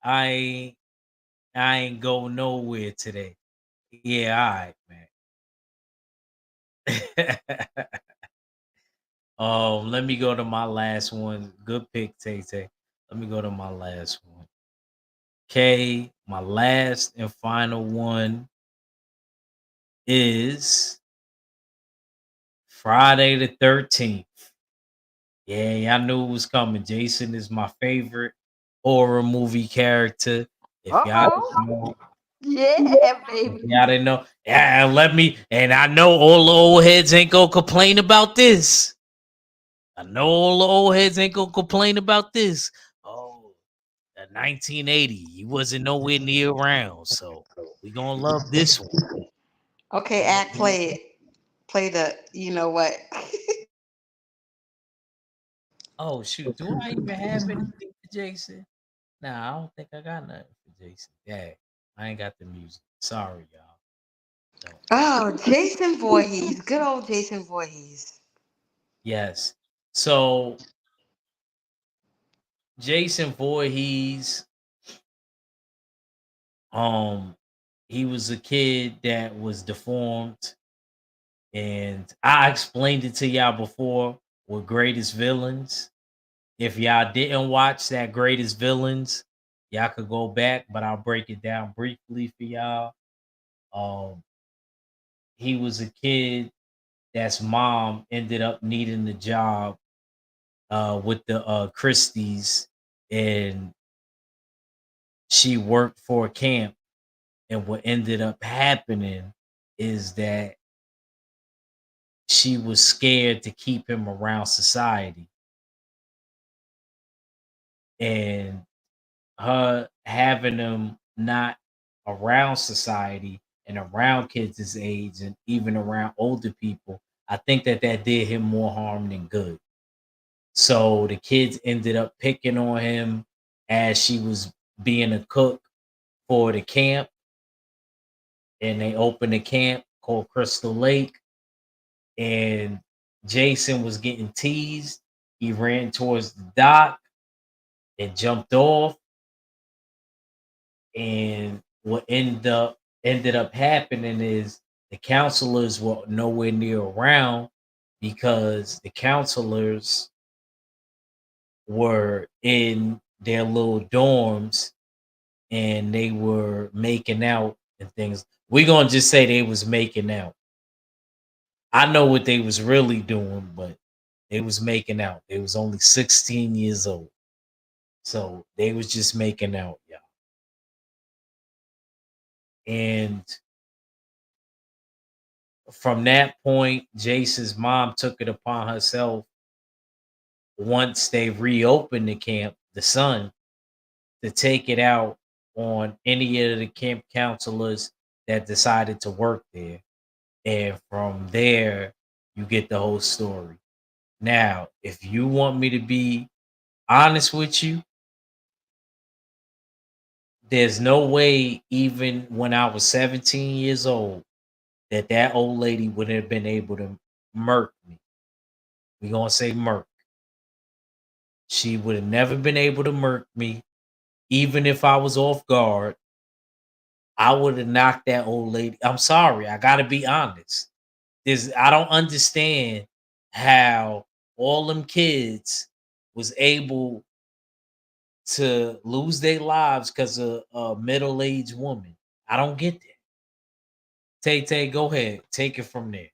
I ain't, I ain't go nowhere today. Yeah, all right, man. Let me go to my last one. Good pick, Tay Tay. Let me go to my last one. Okay, my last and final one is Friday the 13th. Yeah, y'all knew it was coming. Jason is my favorite horror movie character. If Uh y'all oh. didn't know, Yeah, if baby. y'all didn't know, yeah, and I know all the old heads ain't gonna complain about this. I know all the old heads ain't gonna complain about this. Oh, 1980, you wasn't nowhere near around, so we gonna love this one. Okay, act play it. Play the. You know what? Oh shoot, do I even have anything for Jason? Nah, I don't think I got nothing for Jason. Yeah, I ain't got the music. Sorry, y'all. Don't. Oh, Jason Voorhees. Good old Jason Voorhees. Yes. So Jason Voorhees, um, he was a kid that was deformed, and I explained it to y'all before with Greatest Villains. If y'all didn't watch that Greatest Villains, y'all could go back, but I'll break it down briefly for y'all. Um, he was a kid that's mom ended up needing the job with the Christies, and she worked for a camp. And what ended up happening is that she was scared to keep him around society, and her having him not around society and around kids his age and even around older people, I think that did him more harm than good. So the kids ended up picking on him as she was being a cook for the camp, and they opened a camp called Crystal Lake, and Jason was getting teased. He ran towards the dock and jumped off, And what ended up happening is the counselors were nowhere near around because the counselors were in their little dorms and they were making out and things. We're gonna just say they was making out. I know what they was really doing, but they was making out. They was only 16 years old. So they was just making out, yeah. And from that point, Jason's mom took it upon herself once they reopened the camp, the son, to take it out on any of the camp counselors that decided to work there. And from there, you get the whole story. Now, if you want me to be honest with you, there's no way, even when I was 17 years old, that that old lady would have been able to murk me. We're going to say murk. She would have never been able to murk me. Even if I was off guard, I would have knocked that old lady. I'm sorry. I got to be honest. I don't understand how all them kids was able to lose their lives because of a middle-aged woman. I don't get that. Tay Tay, go ahead. Take it from there.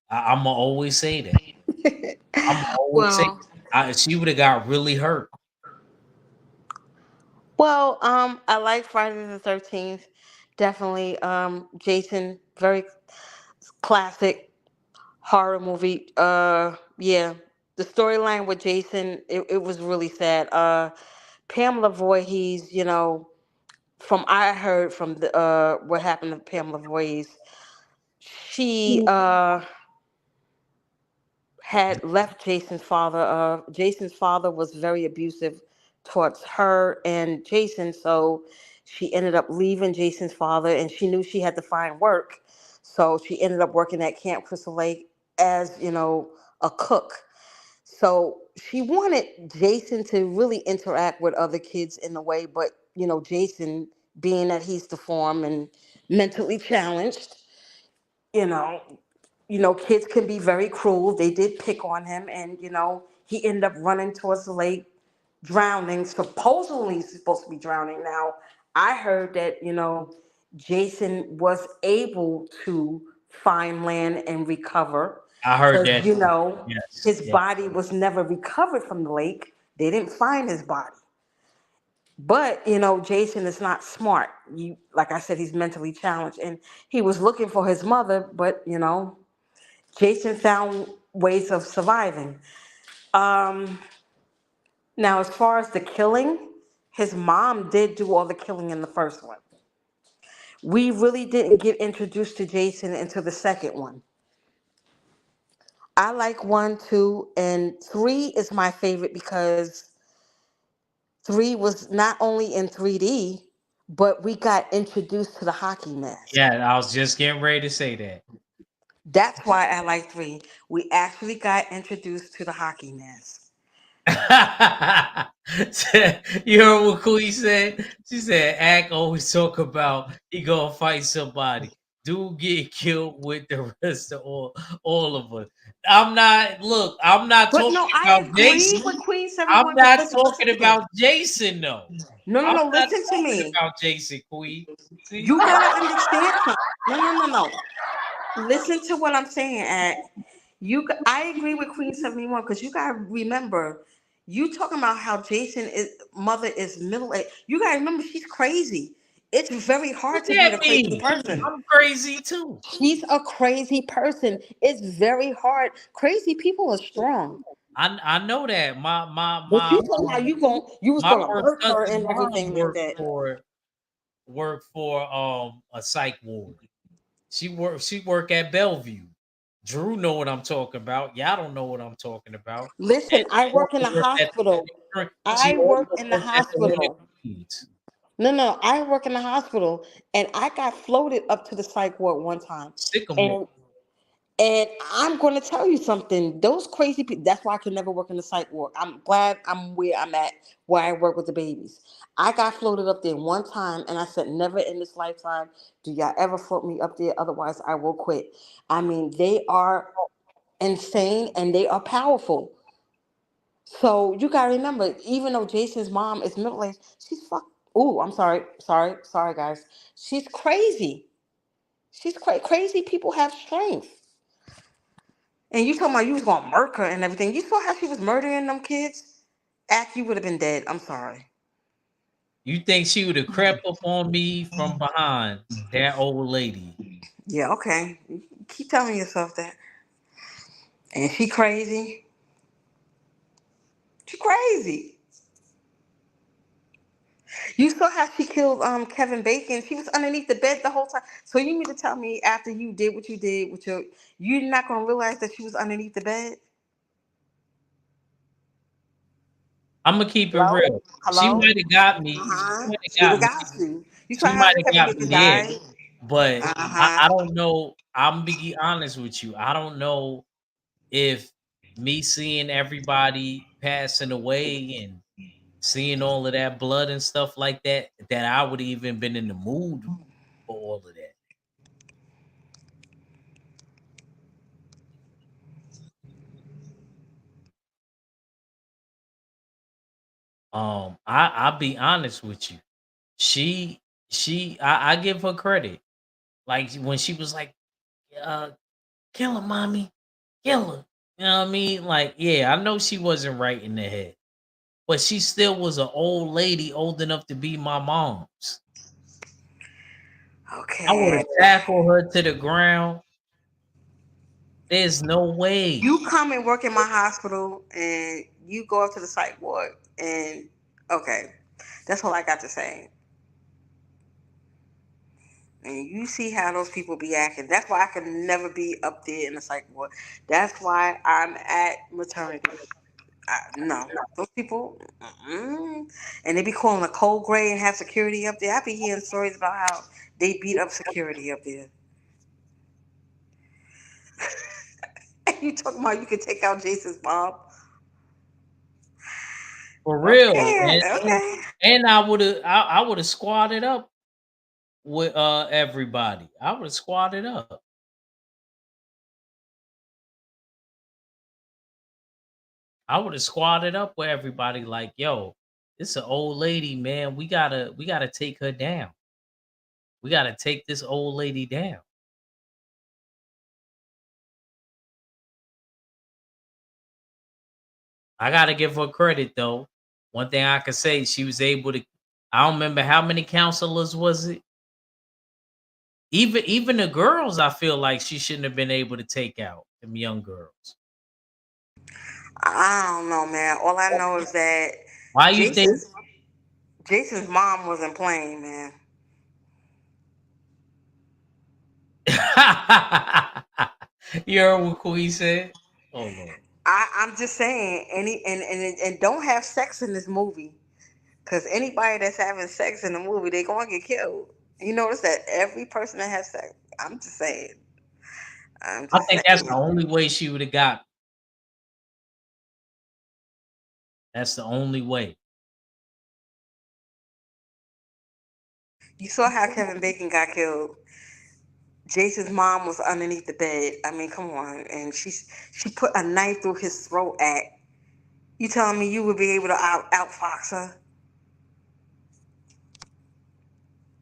I'm gonna always say that. I'm gonna always say Well, she would have got really hurt. I like Friday the 13th. Definitely. Jason, very classic horror movie. Yeah. The storyline with Jason, it was really sad. Pamela Voorhees, from I heard from the what happened to Pamela Voorhees, she had left Jason's father. Jason's father was very abusive towards her and Jason, so she ended up leaving Jason's father, and she knew she had to find work, so she ended up working at Camp Crystal Lake as a cook. So she wanted Jason to really interact with other kids in a way, but Jason, being that he's deformed and mentally challenged, you know, kids can be very cruel. They did pick on him, and he ended up running towards the lake, drowning. Supposedly he's supposed to be drowning. Now, I heard that Jason was able to find land and recover, I heard because that too. Yes, his yeah. body was never recovered from the lake. They didn't find his body. But Jason is not smart. Like I said, he's mentally challenged, and he was looking for his mother. But Jason found ways of surviving. Um, Now, as far as the killing, his mom did do all the killing in the first one. We really didn't get introduced to Jason until the second one. I like one, two, and three is my favorite because three was not only in 3D, but we got introduced to the hockey mask. Yeah, I was just getting ready to say that. That's why I like three. We actually got introduced to the hockey mask. You heard what Queen said? She said, Act always talk about he gonna fight somebody. Dude get killed with the rest of all of us. I'm not But talking no, I about agree Jason. with Queen I'm 71. But not listen talking to me. about Jason though. No, no, I'm no. not Listen to talking me. about Jason Queen. See? You gotta understand something. No, no, no, no. Listen to what I'm saying. I agree with Queen 71 because you gotta remember. You talking about how Jason is mother is middle age. You gotta remember she's crazy. It's very What hard to be that a crazy mean? person. I'm crazy too. She's a crazy person. It's very hard. Crazy people are strong. I know that. But you talking about you was My gonna first murk her cousin's and mom everything like that. worked for a psych ward. She worked at Bellevue. Drew know what I'm talking about. Y'all don't know what I'm talking about. And Listen, I she work in also the worked at hospital. she I also work in the worked at the Women hospital. Queens. No, no, I work in the hospital, and I got floated up to the psych ward one time, Sycamore. and And I'm going to tell you something. Those crazy people, that's why I could never work in the psych ward. I'm glad I'm where I'm at, where I work with the babies. I got floated up there one time, and I said, never in this lifetime do y'all ever float me up there. Otherwise, I will quit. I mean, they are insane and they are powerful. So you got to remember, even though Jason's mom is middle aged, she's fuck. Ooh, I'm sorry. Sorry, guys. She's crazy. She's crazy. People have strength. And you talking about you was gonna murk her and everything. You saw how she was murdering them kids? Act, you would have been dead. I'm sorry. You think she would have crept up on me from behind? That old lady. Yeah, okay. You keep telling yourself that. And she crazy. She crazy. You saw how she killed Kevin Bacon. She was underneath the bed the whole time. So you mean to tell me after you did what you did with your, you're not gonna realize that she was underneath the bed? I'm gonna keep it Hello? real. She Hello? might have got me. She Uh-huh. might have She would have got got me. you. You saw She how might have Kevin got Bacon me there. died? But I Uh-huh. don't know. I'm be honest with you. I don't know if me seeing everybody passing away and seeing all of that blood and stuff like that, that I would even been in the mood for all of that. I'll be honest with you. She I give her credit. Like when she was like, uh, kill her, mommy, kill her. You know what I mean? Like, yeah, I know she wasn't right in the head, but she still was an old lady, old enough to be my mom's. I would Okay. have tackled her to the ground. There's no way. You come and work in my hospital and you go up to the psych ward and okay. That's all I got to say. And you see how those people be acting. That's why I could never be up there in the psych ward. That's why I'm at maternity. No, those people, and they be calling a cold gray and have security up there. I be hearing stories about how they beat up security up there. You talking about you could take out Jason's mom? For real. Okay, And okay. and I would have squatted up with everybody. I would have squatted up. I would have squatted up with everybody like, yo, this an old lady, man. We gotta take her down. We gotta take this old lady down. I gotta give her credit though. One thing I could say, she was able to. I don't remember how many counselors was it. Even the girls, I feel like she shouldn't have been able to take out them young girls. I don't know, man. All I know is that Why you think? Jason's Jason's mom wasn't playing, man. You heard what Queen said? Oh Lord. I'm just saying, and don't have sex in this movie, cause anybody that's having sex in the movie, they gonna get killed. You notice that every person that has sex. I'm just saying. I'm I just think that's the saying. only way she would have got. That's the only way. You saw how Kevin Bacon got killed. Jason's mom was underneath the bed. I mean, come on, and she put a knife through his throat. Act. You telling me you would be able to outfox her?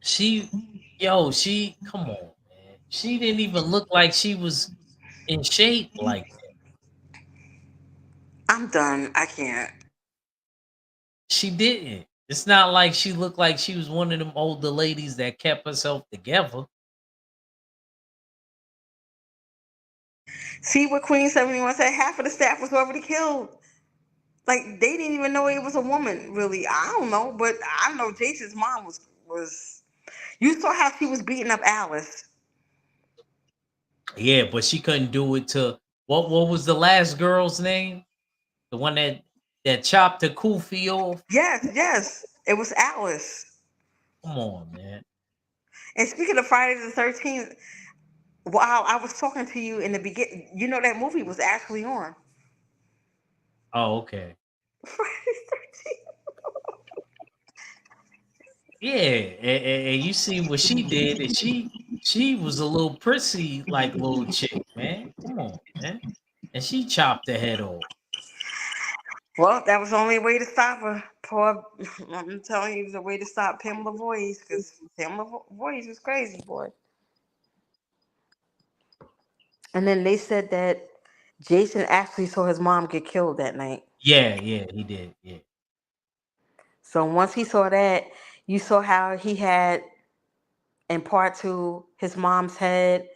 She, yo, she, come on, man. She didn't even look like she was in shape like that. I'm done. I can't. She didn't. It's not like she looked like she was one of them older ladies that kept herself together. See what Queen 71 said? Half of the staff was already killed. Like they didn't even know it was a woman, really. I don't know, but I know Jason's mom was. You saw how she was beating up Alice. Yeah, but she couldn't do it to what was the last girl's name? The one that chopped the kufi off? Yes, yes, it was Alice. Come on, man. And speaking of Friday the 13th, Wow, I was talking to you in the beginning. You know that movie was actually on. Oh, okay. Yeah, and you see what she did, and she was a little prissy like little chick, man. Come on, man. And she chopped the head off. Well, that was the only way to stop her. Poor, I'm telling you, it was a way to stop Pamela Voorhees because Pamela Voorhees was crazy, boy. And then they said that Jason actually saw his mom get killed that night. Yeah, yeah, he did. Yeah, So once he saw that, you saw how he had in part two his mom's head,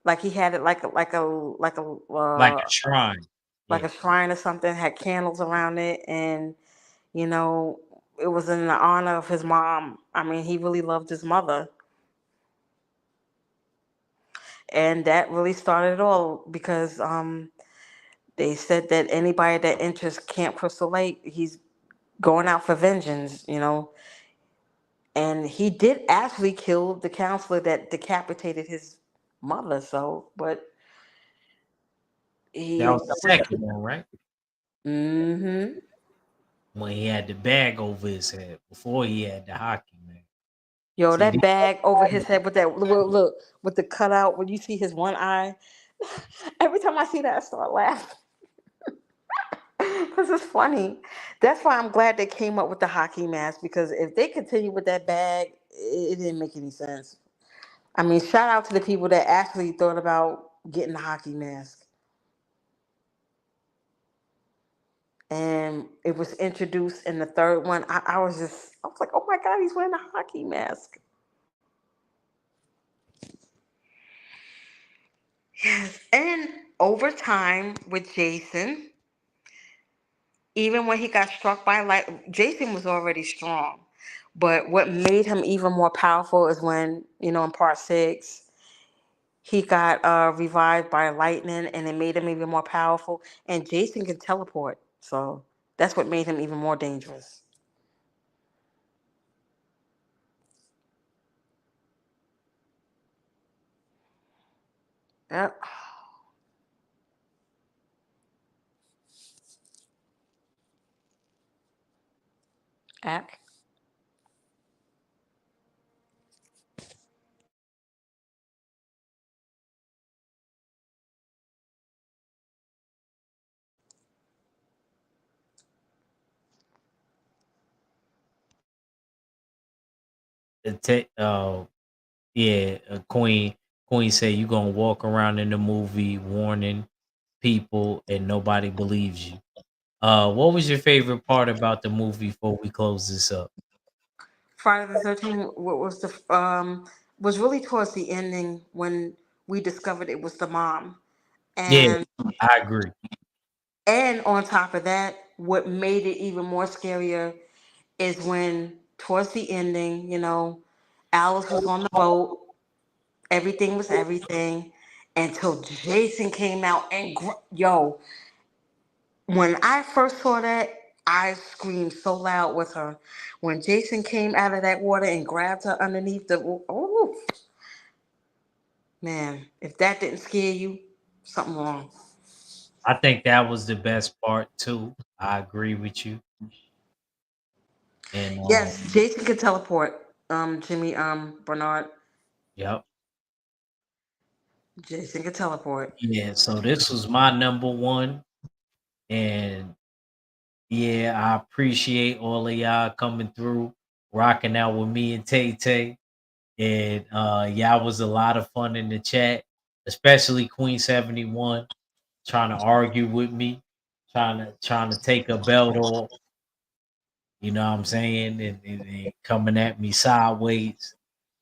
like he had it like a shrine. like Yeah, a shrine or something, had candles around it, and you know it was in the honor of his mom. I mean, he really loved his mother, and that really started it all because they said that anybody that enters Camp Crystal Lake, he's going out for vengeance, and he did actually kill the counselor that decapitated his mother. So, but that he, was the second one, right? mm-hmm. When he had the bag over his head before he had the hockey man. Yo, See, that bag over his head with that look with the cutout when you see his one eye. Every time I see that, I start laughing because it's funny. That's why I'm glad they came up with the hockey mask because if they continue with that bag, it didn't make any sense. I mean, shout out to the people that actually thought about getting the hockey mask. And it was introduced in the third one. I was like, oh my God, he's wearing a hockey mask. Yes. And over time with Jason, even when he got struck by light, Jason was already strong. But what made him even more powerful is when, in part six, he got revived by lightning and it made him even more powerful. And Jason can teleport. So that's what made him even more dangerous. Yep. Ack. Yeah, Queen said you gonna walk around in the movie warning people and nobody believes you. What was your favorite part about the movie before we close this up? Friday the 13th what was really towards the ending when we discovered it was the mom. Yeah, And I agree. on top of that, what made it even more scarier is when towards the ending, Alice was on the boat, everything was everything until Jason came out and yo, when I first saw that, I screamed so loud with her. When Jason came out of that water and grabbed her underneath the oh man, if that didn't scare you, something wrong. I think that was the best part too. I agree with you. And Yes, Jason could teleport. Jimmy, Bernard, yep. Jason could teleport. Yeah, so this was my number one. And yeah, I appreciate all of y'all coming through, rocking out with me and Tay Tay. And y'all was a lot of fun in the chat, especially Queen 71 trying to argue with me, trying to take a belt off, you know what I'm saying? And coming at me sideways.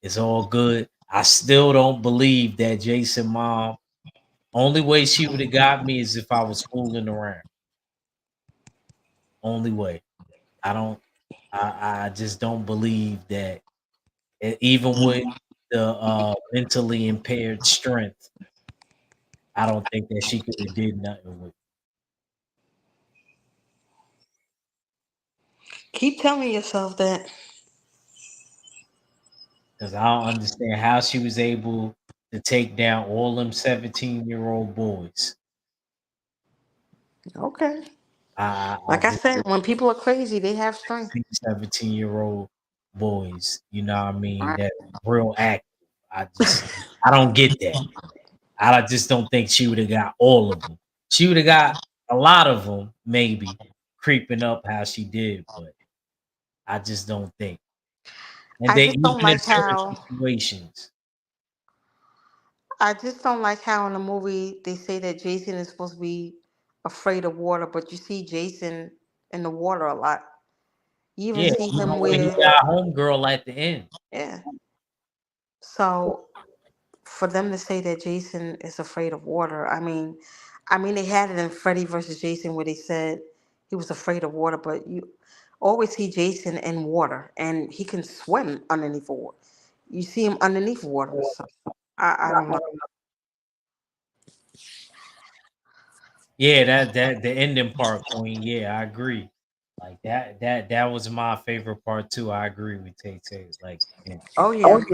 It's all good. I still don't believe that Jason mom. Only way she would have got me is if I was fooling around. Only way. I don't. I just don't believe that. Even with the mentally impaired strength, I don't think that she could have did nothing with. Keep telling yourself that. Because I don't understand how she was able. to take down all them 17-year-old boys. Okay. I Like I just said, when people are crazy, they have strength. see 17-year-old boys, you know what I mean, Right. that real active. I don't get that. I just don't think she would have got all of them. She would have got a lot of them, maybe creeping up how she did, but I just don't think. And I they just even don't in like certain how situations. I just don't like how in the movie they say that Jason is supposed to be afraid of water, but you see Jason in the water a lot. You even Yeah, see even him when he where, got homegirl at the end. yeah. So for them to say that Jason is afraid of water, I mean they had it in Freddy versus Jason where they said he was afraid of water, but you always see Jason in water and he can swim underneath the water. You see him underneath water, so I don't know. Yeah, that the ending part, Queen. Yeah, I agree. Like that was my favorite part too. I agree with Tay Tay. Like and Oh yeah, when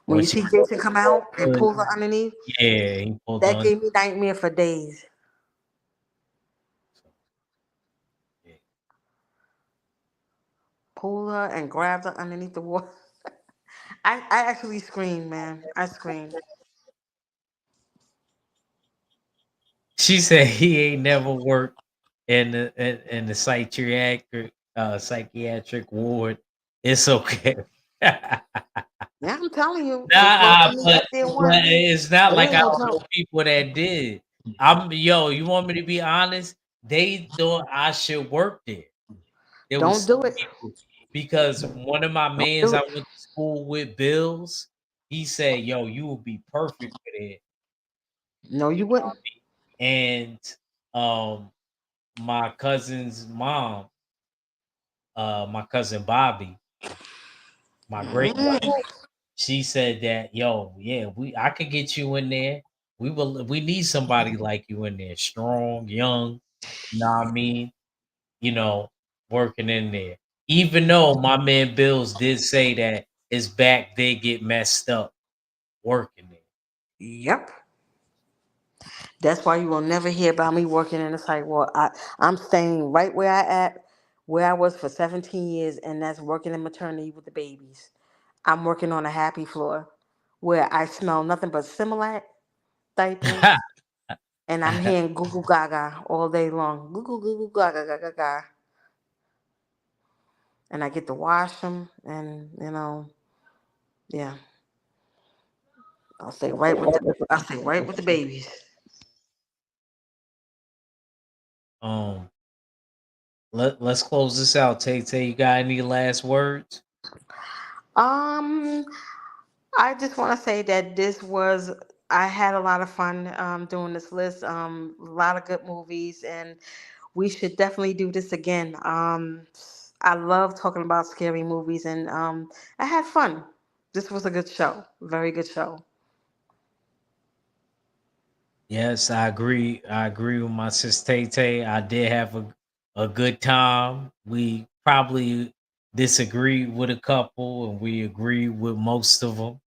when you she see Jason come out and good, pull her underneath, yeah, he pulled that on. gave me nightmare for days. So, yeah. Pull her and grab her underneath the water. I actually screamed, man. I screamed. She said he ain't never worked in the psychiatric ward. It's okay. Nah, Yeah, I'm telling you, they floated me up there but once. it's not It like ain't I no don't know joke. people that did. I'm yo. You want me to be honest? They thought I should work there. There was Don't some do it. people because one of my Don't mans do I it. went to school with, Bills, he said, "Yo, you would be perfect for that." No, you wouldn't. And um, my cousin's mom, my cousin Bobby, my great Mm, she said that, "Yo, yeah, I could get you in there. We need somebody like you in there, strong, young, you know what I mean? You know, working in there." Even though my man Bills did say that his back did get messed up working there. yep. That's why you will never hear about me working in a psych ward. I'm staying right where I was for 17 years, and that's working in maternity with the babies. I'm working on a happy floor where I smell nothing but Similac diapers, and I'm hearing goo goo gaga all day long. Goo goo goo goo gaga gaga gaga. And I get to wash them, and yeah, I'll stay right with the babies. um, let's close this out. Tay Tay, you got any last words? Um, I just want to say that I had a lot of fun doing this list. A lot of good movies, and we should definitely do this again. I love talking about scary movies, and I had fun. This was a good show, very good show. Yes, I agree. I agree with my sister Tay Tay. I did have a good time. We probably disagreed with a couple, and we agreed with most of them.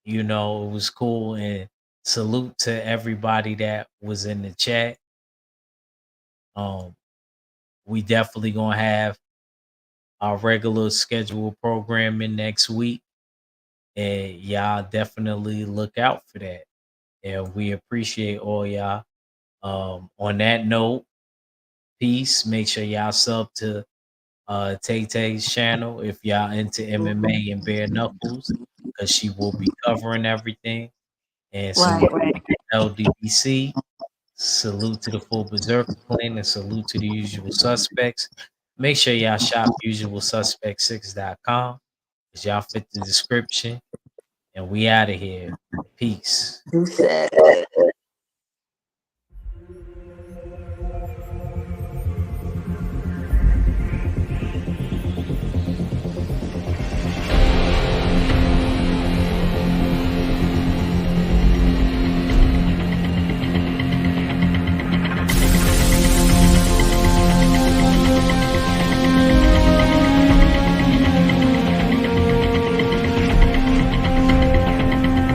You know, it was cool. And salute to everybody that was in the chat. Um, we definitely gonna have our regular scheduled programming next week, and y'all definitely look out for that. And we appreciate all y'all. On that note, peace. Make sure y'all sub to Tay Tay's channel if y'all into MMA and bare knuckles, because she will be covering everything. And salute Right, right. to LDBC. Salute to the full Berserker clan and salute to the usual suspects. Make sure y'all shop usualsuspect6.com because y'all fit the description. And we out of here. Peace. Who said?